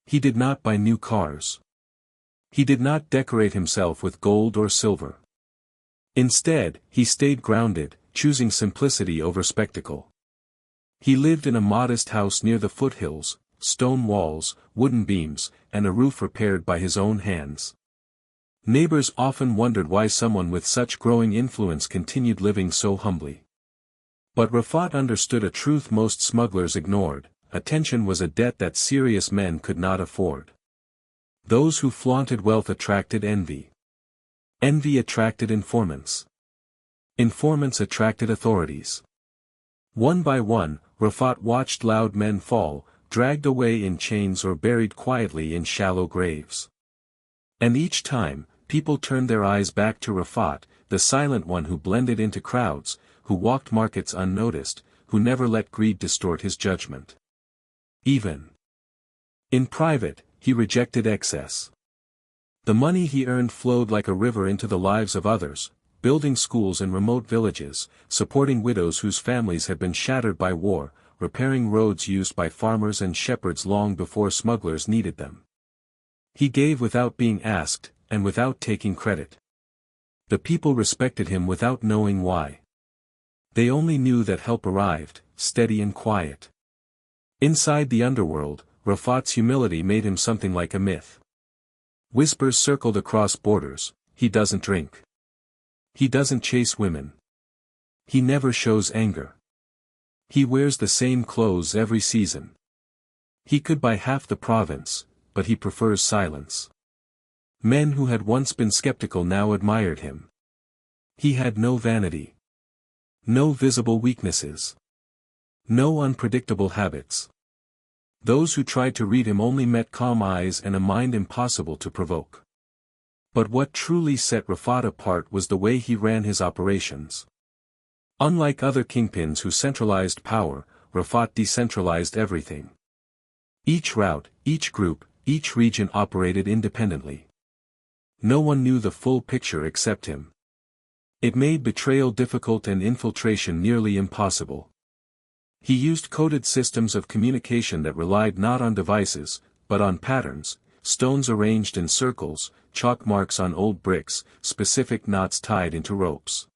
He did not buy new cars. He did not decorate himself with gold or silver. Instead, he stayed grounded, choosing simplicity over spectacle. He lived in a modest house near the foothills, stone walls, wooden beams, and a roof repaired by his own hands. Neighbors often wondered why someone with such growing influence continued living so humbly. But Rafat understood a truth most smugglers ignored: attention was a debt that serious men could not afford. Those who flaunted wealth attracted envy. Envy attracted informants. Informants attracted authorities. One by one, Rafat watched loud men fall, dragged away in chains or buried quietly in shallow graves. And each time, people turned their eyes back to Rafat, the silent one who blended into crowds, who walked markets unnoticed, who never let greed distort his judgment. Even in private, he rejected excess. The money he earned flowed like a river into the lives of others, building schools in remote villages, supporting widows whose families had been shattered by war, repairing roads used by farmers and shepherds long before smugglers needed them. He gave without being asked, and without taking credit. The people respected him without knowing why. They only knew that help arrived, steady and quiet. Inside the underworld, Rafat's humility made him something like a myth. Whispers circled across borders: he doesn't drink. He doesn't chase women. He never shows anger. He wears the same clothes every season. He could buy half the province, but he prefers silence. Men who had once been skeptical now admired him. He had no vanity. No visible weaknesses. No unpredictable habits. Those who tried to read him only met calm eyes and a mind impossible to provoke. But what truly set Rafat apart was the way he ran his operations. Unlike other kingpins who centralized power, Rafat decentralized everything. Each route, each group, each region operated independently. No one knew the full picture except him. It made betrayal difficult and infiltration nearly impossible. He used coded systems of communication that relied not on devices, but on patterns: stones arranged in circles, chalk marks on old bricks, specific knots tied into ropes.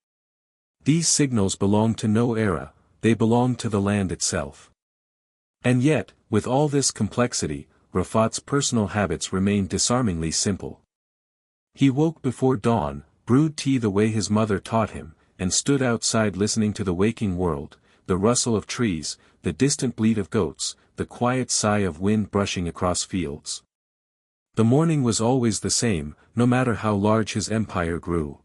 These signals belonged to no era, they belonged to the land itself. And yet, with all this complexity, Rafat's personal habits remained disarmingly simple. He woke before dawn, brewed tea the way his mother taught him, and stood outside listening to the waking world, the rustle of trees, the distant bleat of goats, the quiet sigh of wind brushing across fields. The morning was always the same, no matter how large his empire grew.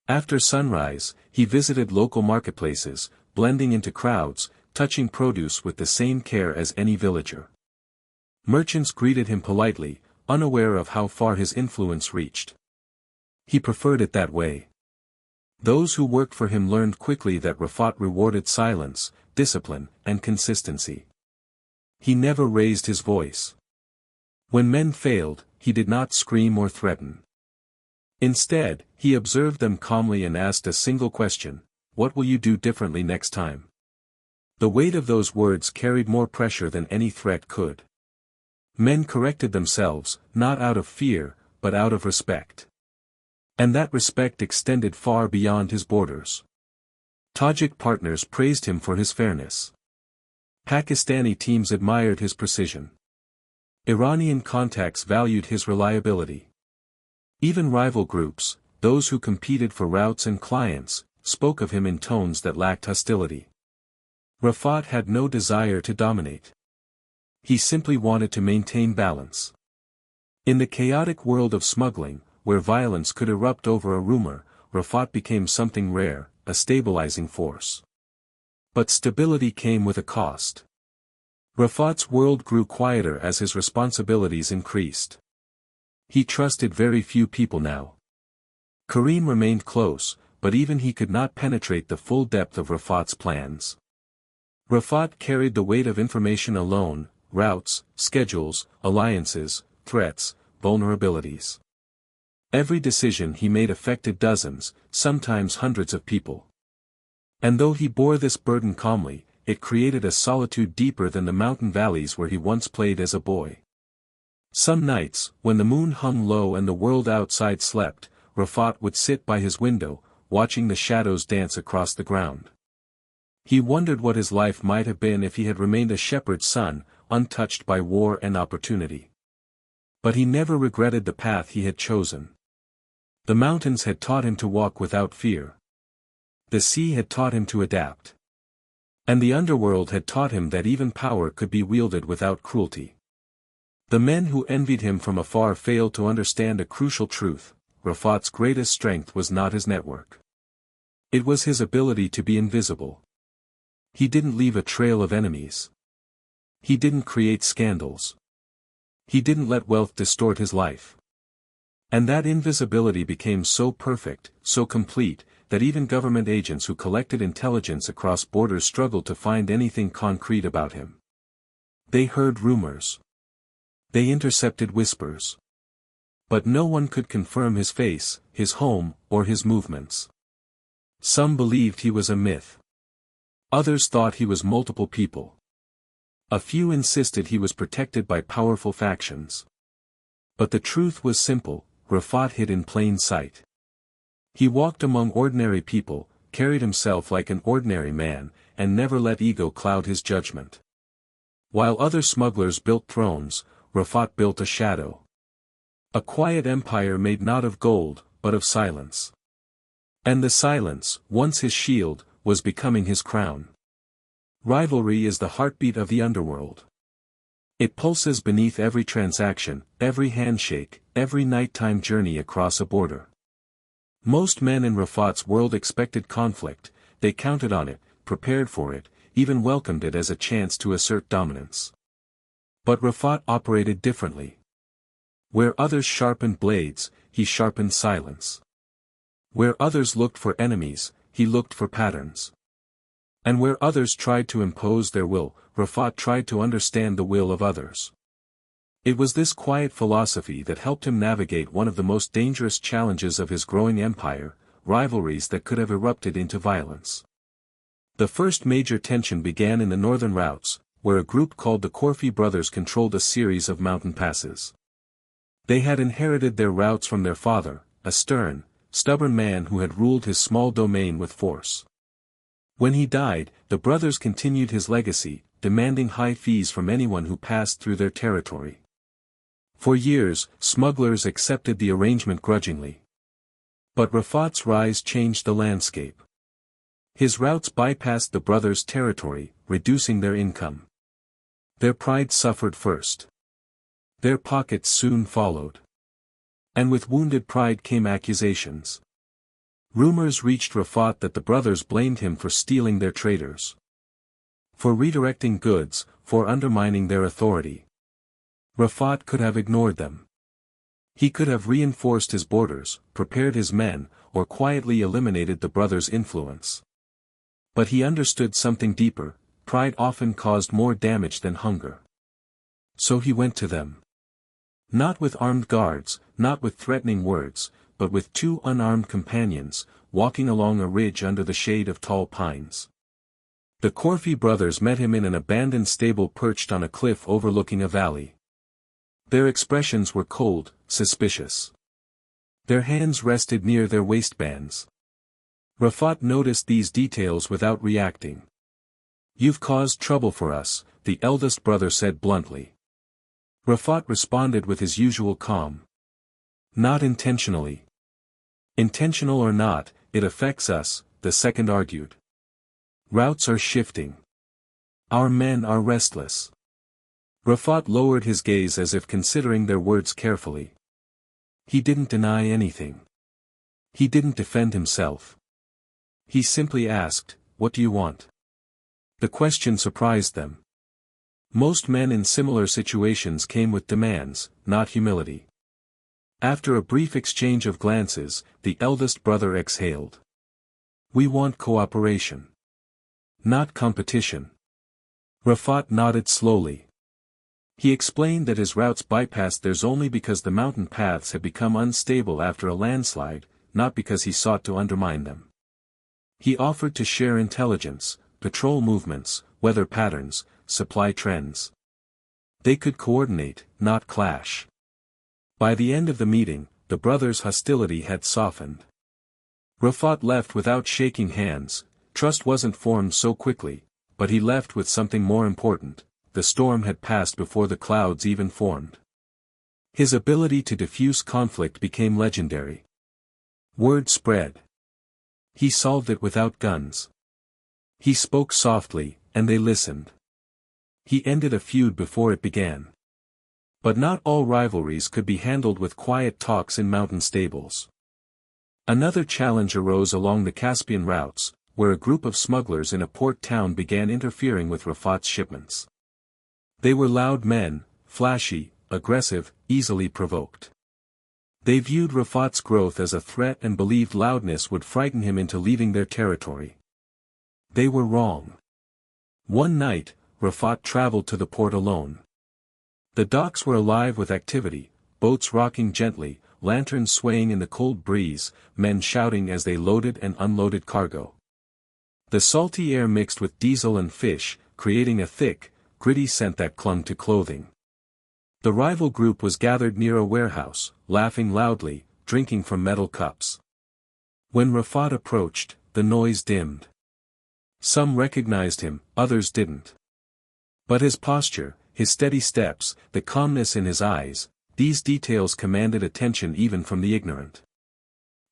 After sunrise, he visited local marketplaces, blending into crowds, touching produce with the same care as any villager. Merchants greeted him politely, unaware of how far his influence reached. He preferred it that way. Those who worked for him learned quickly that Rafat rewarded silence, discipline, and consistency. He never raised his voice. When men failed, he did not scream or threaten. Instead, he observed them calmly and asked a single question: what will you do differently next time? The weight of those words carried more pressure than any threat could. Men corrected themselves, not out of fear, but out of respect. And that respect extended far beyond his borders. Tajik partners praised him for his fairness. Pakistani teams admired his precision. Iranian contacts valued his reliability. Even rival groups, those who competed for routes and clients, spoke of him in tones that lacked hostility. Rafat had no desire to dominate. He simply wanted to maintain balance. In the chaotic world of smuggling, where violence could erupt over a rumor, Rafat became something rare, a stabilizing force. But stability came with a cost. Rafat's world grew quieter as his responsibilities increased. He trusted very few people now. Karim remained close, but even he could not penetrate the full depth of Rafat's plans. Rafat carried the weight of information alone: routes, schedules, alliances, threats, vulnerabilities. Every decision he made affected dozens, sometimes hundreds of people. And though he bore this burden calmly, it created a solitude deeper than the mountain valleys where he once played as a boy. Some nights, when the moon hung low and the world outside slept, Rafat would sit by his window, watching the shadows dance across the ground. He wondered what his life might have been if he had remained a shepherd's son, untouched by war and opportunity. But he never regretted the path he had chosen. The mountains had taught him to walk without fear. The sea had taught him to adapt. And the underworld had taught him that even power could be wielded without cruelty. The men who envied him from afar failed to understand a crucial truth: Rafat's greatest strength was not his network. It was his ability to be invisible. He didn't leave a trail of enemies. He didn't create scandals. He didn't let wealth distort his life. And that invisibility became so perfect, so complete, that even government agents who collected intelligence across borders struggled to find anything concrete about him. They heard rumors. They intercepted whispers. But no one could confirm his face, his home, or his movements. Some believed he was a myth. Others thought he was multiple people. A few insisted he was protected by powerful factions. But the truth was simple: Rafat hid in plain sight. He walked among ordinary people, carried himself like an ordinary man, and never let ego cloud his judgment. While other smugglers built thrones, Rafat built a shadow. A quiet empire made not of gold, but of silence. And the silence, once his shield, was becoming his crown. Rivalry is the heartbeat of the underworld. It pulses beneath every transaction, every handshake, every nighttime journey across a border. Most men in Rafat's world expected conflict, they counted on it, prepared for it, even welcomed it as a chance to assert dominance. But Rafat operated differently. Where others sharpened blades, he sharpened silence. Where others looked for enemies, he looked for patterns. And where others tried to impose their will, Rafat tried to understand the will of others. It was this quiet philosophy that helped him navigate one of the most dangerous challenges of his growing empire, rivalries that could have erupted into violence. The first major tension began in the northern routes, where a group called the Korfi brothers controlled a series of mountain passes. They had inherited their routes from their father, a stern, stubborn man who had ruled his small domain with force. When he died, the brothers continued his legacy, demanding high fees from anyone who passed through their territory. For years, smugglers accepted the arrangement grudgingly. But Rafat's rise changed the landscape. His routes bypassed the brothers' territory, reducing their income. Their pride suffered first. Their pockets soon followed. And with wounded pride came accusations. Rumors reached Rafat that the brothers blamed him for stealing their traders. For redirecting goods, for undermining their authority. Rafat could have ignored them. He could have reinforced his borders, prepared his men, or quietly eliminated the brothers' influence. But he understood something deeper: pride often caused more damage than hunger. So he went to them. Not with armed guards, not with threatening words, but with two unarmed companions, walking along a ridge under the shade of tall pines. The Korfi brothers met him in an abandoned stable perched on a cliff overlooking a valley. Their expressions were cold, suspicious. Their hands rested near their waistbands. Rafat noticed these details without reacting. "You've caused trouble for us," the eldest brother said bluntly. Rafat responded with his usual calm. "Not intentionally." "Intentional or not, it affects us," the second argued. "Routes are shifting. Our men are restless." Rafat lowered his gaze as if considering their words carefully. He didn't deny anything. He didn't defend himself. He simply asked, "What do you want?" The question surprised them. Most men in similar situations came with demands, not humility. After a brief exchange of glances, the eldest brother exhaled. "We want cooperation. Not competition." Rafat nodded slowly. He explained that his routes bypassed theirs only because the mountain paths had become unstable after a landslide, not because he sought to undermine them. He offered to share intelligence, patrol movements, weather patterns, supply trends. They could coordinate, not clash. By the end of the meeting, the brothers' hostility had softened. Rafat left without shaking hands. Trust wasn't formed so quickly, but he left with something more important: the storm had passed before the clouds even formed. His ability to diffuse conflict became legendary. Word spread. He solved it without guns. He spoke softly, and they listened. He ended a feud before it began. But not all rivalries could be handled with quiet talks in mountain stables. Another challenge arose along the Caspian routes, where a group of smugglers in a port town began interfering with Rafat's shipments. They were loud men, flashy, aggressive, easily provoked. They viewed Rafat's growth as a threat and believed loudness would frighten him into leaving their territory. They were wrong. One night, Rafat traveled to the port alone. The docks were alive with activity, boats rocking gently, lanterns swaying in the cold breeze, men shouting as they loaded and unloaded cargo. The salty air mixed with diesel and fish, creating a thick, gritty scent that clung to clothing. The rival group was gathered near a warehouse, laughing loudly, drinking from metal cups. When Rafat approached, the noise dimmed. Some recognized him, others didn't. But his posture, his steady steps, the calmness in his eyes, these details commanded attention even from the ignorant.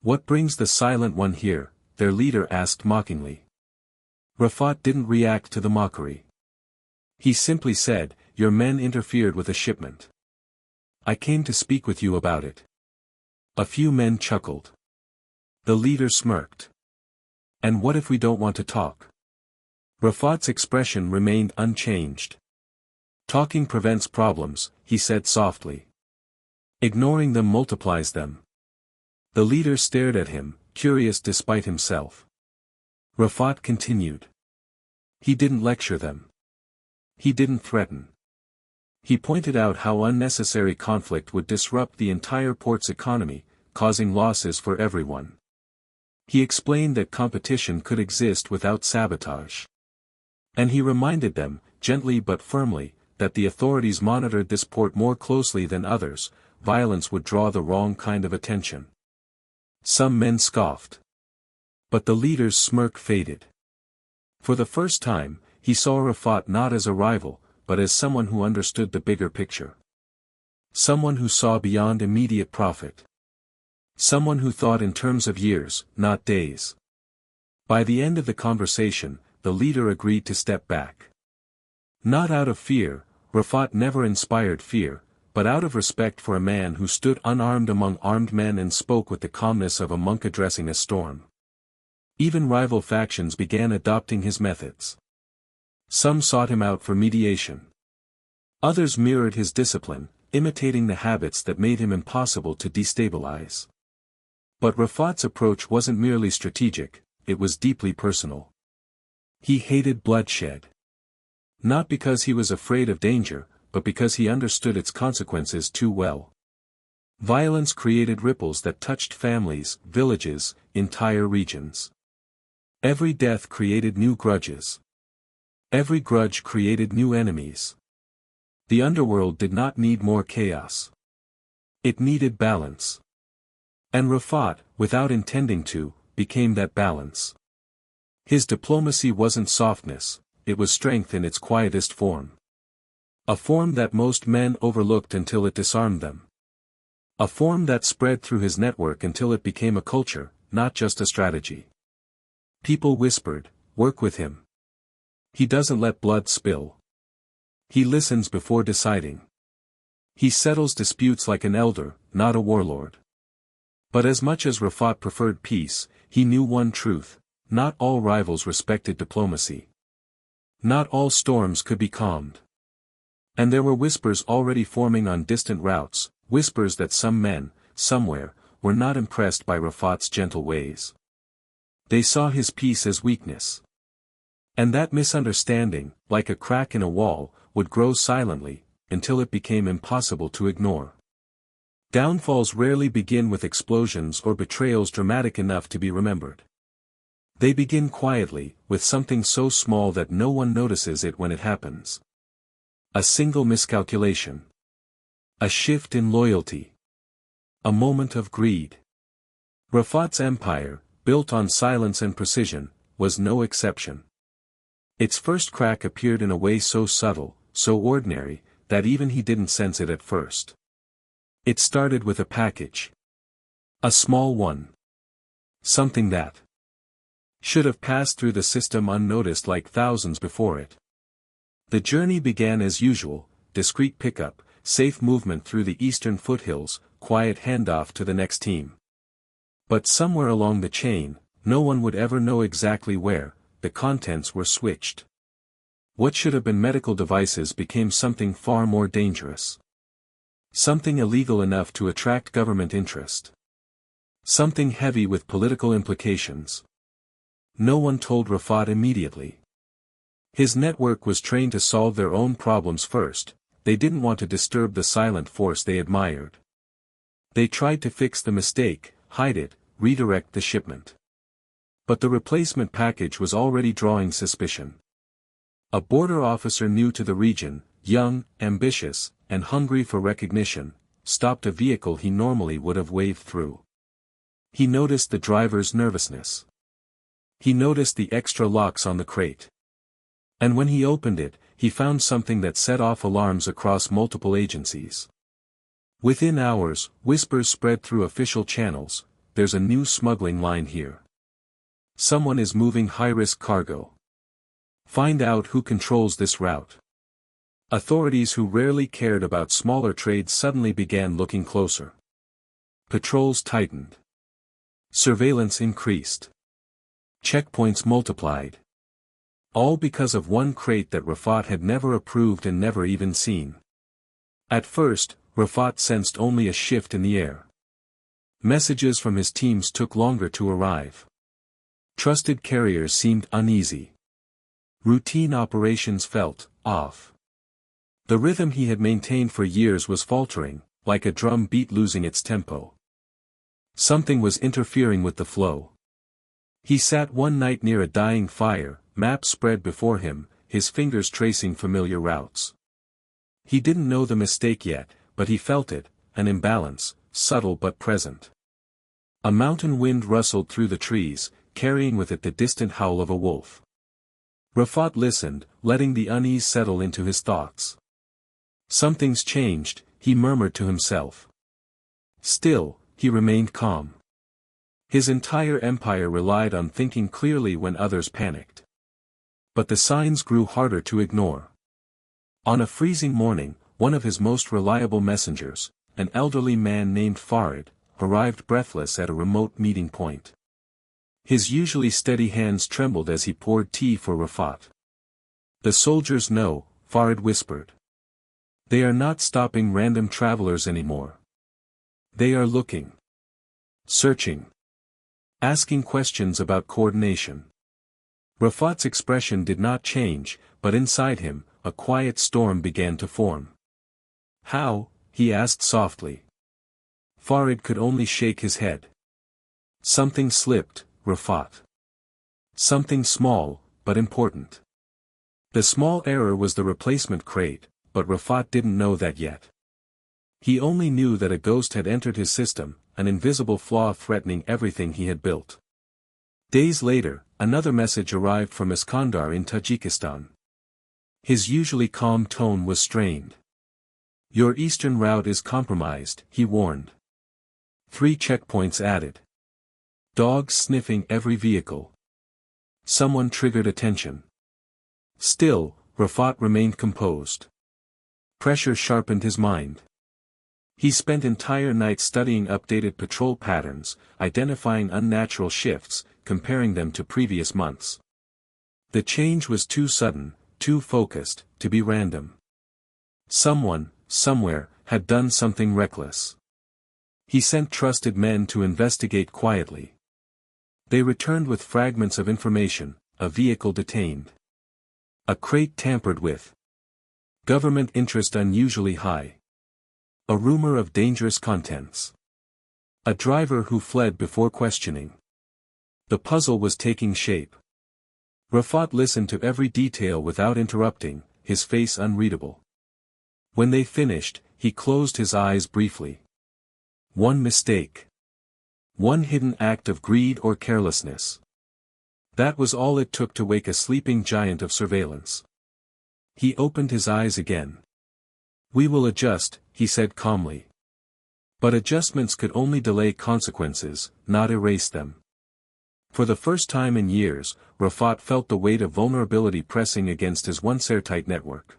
"What brings the silent one here?" their leader asked mockingly. Rafat didn't react to the mockery. He simply said, "Your men interfered with a shipment. I came to speak with you about it." A few men chuckled. The leader smirked. "And what if we don't want to talk?" Rafat's expression remained unchanged. "Talking prevents problems," he said softly. "Ignoring them multiplies them." The leader stared at him, curious despite himself. Rafat continued. He didn't lecture them. He didn't threaten. He pointed out how unnecessary conflict would disrupt the entire port's economy, causing losses for everyone. He explained that competition could exist without sabotage. And he reminded them, gently but firmly, that the authorities monitored this port more closely than others. Violence would draw the wrong kind of attention. Some men scoffed. But the leader's smirk faded. For the first time, he saw Rafat not as a rival, but as someone who understood the bigger picture. Someone who saw beyond immediate profit. Someone who thought in terms of years, not days. By the end of the conversation, the leader agreed to step back. Not out of fear, Rafat never inspired fear, but out of respect for a man who stood unarmed among armed men and spoke with the calmness of a monk addressing a storm. Even rival factions began adopting his methods. Some sought him out for mediation. Others mirrored his discipline, imitating the habits that made him impossible to destabilize. But Rafat's approach wasn't merely strategic, it was deeply personal. He hated bloodshed. Not because he was afraid of danger, but because he understood its consequences too well. Violence created ripples that touched families, villages, entire regions. Every death created new grudges. Every grudge created new enemies. The underworld did not need more chaos. It needed balance. And Rafat, without intending to, became that balance. His diplomacy wasn't softness, it was strength in its quietest form. A form that most men overlooked until it disarmed them. A form that spread through his network until it became a culture, not just a strategy. People whispered, "Work with him. He doesn't let blood spill. He listens before deciding. He settles disputes like an elder, not a warlord." But as much as Rafat preferred peace, he knew one truth: not all rivals respected diplomacy. Not all storms could be calmed. And there were whispers already forming on distant routes, whispers that some men, somewhere, were not impressed by Rafat's gentle ways. They saw his peace as weakness. And that misunderstanding, like a crack in a wall, would grow silently, until it became impossible to ignore. Downfalls rarely begin with explosions or betrayals dramatic enough to be remembered. They begin quietly, with something so small that no one notices it when it happens. A single miscalculation. A shift in loyalty. A moment of greed. Rafat's empire, built on silence and precision, was no exception. Its first crack appeared in a way so subtle, so ordinary, that even he didn't sense it at first. It started with a package. A small one. Something that should have passed through the system unnoticed like thousands before it. The journey began as usual: discreet pickup, safe movement through the eastern foothills, quiet handoff to the next team. But somewhere along the chain, no one would ever know exactly where, the contents were switched. What should have been medical devices became something far more dangerous. Something illegal enough to attract government interest. Something heavy with political implications. No one told Rafat immediately. His network was trained to solve their own problems first. They didn't want to disturb the silent force they admired. They tried to fix the mistake, hide it, redirect the shipment. But the replacement package was already drawing suspicion. A border officer new to the region, young, ambitious, and hungry for recognition, stopped a vehicle he normally would have waved through. He noticed the driver's nervousness. He noticed the extra locks on the crate. And when he opened it, he found something that set off alarms across multiple agencies. Within hours, whispers spread through official channels, "There's a new smuggling line here. Someone is moving high-risk cargo. Find out who controls this route." Authorities who rarely cared about smaller trades suddenly began looking closer. Patrols tightened. Surveillance increased. Checkpoints multiplied. All because of one crate that Rafat had never approved and never even seen. At first, Rafat sensed only a shift in the air. Messages from his teams took longer to arrive. Trusted carriers seemed uneasy. Routine operations felt off. The rhythm he had maintained for years was faltering, like a drum beat losing its tempo. Something was interfering with the flow. He sat one night near a dying fire, maps spread before him, his fingers tracing familiar routes. He didn't know the mistake yet, but he felt it, an imbalance, subtle but present. A mountain wind rustled through the trees, carrying with it the distant howl of a wolf. Rafat listened, letting the unease settle into his thoughts. "Something's changed," he murmured to himself. Still, he remained calm. His entire empire relied on thinking clearly when others panicked. But the signs grew harder to ignore. On a freezing morning, one of his most reliable messengers, an elderly man named Farid, arrived breathless at a remote meeting point. His usually steady hands trembled as he poured tea for Rafat. "The soldiers know," Farid whispered. "They are not stopping random travelers anymore. They are looking. Searching. Asking questions about coordination." Rafat's expression did not change, but inside him, a quiet storm began to form. "How?" he asked softly. Farid could only shake his head. "Something slipped, Rafat. Something small, but important." The small error was the replacement crate, but Rafat didn't know that yet. He only knew that a ghost had entered his system, an invisible flaw threatening everything he had built. Days later, another message arrived from Iskandar in Tajikistan. His usually calm tone was strained. "Your eastern route is compromised," he warned. 3 checkpoints added. Dogs sniffing every vehicle. Someone triggered attention. Still, Rafat remained composed. Pressure sharpened his mind. He spent entire nights studying updated patrol patterns, identifying unnatural shifts, comparing them to previous months. The change was too sudden, too focused, to be random. Someone, somewhere, had done something reckless. He sent trusted men to investigate quietly. They returned with fragments of information: a vehicle detained. A crate tampered with. Government interest unusually high. A rumor of dangerous contents. A driver who fled before questioning. The puzzle was taking shape. Rafat listened to every detail without interrupting, his face unreadable. When they finished, he closed his eyes briefly. One mistake. One hidden act of greed or carelessness. That was all it took to wake a sleeping giant of surveillance. He opened his eyes again. "We will adjust," he said calmly. But adjustments could only delay consequences, not erase them. For the first time in years, Rafat felt the weight of vulnerability pressing against his once airtight network.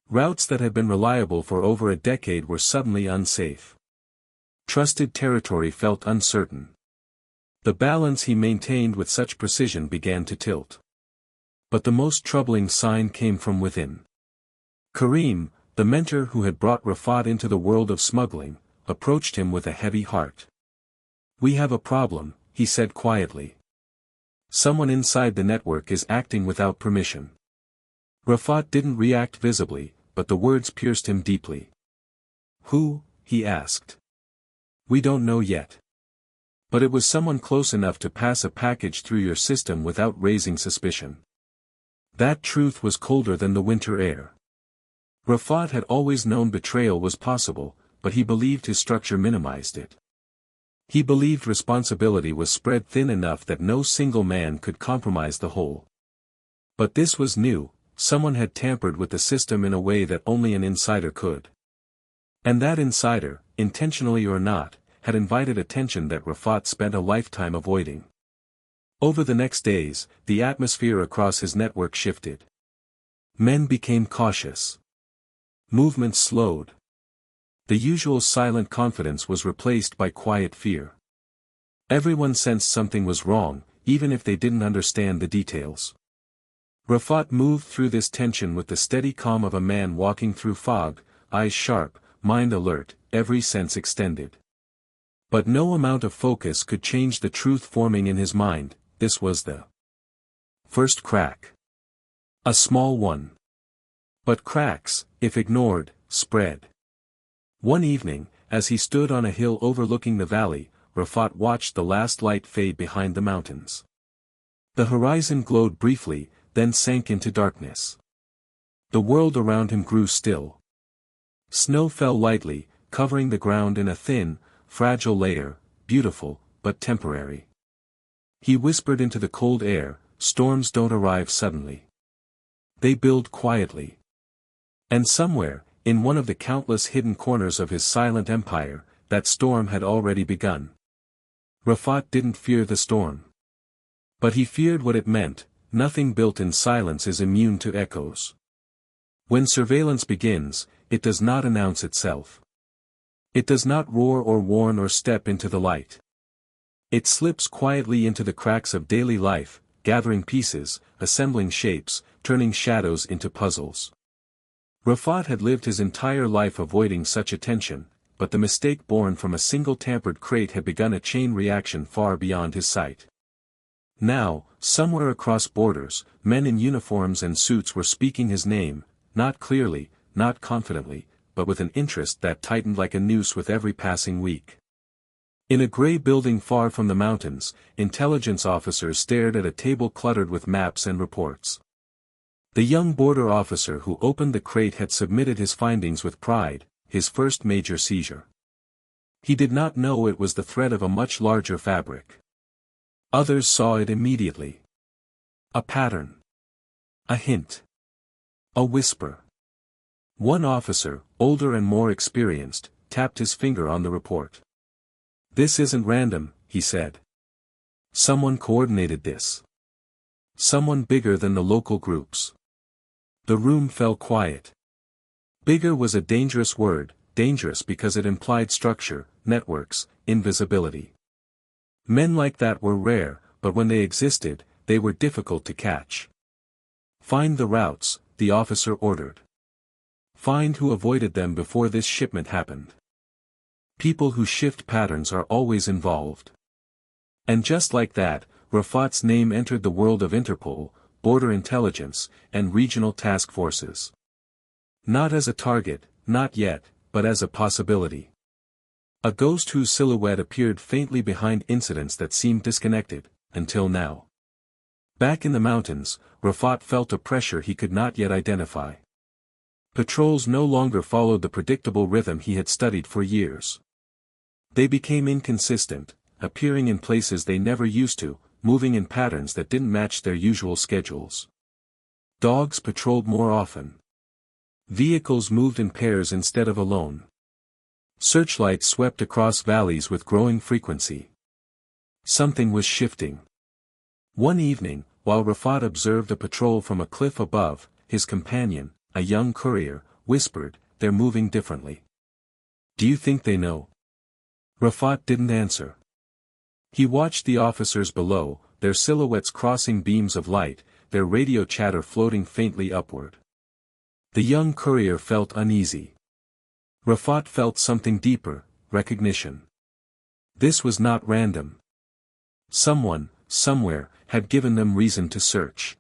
Routes that had been reliable for over a decade were suddenly unsafe. Trusted territory felt uncertain. The balance he maintained with such precision began to tilt. But the most troubling sign came from within. Karim, the mentor who had brought Rafat into the world of smuggling, approached him with a heavy heart. "We have a problem," he said quietly. "Someone inside the network is acting without permission." Rafat didn't react visibly, but the words pierced him deeply. "Who?" he asked. "We don't know yet. But it was someone close enough to pass a package through your system without raising suspicion." That truth was colder than the winter air. Rafat had always known betrayal was possible, but he believed his structure minimized it. He believed responsibility was spread thin enough that no single man could compromise the whole. But this was new, someone had tampered with the system in a way that only an insider could. And that insider, intentionally or not, had invited attention that Rafat spent a lifetime avoiding. Over the next days, the atmosphere across his network shifted. Men became cautious. Movements slowed. The usual silent confidence was replaced by quiet fear. Everyone sensed something was wrong, even if they didn't understand the details. Rafat moved through this tension with the steady calm of a man walking through fog, eyes sharp, mind alert, every sense extended. But no amount of focus could change the truth forming in his mind. This was the first crack. A small one. But cracks, if ignored, spread. One evening, as he stood on a hill overlooking the valley, Rafat watched the last light fade behind the mountains. The horizon glowed briefly, then sank into darkness. The world around him grew still. Snow fell lightly, covering the ground in a thin, fragile layer, beautiful, but temporary. He whispered into the cold air, storms don't arrive suddenly. They build quietly. And somewhere, in one of the countless hidden corners of his silent empire, that storm had already begun. Rafat didn't fear the storm. But he feared what it meant. Nothing built in silence is immune to echoes. When surveillance begins, it does not announce itself. It does not roar or warn or step into the light. It slips quietly into the cracks of daily life, gathering pieces, assembling shapes, turning shadows into puzzles. Rafat had lived his entire life avoiding such attention, but the mistake born from a single tampered crate had begun a chain reaction far beyond his sight. Now, somewhere across borders, men in uniforms and suits were speaking his name, not clearly, not confidently, but with an interest that tightened like a noose with every passing week. In a gray building far from the mountains, intelligence officers stared at a table cluttered with maps and reports. The young border officer who opened the crate had submitted his findings with pride, his first major seizure. He did not know it was the thread of a much larger fabric. Others saw it immediately. A pattern. A hint. A whisper. One officer, older and more experienced, tapped his finger on the report. "This isn't random," he said. "Someone coordinated this. Someone bigger than the local groups." The room fell quiet. Bigger was a dangerous word, dangerous because it implied structure, networks, invisibility. Men like that were rare, but when they existed, they were difficult to catch. "Find the routes," the officer ordered. "Find who avoided them before this shipment happened. People who shift patterns are always involved." And just like that, Rafat's name entered the world of Interpol, border intelligence, and regional task forces. Not as a target, not yet, but as a possibility. A ghost whose silhouette appeared faintly behind incidents that seemed disconnected, until now. Back in the mountains, Rafat felt a pressure he could not yet identify. Patrols no longer followed the predictable rhythm he had studied for years. They became inconsistent, appearing in places they never used to, moving in patterns that didn't match their usual schedules. Dogs patrolled more often. Vehicles moved in pairs instead of alone. Searchlights swept across valleys with growing frequency. Something was shifting. One evening, while Rafat observed a patrol from a cliff above, his companion, a young courier, whispered, "They're moving differently." "Do you think they know?" Rafat didn't answer. He watched the officers below, their silhouettes crossing beams of light, their radio chatter floating faintly upward. The young courier felt uneasy. Rafat felt something deeper, recognition. This was not random. Someone, somewhere, had given them reason to search.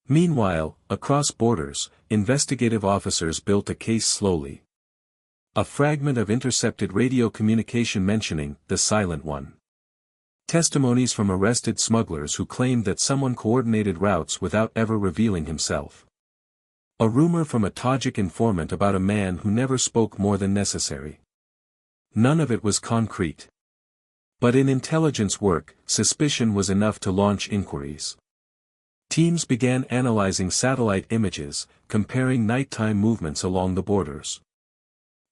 Meanwhile, across borders, investigative officers built a case slowly. A fragment of intercepted radio communication mentioning the Silent One. Testimonies from arrested smugglers who claimed that someone coordinated routes without ever revealing himself. A rumor from a Tajik informant about a man who never spoke more than necessary. None of it was concrete. But in intelligence work, suspicion was enough to launch inquiries. Teams began analyzing satellite images, comparing nighttime movements along the borders.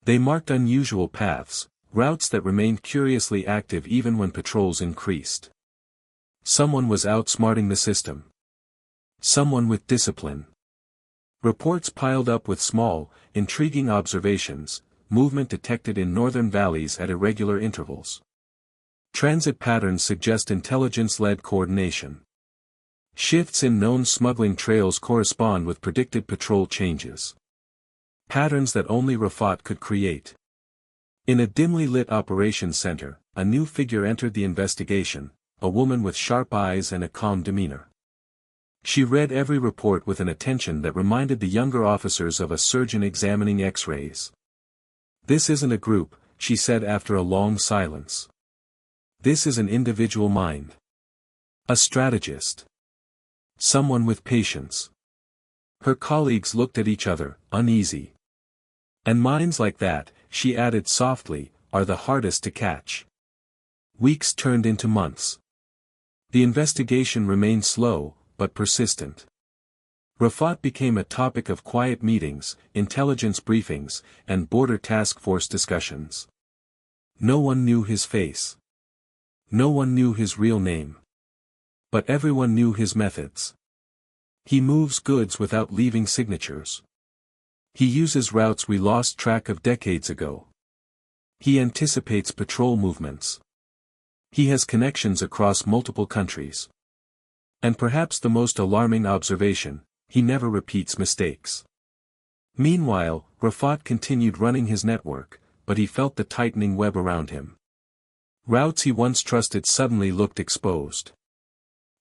They marked unusual paths, routes that remained curiously active even when patrols increased. Someone was outsmarting the system. Someone with discipline. Reports piled up with small, intriguing observations, movement detected in northern valleys at irregular intervals. Transit patterns suggest intelligence-led coordination. Shifts in known smuggling trails correspond with predicted patrol changes. Patterns that only Rafat could create. In a dimly lit operations center, a new figure entered the investigation, a woman with sharp eyes and a calm demeanor. She read every report with an attention that reminded the younger officers of a surgeon examining X-rays. "This isn't a group," she said after a long silence. "This is an individual mind. A strategist. Someone with patience." Her colleagues looked at each other, uneasy. "And minds like that," she added softly, "are the hardest to catch." Weeks turned into months. The investigation remained slow, but persistent. Rafat became a topic of quiet meetings, intelligence briefings, and border task force discussions. No one knew his face. No one knew his real name. But everyone knew his methods. He moves goods without leaving signatures. He uses routes we lost track of decades ago. He anticipates patrol movements. He has connections across multiple countries. And perhaps the most alarming observation, he never repeats mistakes. Meanwhile, Rafat continued running his network, but he felt the tightening web around him. Routes he once trusted suddenly looked exposed.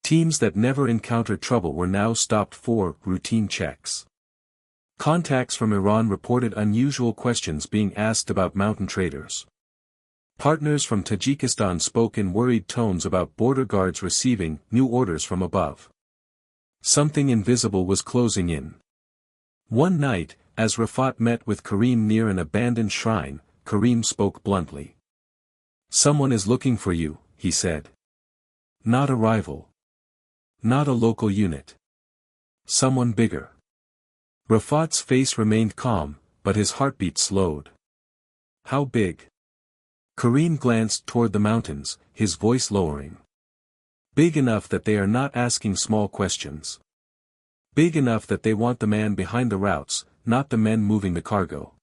Teams that never encountered trouble were now stopped for routine checks. Contacts from Iran reported unusual questions being asked about mountain traders. Partners from Tajikistan spoke in worried tones about border guards receiving new orders from above. Something invisible was closing in. One night, as Rafat met with Karim near an abandoned shrine, Karim spoke bluntly. "Someone is looking for you," he said. "Not a rival. Not a local unit. Someone bigger." Rafat's face remained calm, but his heartbeat slowed. "How big?" Karim glanced toward the mountains, his voice lowering. "Big enough that they are not asking small questions. Big enough that they want the man behind the routes, not the men moving the cargo."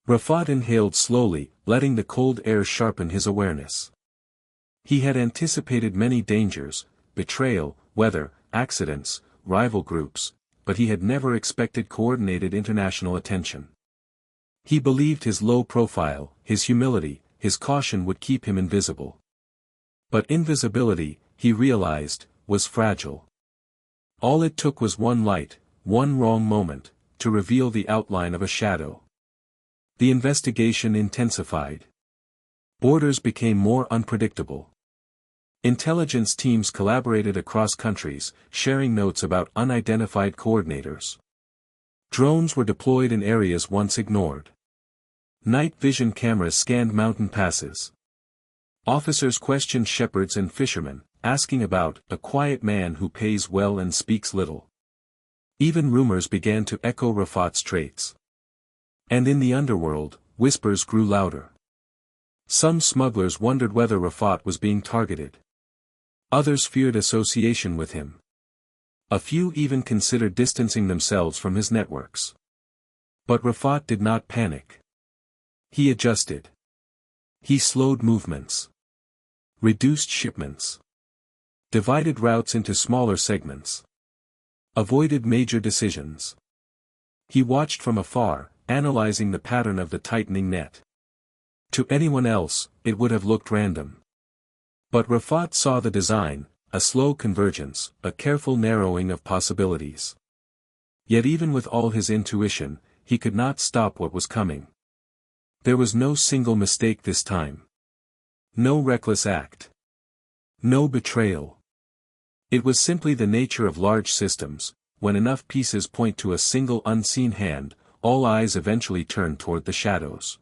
Rafat inhaled slowly, letting the cold air sharpen his awareness. He had anticipated many dangers, betrayal, weather, accidents, rival groups, but he had never expected coordinated international attention. He believed his low profile, his humility, his caution would keep him invisible. But invisibility, he realized, was fragile. All it took was one light, one wrong moment, to reveal the outline of a shadow. The investigation intensified. Borders became more unpredictable. Intelligence teams collaborated across countries, sharing notes about unidentified coordinators. Drones were deployed in areas once ignored. Night vision cameras scanned mountain passes. Officers questioned shepherds and fishermen, asking about a quiet man who pays well and speaks little. Even rumors began to echo Rafat's traits. And in the underworld, whispers grew louder. Some smugglers wondered whether Rafat was being targeted. Others feared association with him. A few even considered distancing themselves from his networks. But Rafat did not panic. He adjusted. He slowed movements. Reduced shipments. Divided routes into smaller segments. Avoided major decisions. He watched from afar, analyzing the pattern of the tightening net. To anyone else, it would have looked random. But Rafat saw the design, a slow convergence, a careful narrowing of possibilities. Yet even with all his intuition, he could not stop what was coming. There was no single mistake this time. No reckless act. No betrayal. It was simply the nature of large systems, when enough pieces point to a single unseen hand, all eyes eventually turn toward the shadows.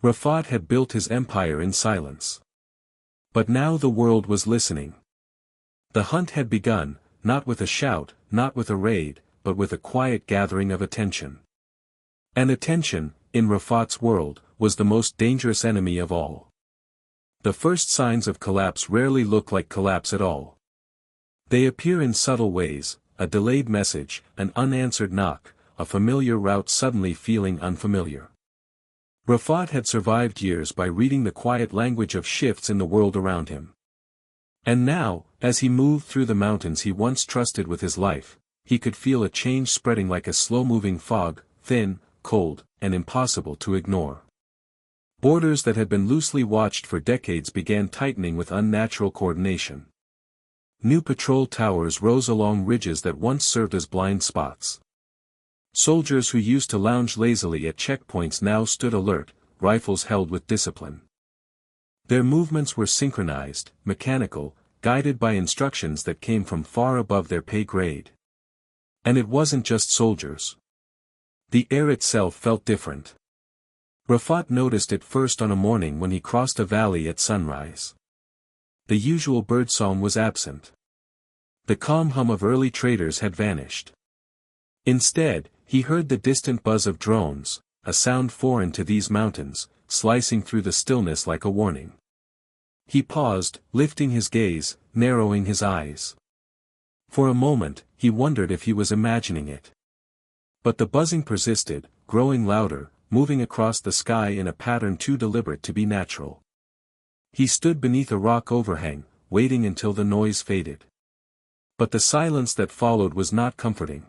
Rafat had built his empire in silence. But now the world was listening. The hunt had begun, not with a shout, not with a raid, but with a quiet gathering of attention. And attention, in Rafat's world, was the most dangerous enemy of all. The first signs of collapse rarely look like collapse at all. They appear in subtle ways: a delayed message, an unanswered knock, a familiar route suddenly feeling unfamiliar. Rafat had survived years by reading the quiet language of shifts in the world around him. And now, as he moved through the mountains he once trusted with his life, he could feel a change spreading like a slow-moving fog, thin, cold, and impossible to ignore. Borders that had been loosely watched for decades began tightening with unnatural coordination. New patrol towers rose along ridges that once served as blind spots. Soldiers who used to lounge lazily at checkpoints now stood alert, rifles held with discipline. Their movements were synchronized, mechanical, guided by instructions that came from far above their pay grade. And it wasn't just soldiers. The air itself felt different. Rafat noticed it first on a morning when he crossed a valley at sunrise. The usual birdsong was absent. The calm hum of early traders had vanished. Instead, he heard the distant buzz of drones, a sound foreign to these mountains, slicing through the stillness like a warning. He paused, lifting his gaze, narrowing his eyes. For a moment, he wondered if he was imagining it. But the buzzing persisted, growing louder, moving across the sky in a pattern too deliberate to be natural. He stood beneath a rock overhang, waiting until the noise faded. But the silence that followed was not comforting.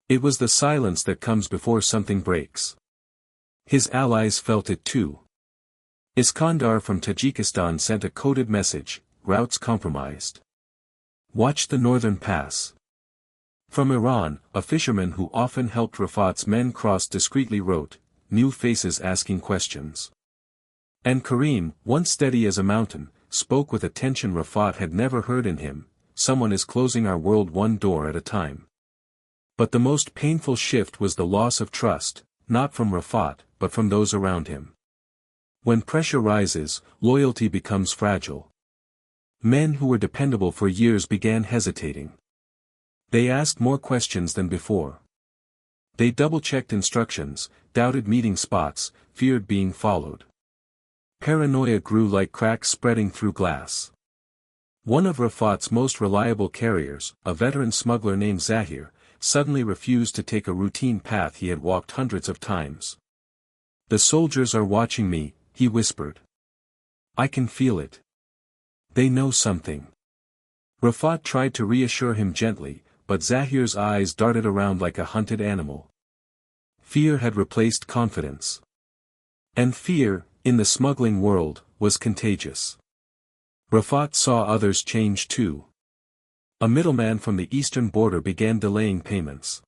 It was the silence that comes before something breaks. His allies felt it too. Iskandar from Tajikistan sent a coded message: routes compromised. Watch the northern pass. From Iran, a fisherman who often helped Rafat's men cross discreetly wrote, new faces asking questions. And Karim, once steady as a mountain, spoke with a tension Rafat had never heard in him: someone is closing our world one door at a time. But the most painful shift was the loss of trust, not from Rafat, but from those around him. When pressure rises, loyalty becomes fragile. Men who were dependable for years began hesitating. They asked more questions than before. They double-checked instructions, doubted meeting spots, feared being followed. Paranoia grew like cracks spreading through glass. One of Rafat's most reliable carriers, a veteran smuggler named Zahir, suddenly refused to take a routine path he had walked hundreds of times. The soldiers are watching me, he whispered. I can feel it. They know something. Rafat tried to reassure him gently, but Zahir's eyes darted around like a hunted animal. Fear had replaced confidence. And fear, in the smuggling world, was contagious. Rafat saw others change too. A middleman from the eastern border began delaying payments.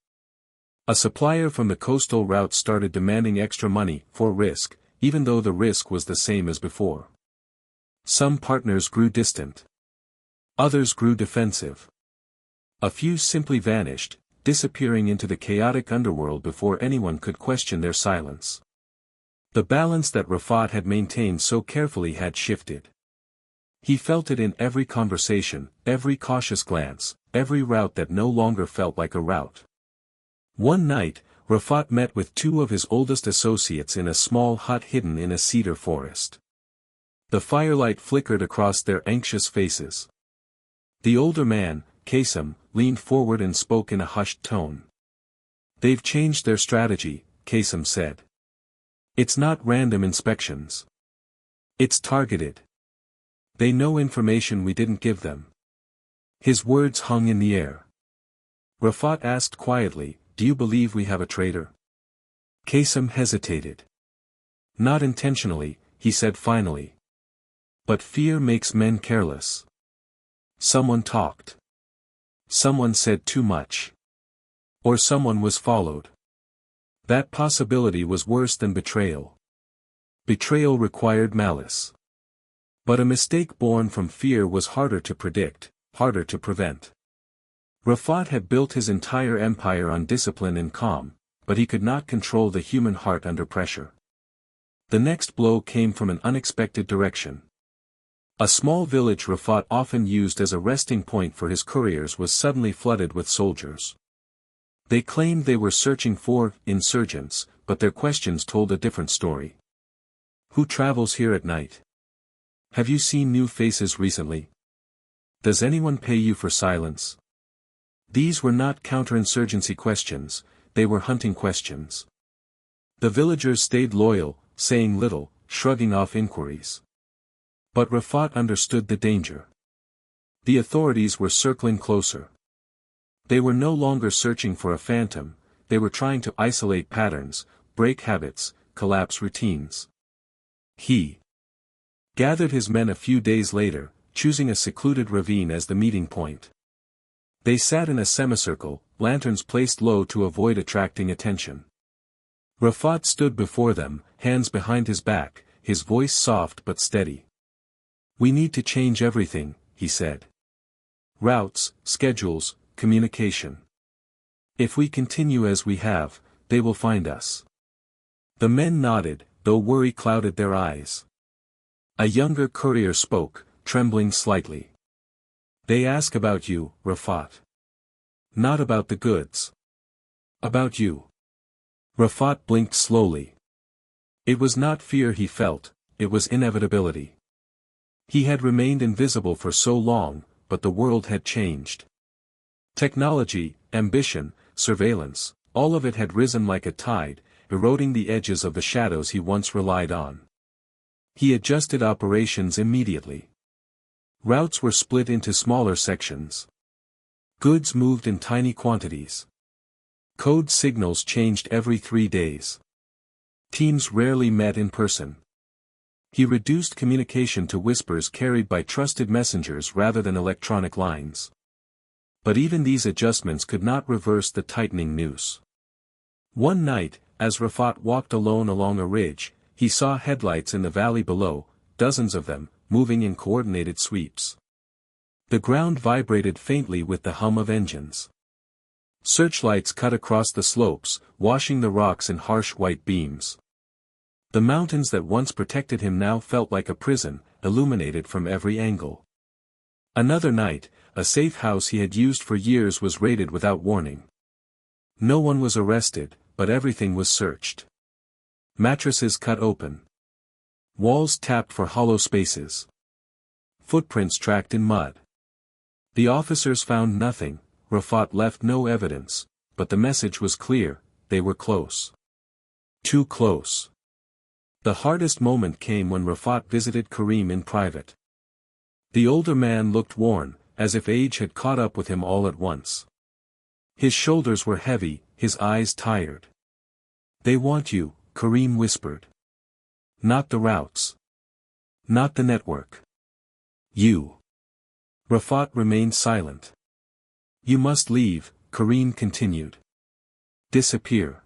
A supplier from the coastal route started demanding extra money for risk, even though the risk was the same as before. Some partners grew distant. Others grew defensive. A few simply vanished, disappearing into the chaotic underworld before anyone could question their silence. The balance that Rafat had maintained so carefully had shifted. He felt it in every conversation, every cautious glance, every route that no longer felt like a route. One night, Rafat met with two of his oldest associates in a small hut hidden in a cedar forest. The firelight flickered across their anxious faces. The older man, Qasim, leaned forward and spoke in a hushed tone. They've changed their strategy, Qasim said. It's not random inspections. It's targeted. They know information we didn't give them. His words hung in the air. Rafat asked quietly, do you believe we have a traitor? Qasim hesitated. Not intentionally, he said finally. But fear makes men careless. Someone talked. Someone said too much. Or someone was followed. That possibility was worse than betrayal. Betrayal required malice. But a mistake born from fear was harder to predict, harder to prevent. Rafat had built his entire empire on discipline and calm, but he could not control the human heart under pressure. The next blow came from an unexpected direction. A small village Rafat often used as a resting point for his couriers was suddenly flooded with soldiers. They claimed they were searching for insurgents, but their questions told a different story. Who travels here at night? Have you seen new faces recently? Does anyone pay you for silence? These were not counterinsurgency questions, they were hunting questions. The villagers stayed loyal, saying little, shrugging off inquiries. But Rafat understood the danger. The authorities were circling closer. They were no longer searching for a phantom, they were trying to isolate patterns, break habits, collapse routines. He gathered his men a few days later, choosing a secluded ravine as the meeting point. They sat in a semicircle, lanterns placed low to avoid attracting attention. Rafat stood before them, hands behind his back, his voice soft but steady. "We need to change everything," he said. "Routes, schedules, communication. If we continue as we have, they will find us." The men nodded, though worry clouded their eyes. A younger courier spoke, trembling slightly. "They ask about you, Rafat. Not about the goods. About you." Rafat blinked slowly. It was not fear he felt, it was inevitability. He had remained invisible for so long, but the world had changed. Technology, ambition, surveillance, all of it had risen like a tide, eroding the edges of the shadows he once relied on. He adjusted operations immediately. Routes were split into smaller sections. Goods moved in tiny quantities. Code signals changed every 3 days. Teams rarely met in person. He reduced communication to whispers carried by trusted messengers rather than electronic lines. But even these adjustments could not reverse the tightening noose. One night, as Rafat walked alone along a ridge, he saw headlights in the valley below, dozens of them, moving in coordinated sweeps. The ground vibrated faintly with the hum of engines. Searchlights cut across the slopes, washing the rocks in harsh white beams. The mountains that once protected him now felt like a prison, illuminated from every angle. Another night, a safe house he had used for years was raided without warning. No one was arrested, but everything was searched. Mattresses cut open. Walls tapped for hollow spaces. Footprints tracked in mud. The officers found nothing, Rafat left no evidence, but the message was clear, they were close. Too close. The hardest moment came when Rafat visited Karim in private. The older man looked worn, as if age had caught up with him all at once. His shoulders were heavy, his eyes tired. "They want you," Karim whispered. "Not the routes. Not the network. You." Rafat remained silent. "You must leave," Karim continued. "Disappear.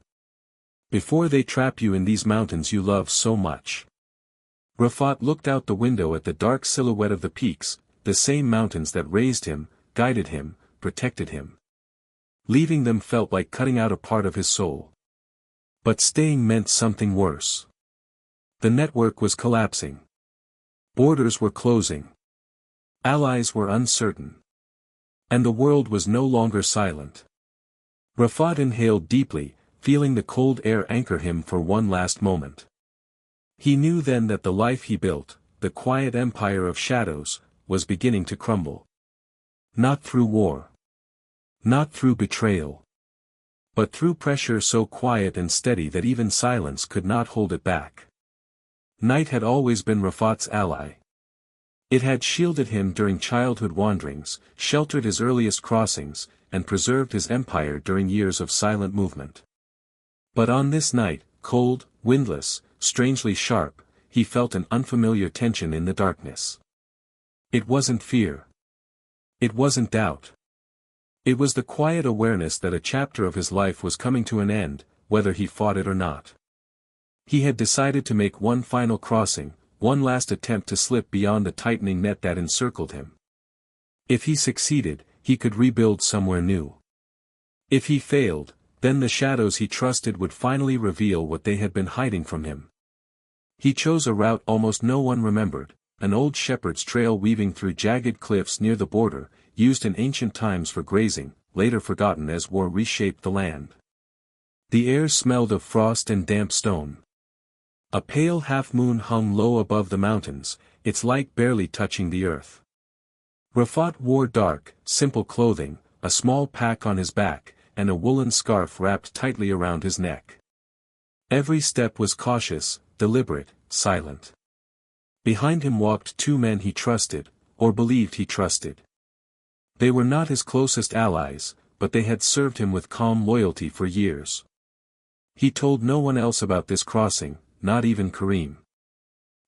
Before they trap you in these mountains you love so much." Rafat looked out the window at the dark silhouette of the peaks, the same mountains that raised him, guided him, protected him. Leaving them felt like cutting out a part of his soul. But staying meant something worse. The network was collapsing. Borders were closing. Allies were uncertain. And the world was no longer silent. Rafat inhaled deeply, feeling the cold air anchor him for one last moment. He knew then that the life he built, the quiet empire of shadows, was beginning to crumble. Not through war. Not through betrayal. But through pressure so quiet and steady that even silence could not hold it back. Night had always been Rafat's ally. It had shielded him during childhood wanderings, sheltered his earliest crossings, and preserved his empire during years of silent movement. But on this night, cold, windless, strangely sharp, he felt an unfamiliar tension in the darkness. It wasn't fear. It wasn't doubt. It was the quiet awareness that a chapter of his life was coming to an end, whether he fought it or not. He had decided to make one final crossing, one last attempt to slip beyond the tightening net that encircled him. If he succeeded, he could rebuild somewhere new. If he failed, then the shadows he trusted would finally reveal what they had been hiding from him. He chose a route almost no one remembered, an old shepherd's trail weaving through jagged cliffs near the border, used in ancient times for grazing, later forgotten as war reshaped the land. The air smelled of frost and damp stone. A pale half-moon hung low above the mountains, its light barely touching the earth. Rafat wore dark, simple clothing, a small pack on his back, and a woolen scarf wrapped tightly around his neck. Every step was cautious, deliberate, silent. Behind him walked two men he trusted, or believed he trusted. They were not his closest allies, but they had served him with calm loyalty for years. He told no one else about this crossing, not even Karim.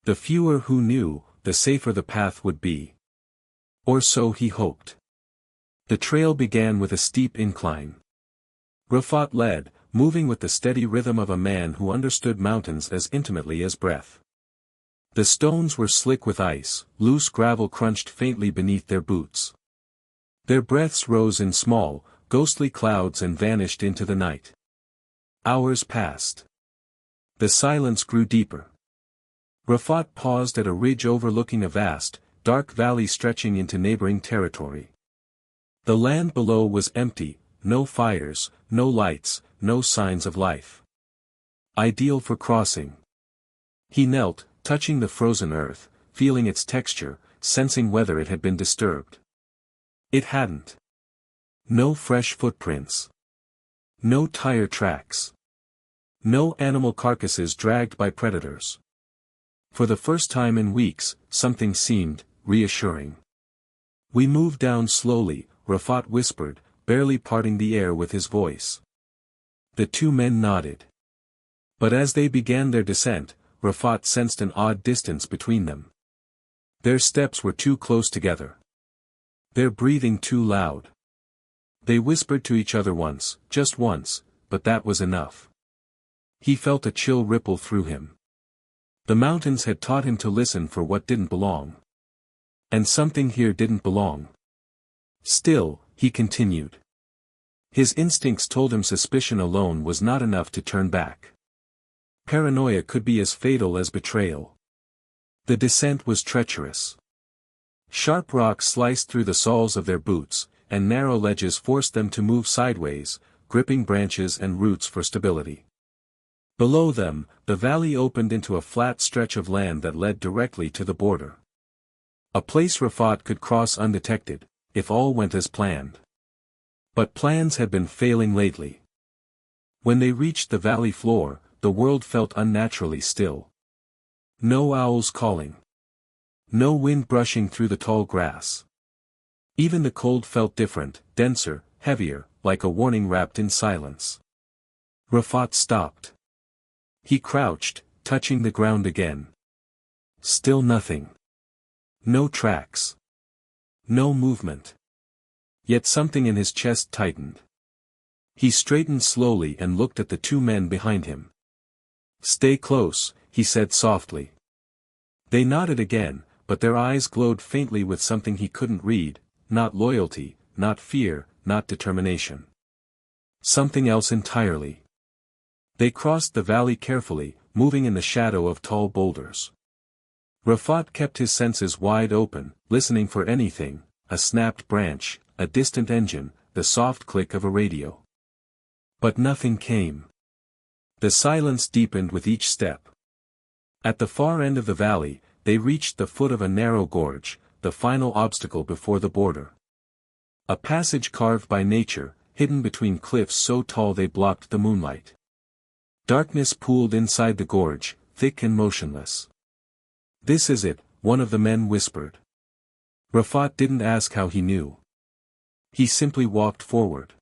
The fewer who knew, the safer the path would be. Or so he hoped. The trail began with a steep incline. Rafat led, moving with the steady rhythm of a man who understood mountains as intimately as breath. The stones were slick with ice, loose gravel crunched faintly beneath their boots. Their breaths rose in small, ghostly clouds and vanished into the night. Hours passed. The silence grew deeper. Rafat paused at a ridge overlooking a vast, dark valley stretching into neighboring territory. The land below was empty, no fires, no lights, no signs of life. Ideal for crossing. He knelt, touching the frozen earth, feeling its texture, sensing whether it had been disturbed. It hadn't. No fresh footprints. No tire tracks. No animal carcasses dragged by predators. For the first time in weeks, something seemed reassuring. "We move down slowly," Rafat whispered, barely parting the air with his voice. The two men nodded. But as they began their descent, Rafat sensed an odd distance between them. Their steps were too close together. Their breathing too loud. They whispered to each other once, just once, but that was enough. He felt a chill ripple through him. The mountains had taught him to listen for what didn't belong. And something here didn't belong. Still, he continued. His instincts told him suspicion alone was not enough to turn back. Paranoia could be as fatal as betrayal. The descent was treacherous. Sharp rocks sliced through the soles of their boots, and narrow ledges forced them to move sideways, gripping branches and roots for stability. Below them, the valley opened into a flat stretch of land that led directly to the border. A place Rafat could cross undetected, if all went as planned. But plans had been failing lately. When they reached the valley floor, the world felt unnaturally still. No owls calling. No wind brushing through the tall grass. Even the cold felt different, denser, heavier, like a warning wrapped in silence. Rafat stopped. He crouched, touching the ground again. Still nothing. No tracks. No movement. Yet something in his chest tightened. He straightened slowly and looked at the two men behind him. "Stay close," he said softly. They nodded again, but their eyes glowed faintly with something he couldn't read, not loyalty, not fear, not determination. Something else entirely. They crossed the valley carefully, moving in the shadow of tall boulders. Rafat kept his senses wide open, listening for anything, a snapped branch, a distant engine, the soft click of a radio. But nothing came. The silence deepened with each step. At the far end of the valley, they reached the foot of a narrow gorge, the final obstacle before the border. A passage carved by nature, hidden between cliffs so tall they blocked the moonlight. Darkness pooled inside the gorge, thick and motionless. "This is it," one of the men whispered. Rafat didn't ask how he knew. He simply walked forward.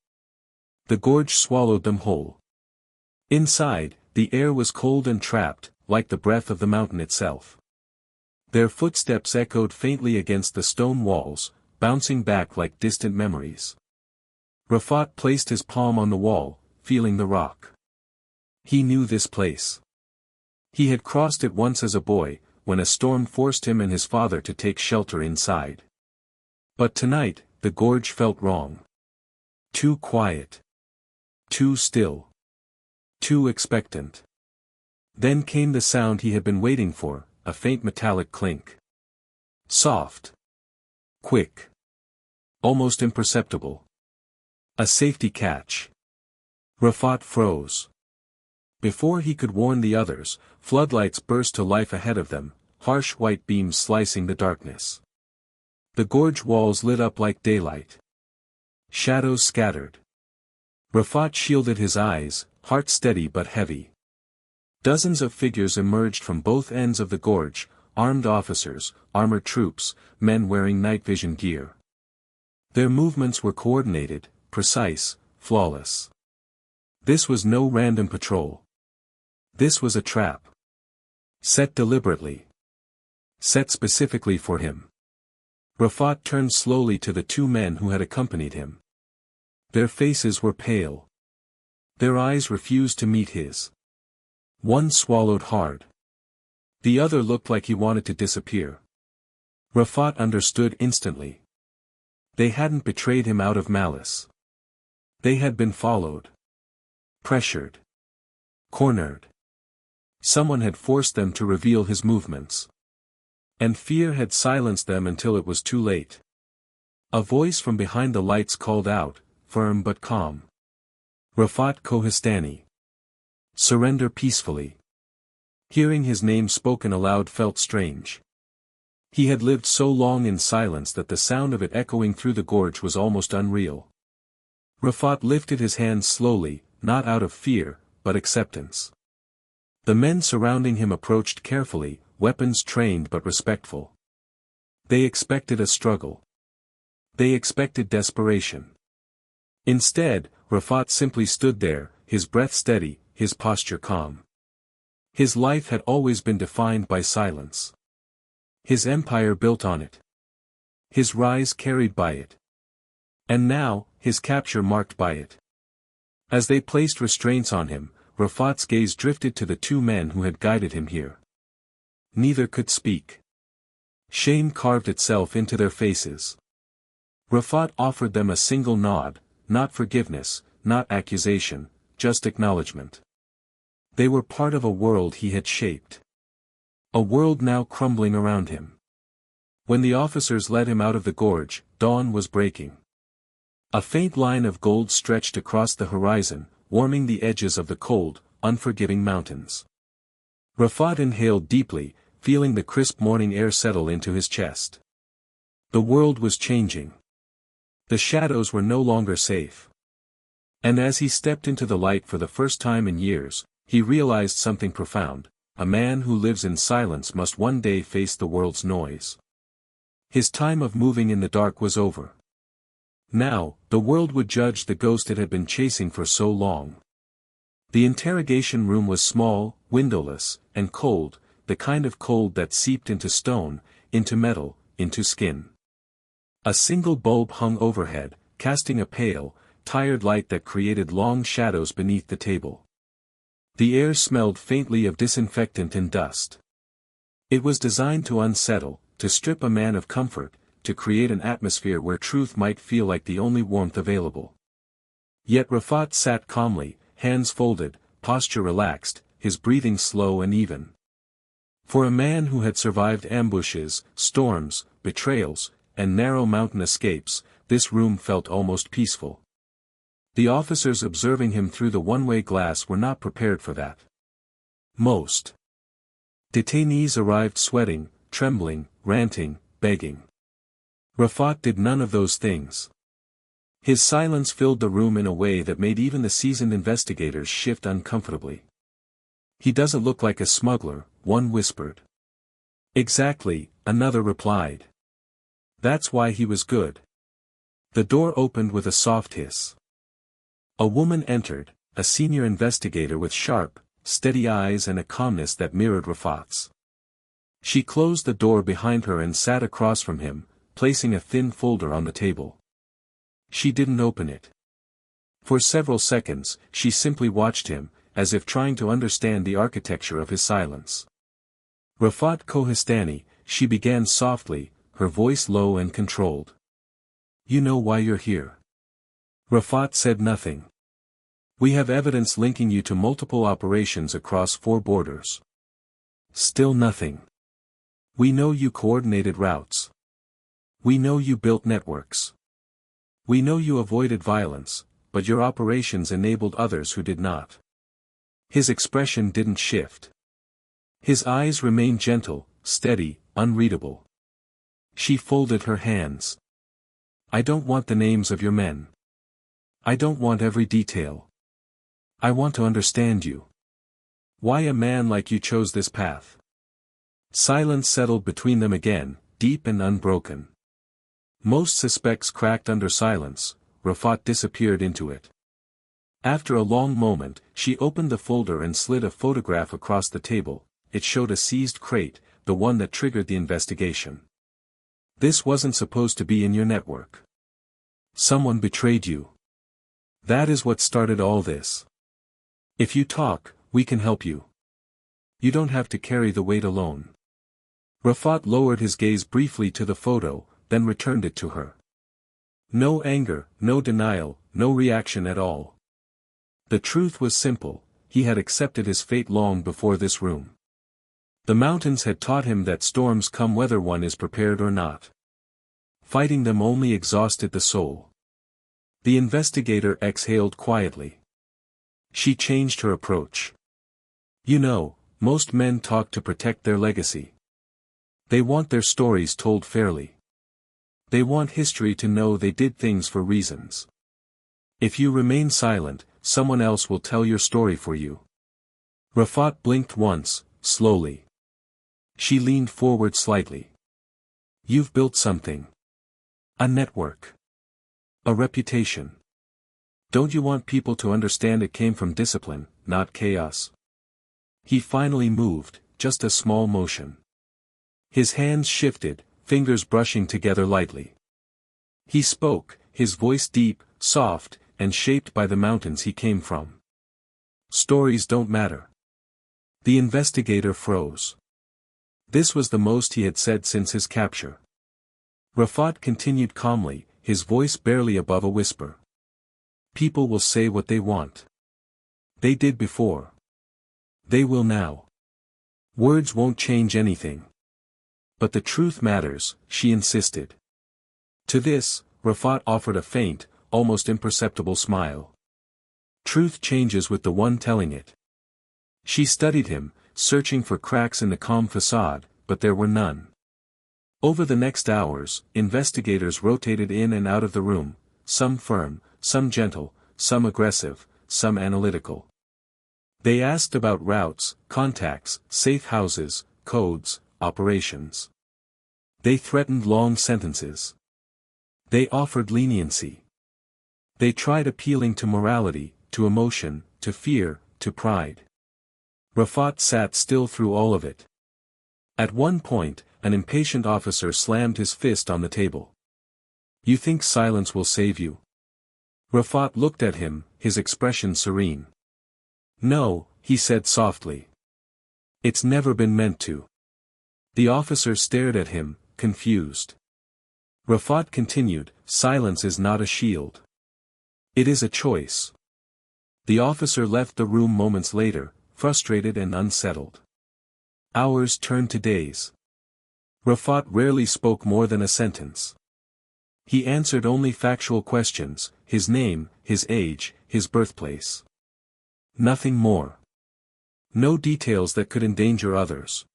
The gorge swallowed them whole. Inside, the air was cold and trapped, like the breath of the mountain itself. Their footsteps echoed faintly against the stone walls, bouncing back like distant memories. Rafat placed his palm on the wall, feeling the rock. He knew this place. He had crossed it once as a boy, when a storm forced him and his father to take shelter inside. But tonight, the gorge felt wrong. Too quiet. Too still. Too expectant. Then came the sound he had been waiting for, a faint metallic clink. Soft. Quick. Almost imperceptible. A safety catch. Rafat froze. Before he could warn the others, floodlights burst to life ahead of them, harsh white beams slicing the darkness. The gorge walls lit up like daylight. Shadows scattered. Rafat shielded his eyes, heart steady but heavy. Dozens of figures emerged from both ends of the gorge, armed officers, armored troops, men wearing night vision gear. Their movements were coordinated, precise, flawless. This was no random patrol. This was a trap. Set deliberately. Set specifically for him. Rafat turned slowly to the two men who had accompanied him. Their faces were pale. Their eyes refused to meet his. One swallowed hard. The other looked like he wanted to disappear. Rafat understood instantly. They hadn't betrayed him out of malice. They had been followed. Pressured. Cornered. Someone had forced them to reveal his movements. And fear had silenced them until it was too late. A voice from behind the lights called out, firm but calm. Rafat Kohistani. Surrender peacefully. Hearing his name spoken aloud felt strange. He had lived so long in silence that the sound of it echoing through the gorge was almost unreal. Rafat lifted his hands slowly, not out of fear, but acceptance. The men surrounding him approached carefully, weapons trained but respectful. They expected a struggle. They expected desperation. Instead, Rafat simply stood there, his breath steady, his posture calm. His life had always been defined by silence. His empire built on it. His rise carried by it. And now, his capture marked by it. As they placed restraints on him, Rafat's gaze drifted to the two men who had guided him here. Neither could speak. Shame carved itself into their faces. Rafat offered them a single nod, not forgiveness, not accusation, just acknowledgement. They were part of a world he had shaped. A world now crumbling around him. When the officers led him out of the gorge, dawn was breaking. A faint line of gold stretched across the horizon, warming the edges of the cold, unforgiving mountains. Rafat inhaled deeply, feeling the crisp morning air settle into his chest. The world was changing. The shadows were no longer safe. And as he stepped into the light for the first time in years, he realized something profound: a man who lives in silence must one day face the world's noise. His time of moving in the dark was over. Now, the world would judge the ghost it had been chasing for so long. The interrogation room was small, windowless, and cold, the kind of cold that seeped into stone, into metal, into skin. A single bulb hung overhead, casting a pale, tired light that created long shadows beneath the table. The air smelled faintly of disinfectant and dust. It was designed to unsettle, to strip a man of comfort, to create an atmosphere where truth might feel like the only warmth available. Yet Rafat sat calmly, hands folded, posture relaxed, his breathing slow and even. For a man who had survived ambushes, storms, betrayals, and narrow mountain escapes, this room felt almost peaceful. The officers observing him through the one-way glass were not prepared for that. Most detainees arrived sweating, trembling, ranting, begging. Rafat did none of those things. His silence filled the room in a way that made even the seasoned investigators shift uncomfortably. "He doesn't look like a smuggler," one whispered. "Exactly," another replied. "That's why he was good." The door opened with a soft hiss. A woman entered, a senior investigator with sharp, steady eyes and a calmness that mirrored Rafat's. She closed the door behind her and sat across from him, placing a thin folder on the table. She didn't open it. For several seconds, she simply watched him, as if trying to understand the architecture of his silence. "Rafat Kohistani," she began softly, her voice low and controlled. "You know why you're here." Rafat said nothing. "We have evidence linking you to multiple operations across 4 borders." Still nothing. We know you coordinated routes. We know you built networks. We know you avoided violence, but your operations enabled others who did not. His expression didn't shift. His eyes remained gentle, steady, unreadable. She folded her hands. I don't want the names of your men. I don't want every detail. I want to understand you. Why a man like you chose this path. Silence settled between them again, deep and unbroken. Most suspects cracked under silence. Rafat disappeared into it. After a long moment, she opened the folder and slid a photograph across the table. It showed a seized crate, the one that triggered the investigation. This wasn't supposed to be in your network. Someone betrayed you. That is what started all this. If you talk, we can help you. You don't have to carry the weight alone. Rafat lowered his gaze briefly to the photo, then returned it to her. No anger, no denial, no reaction at all. The truth was simple, he had accepted his fate long before this room. The mountains had taught him that storms come whether one is prepared or not. Fighting them only exhausted the soul. The investigator exhaled quietly. She changed her approach. You know, most men talk to protect their legacy. They want their stories told fairly. They want history to know they did things for reasons. If you remain silent, someone else will tell your story for you. Rafat blinked once, slowly. She leaned forward slightly. You've built something. A network. A reputation. Don't you want people to understand it came from discipline, not chaos? He finally moved, just a small motion. His hands shifted, fingers brushing together lightly. He spoke, his voice deep, soft, and shaped by the mountains he came from. Stories don't matter. The investigator froze. This was the most he had said since his capture. Rafat continued calmly, his voice barely above a whisper. People will say what they want. They did before. They will now. Words won't change anything. But the truth matters, she insisted. To this, Rafat offered a faint, almost imperceptible smile. Truth changes with the one telling it. She studied him, searching for cracks in the calm facade, but there were none. Over the next hours, investigators rotated in and out of the room, some firm, some gentle, some aggressive, some analytical. They asked about routes, contacts, safe houses, codes, operations. They threatened long sentences. They offered leniency. They tried appealing to morality, to emotion, to fear, to pride. Rafat sat still through all of it. At one point, an impatient officer slammed his fist on the table. You think silence will save you? Rafat looked at him, his expression serene. No, he said softly. It's never been meant to. The officer stared at him, confused. Rafat continued, silence is not a shield. It is a choice. The officer left the room moments later, frustrated and unsettled. Hours turned to days. Rafat rarely spoke more than a sentence. He answered only factual questions, his name, his age, his birthplace. Nothing more. No details that could endanger others.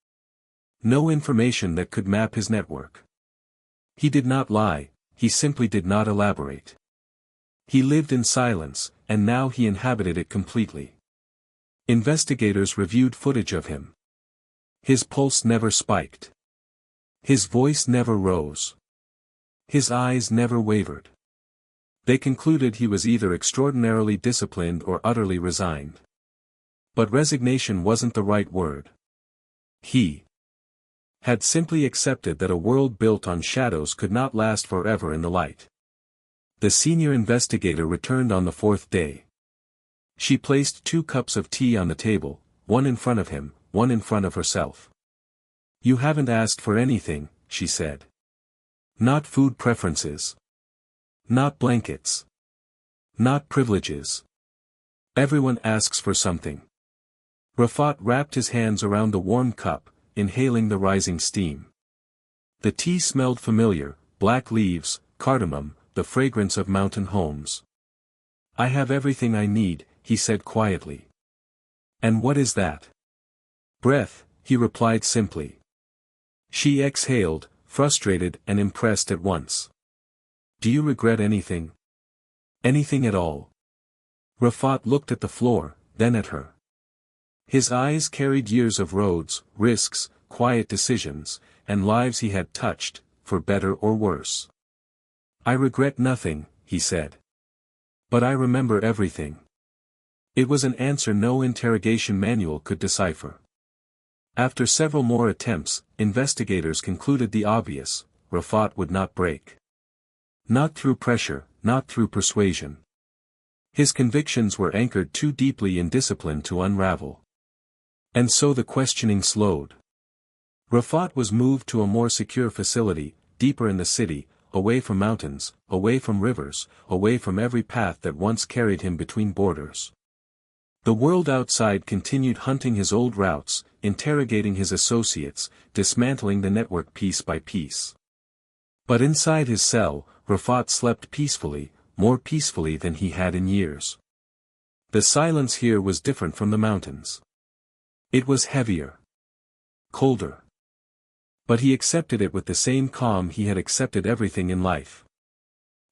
No information that could map his network. He did not lie, he simply did not elaborate. He lived in silence, and now he inhabited it completely. Investigators reviewed footage of him. His pulse never spiked. His voice never rose. His eyes never wavered. They concluded he was either extraordinarily disciplined or utterly resigned. But resignation wasn't the right word. He had simply accepted that a world built on shadows could not last forever in the light. The senior investigator returned on the fourth day. She placed 2 cups of tea on the table, one in front of him, one in front of herself. You haven't asked for anything, she said. Not food preferences. Not blankets. Not privileges. Everyone asks for something. Rafat wrapped his hands around the warm cup, inhaling the rising steam. The tea smelled familiar, black leaves, cardamom, the fragrance of mountain homes. "I have everything I need," he said quietly. "And what is that?" "Breath," he replied simply. She exhaled, frustrated and impressed at once. "Do you regret anything? Anything at all?" Rafat looked at the floor, then at her. His eyes carried years of roads, risks, quiet decisions, and lives he had touched, for better or worse. "I regret nothing," he said. "But I remember everything." It was an answer no interrogation manual could decipher. After several more attempts, investigators concluded the obvious: Rafat would not break. Not through pressure, not through persuasion. His convictions were anchored too deeply in discipline to unravel. And so the questioning slowed. Rafat was moved to a more secure facility, deeper in the city, away from mountains, away from rivers, away from every path that once carried him between borders. The world outside continued hunting his old routes, interrogating his associates, dismantling the network piece by piece. But inside his cell, Rafat slept peacefully, more peacefully than he had in years. The silence here was different from the mountains. It was heavier. Colder. But he accepted it with the same calm he had accepted everything in life.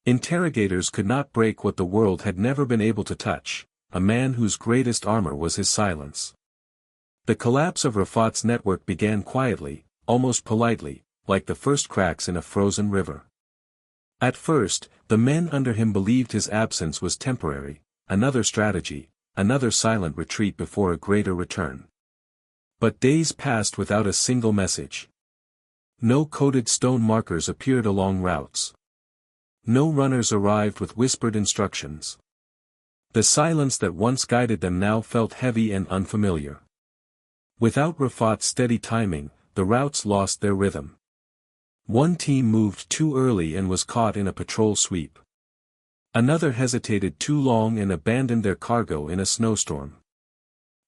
Interrogators could not break what the world had never been able to touch, a man whose greatest armor was his silence. The collapse of Rafat's network began quietly, almost politely, like the first cracks in a frozen river. At first, the men under him believed his absence was temporary, another strategy, another silent retreat before a greater return. But days passed without a single message. No coded stone markers appeared along routes. No runners arrived with whispered instructions. The silence that once guided them now felt heavy and unfamiliar. Without Rafat's steady timing, the routes lost their rhythm. One team moved too early and was caught in a patrol sweep. Another hesitated too long and abandoned their cargo in a snowstorm.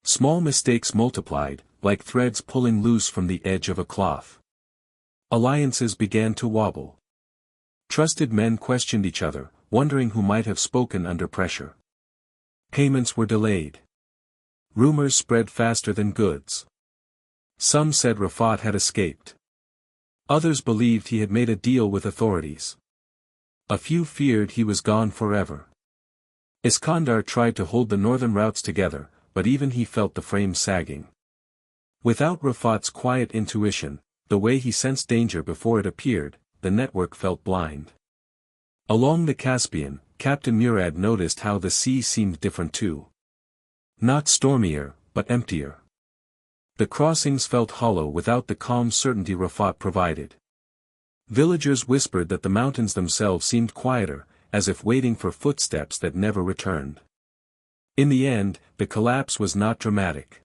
Small mistakes multiplied, like threads pulling loose from the edge of a cloth. Alliances began to wobble. Trusted men questioned each other, wondering who might have spoken under pressure. Payments were delayed. Rumors spread faster than goods. Some said Rafat had escaped. Others believed he had made a deal with authorities. A few feared he was gone forever. Iskandar tried to hold the northern routes together, but even he felt the frame sagging. Without Rafat's quiet intuition, the way he sensed danger before it appeared, the network felt blind. Along the Caspian, Captain Murad noticed how the sea seemed different too. Not stormier, but emptier. The crossings felt hollow without the calm certainty Rafat provided. Villagers whispered that the mountains themselves seemed quieter, as if waiting for footsteps that never returned. In the end, the collapse was not dramatic.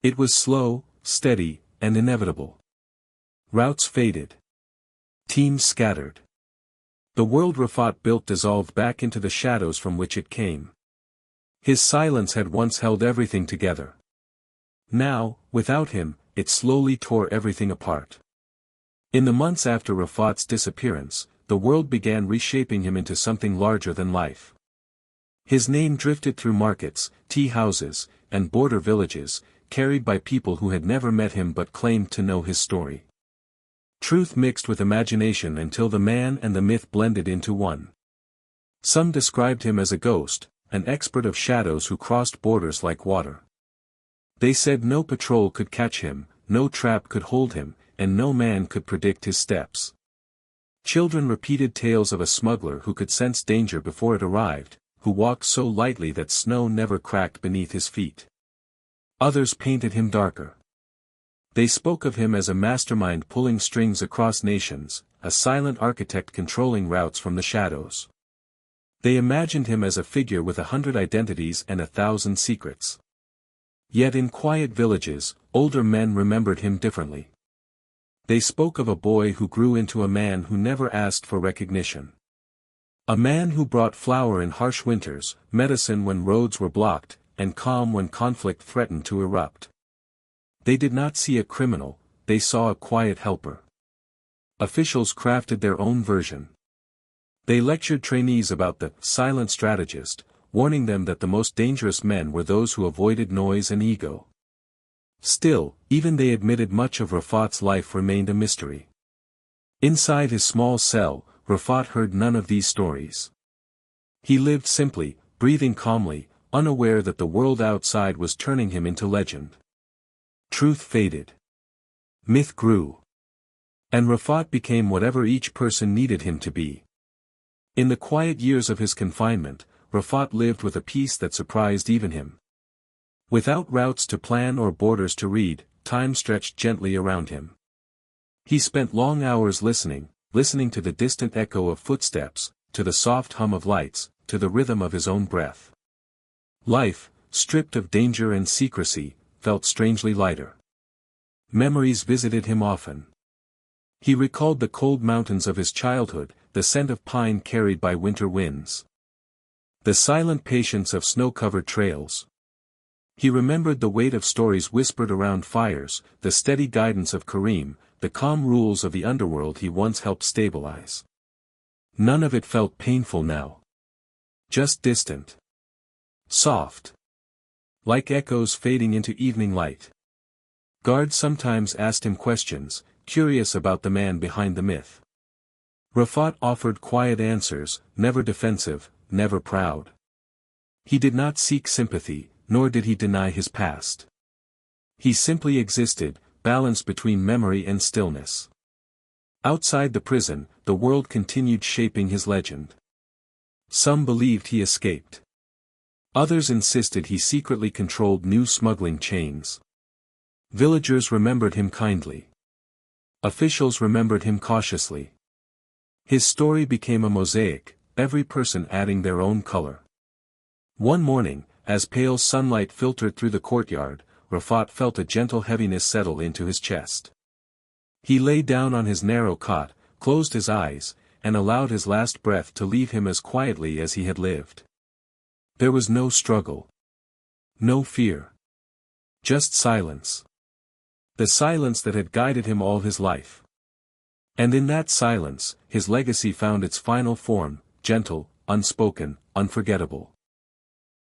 It was slow, steady, and inevitable. Routes faded. Teams scattered. The world Rafat built dissolved back into the shadows from which it came. His silence had once held everything together. Now, without him, it slowly tore everything apart. In the months after Rafat's disappearance, the world began reshaping him into something larger than life. His name drifted through markets, tea houses, and border villages, carried by people who had never met him but claimed to know his story. Truth mixed with imagination until the man and the myth blended into one. Some described him as a ghost, an expert of shadows who crossed borders like water. They said no patrol could catch him, no trap could hold him, and no man could predict his steps. Children repeated tales of a smuggler who could sense danger before it arrived, who walked so lightly that snow never cracked beneath his feet. Others painted him darker. They spoke of him as a mastermind pulling strings across nations, a silent architect controlling routes from the shadows. They imagined him as a figure with 100 identities and 1,000 secrets. Yet in quiet villages, older men remembered him differently. They spoke of a boy who grew into a man who never asked for recognition. A man who brought flour in harsh winters, medicine when roads were blocked, and calm when conflict threatened to erupt. They did not see a criminal, they saw a quiet helper. Officials crafted their own version. They lectured trainees about the silent strategist, warning them that the most dangerous men were those who avoided noise and ego. Still, even they admitted much of Rafat's life remained a mystery. Inside his small cell, Rafat heard none of these stories. He lived simply, breathing calmly, unaware that the world outside was turning him into legend. Truth faded. Myth grew. And Rafat became whatever each person needed him to be. In the quiet years of his confinement, Rafat lived with a peace that surprised even him. Without routes to plan or borders to read, time stretched gently around him. He spent long hours listening to the distant echo of footsteps, to the soft hum of lights, to the rhythm of his own breath. Life, stripped of danger and secrecy, felt strangely lighter. Memories visited him often. He recalled the cold mountains of his childhood, the scent of pine carried by winter winds. The silent patience of snow-covered trails. He remembered the weight of stories whispered around fires, the steady guidance of Karim, the calm rules of the underworld he once helped stabilize. None of it felt painful now. Just distant. Soft. Like echoes fading into evening light. Guards sometimes asked him questions, curious about the man behind the myth. Rafat offered quiet answers, never defensive, never proud. He did not seek sympathy, nor did he deny his past. He simply existed, balanced between memory and stillness. Outside the prison, the world continued shaping his legend. Some believed he escaped. Others insisted he secretly controlled new smuggling chains. Villagers remembered him kindly. Officials remembered him cautiously. His story became a mosaic, every person adding their own color. One morning, as pale sunlight filtered through the courtyard, Rafat felt a gentle heaviness settle into his chest. He lay down on his narrow cot, closed his eyes, and allowed his last breath to leave him as quietly as he had lived. There was no struggle. No fear. Just silence. The silence that had guided him all his life. And in that silence, his legacy found its final form, gentle, unspoken, unforgettable.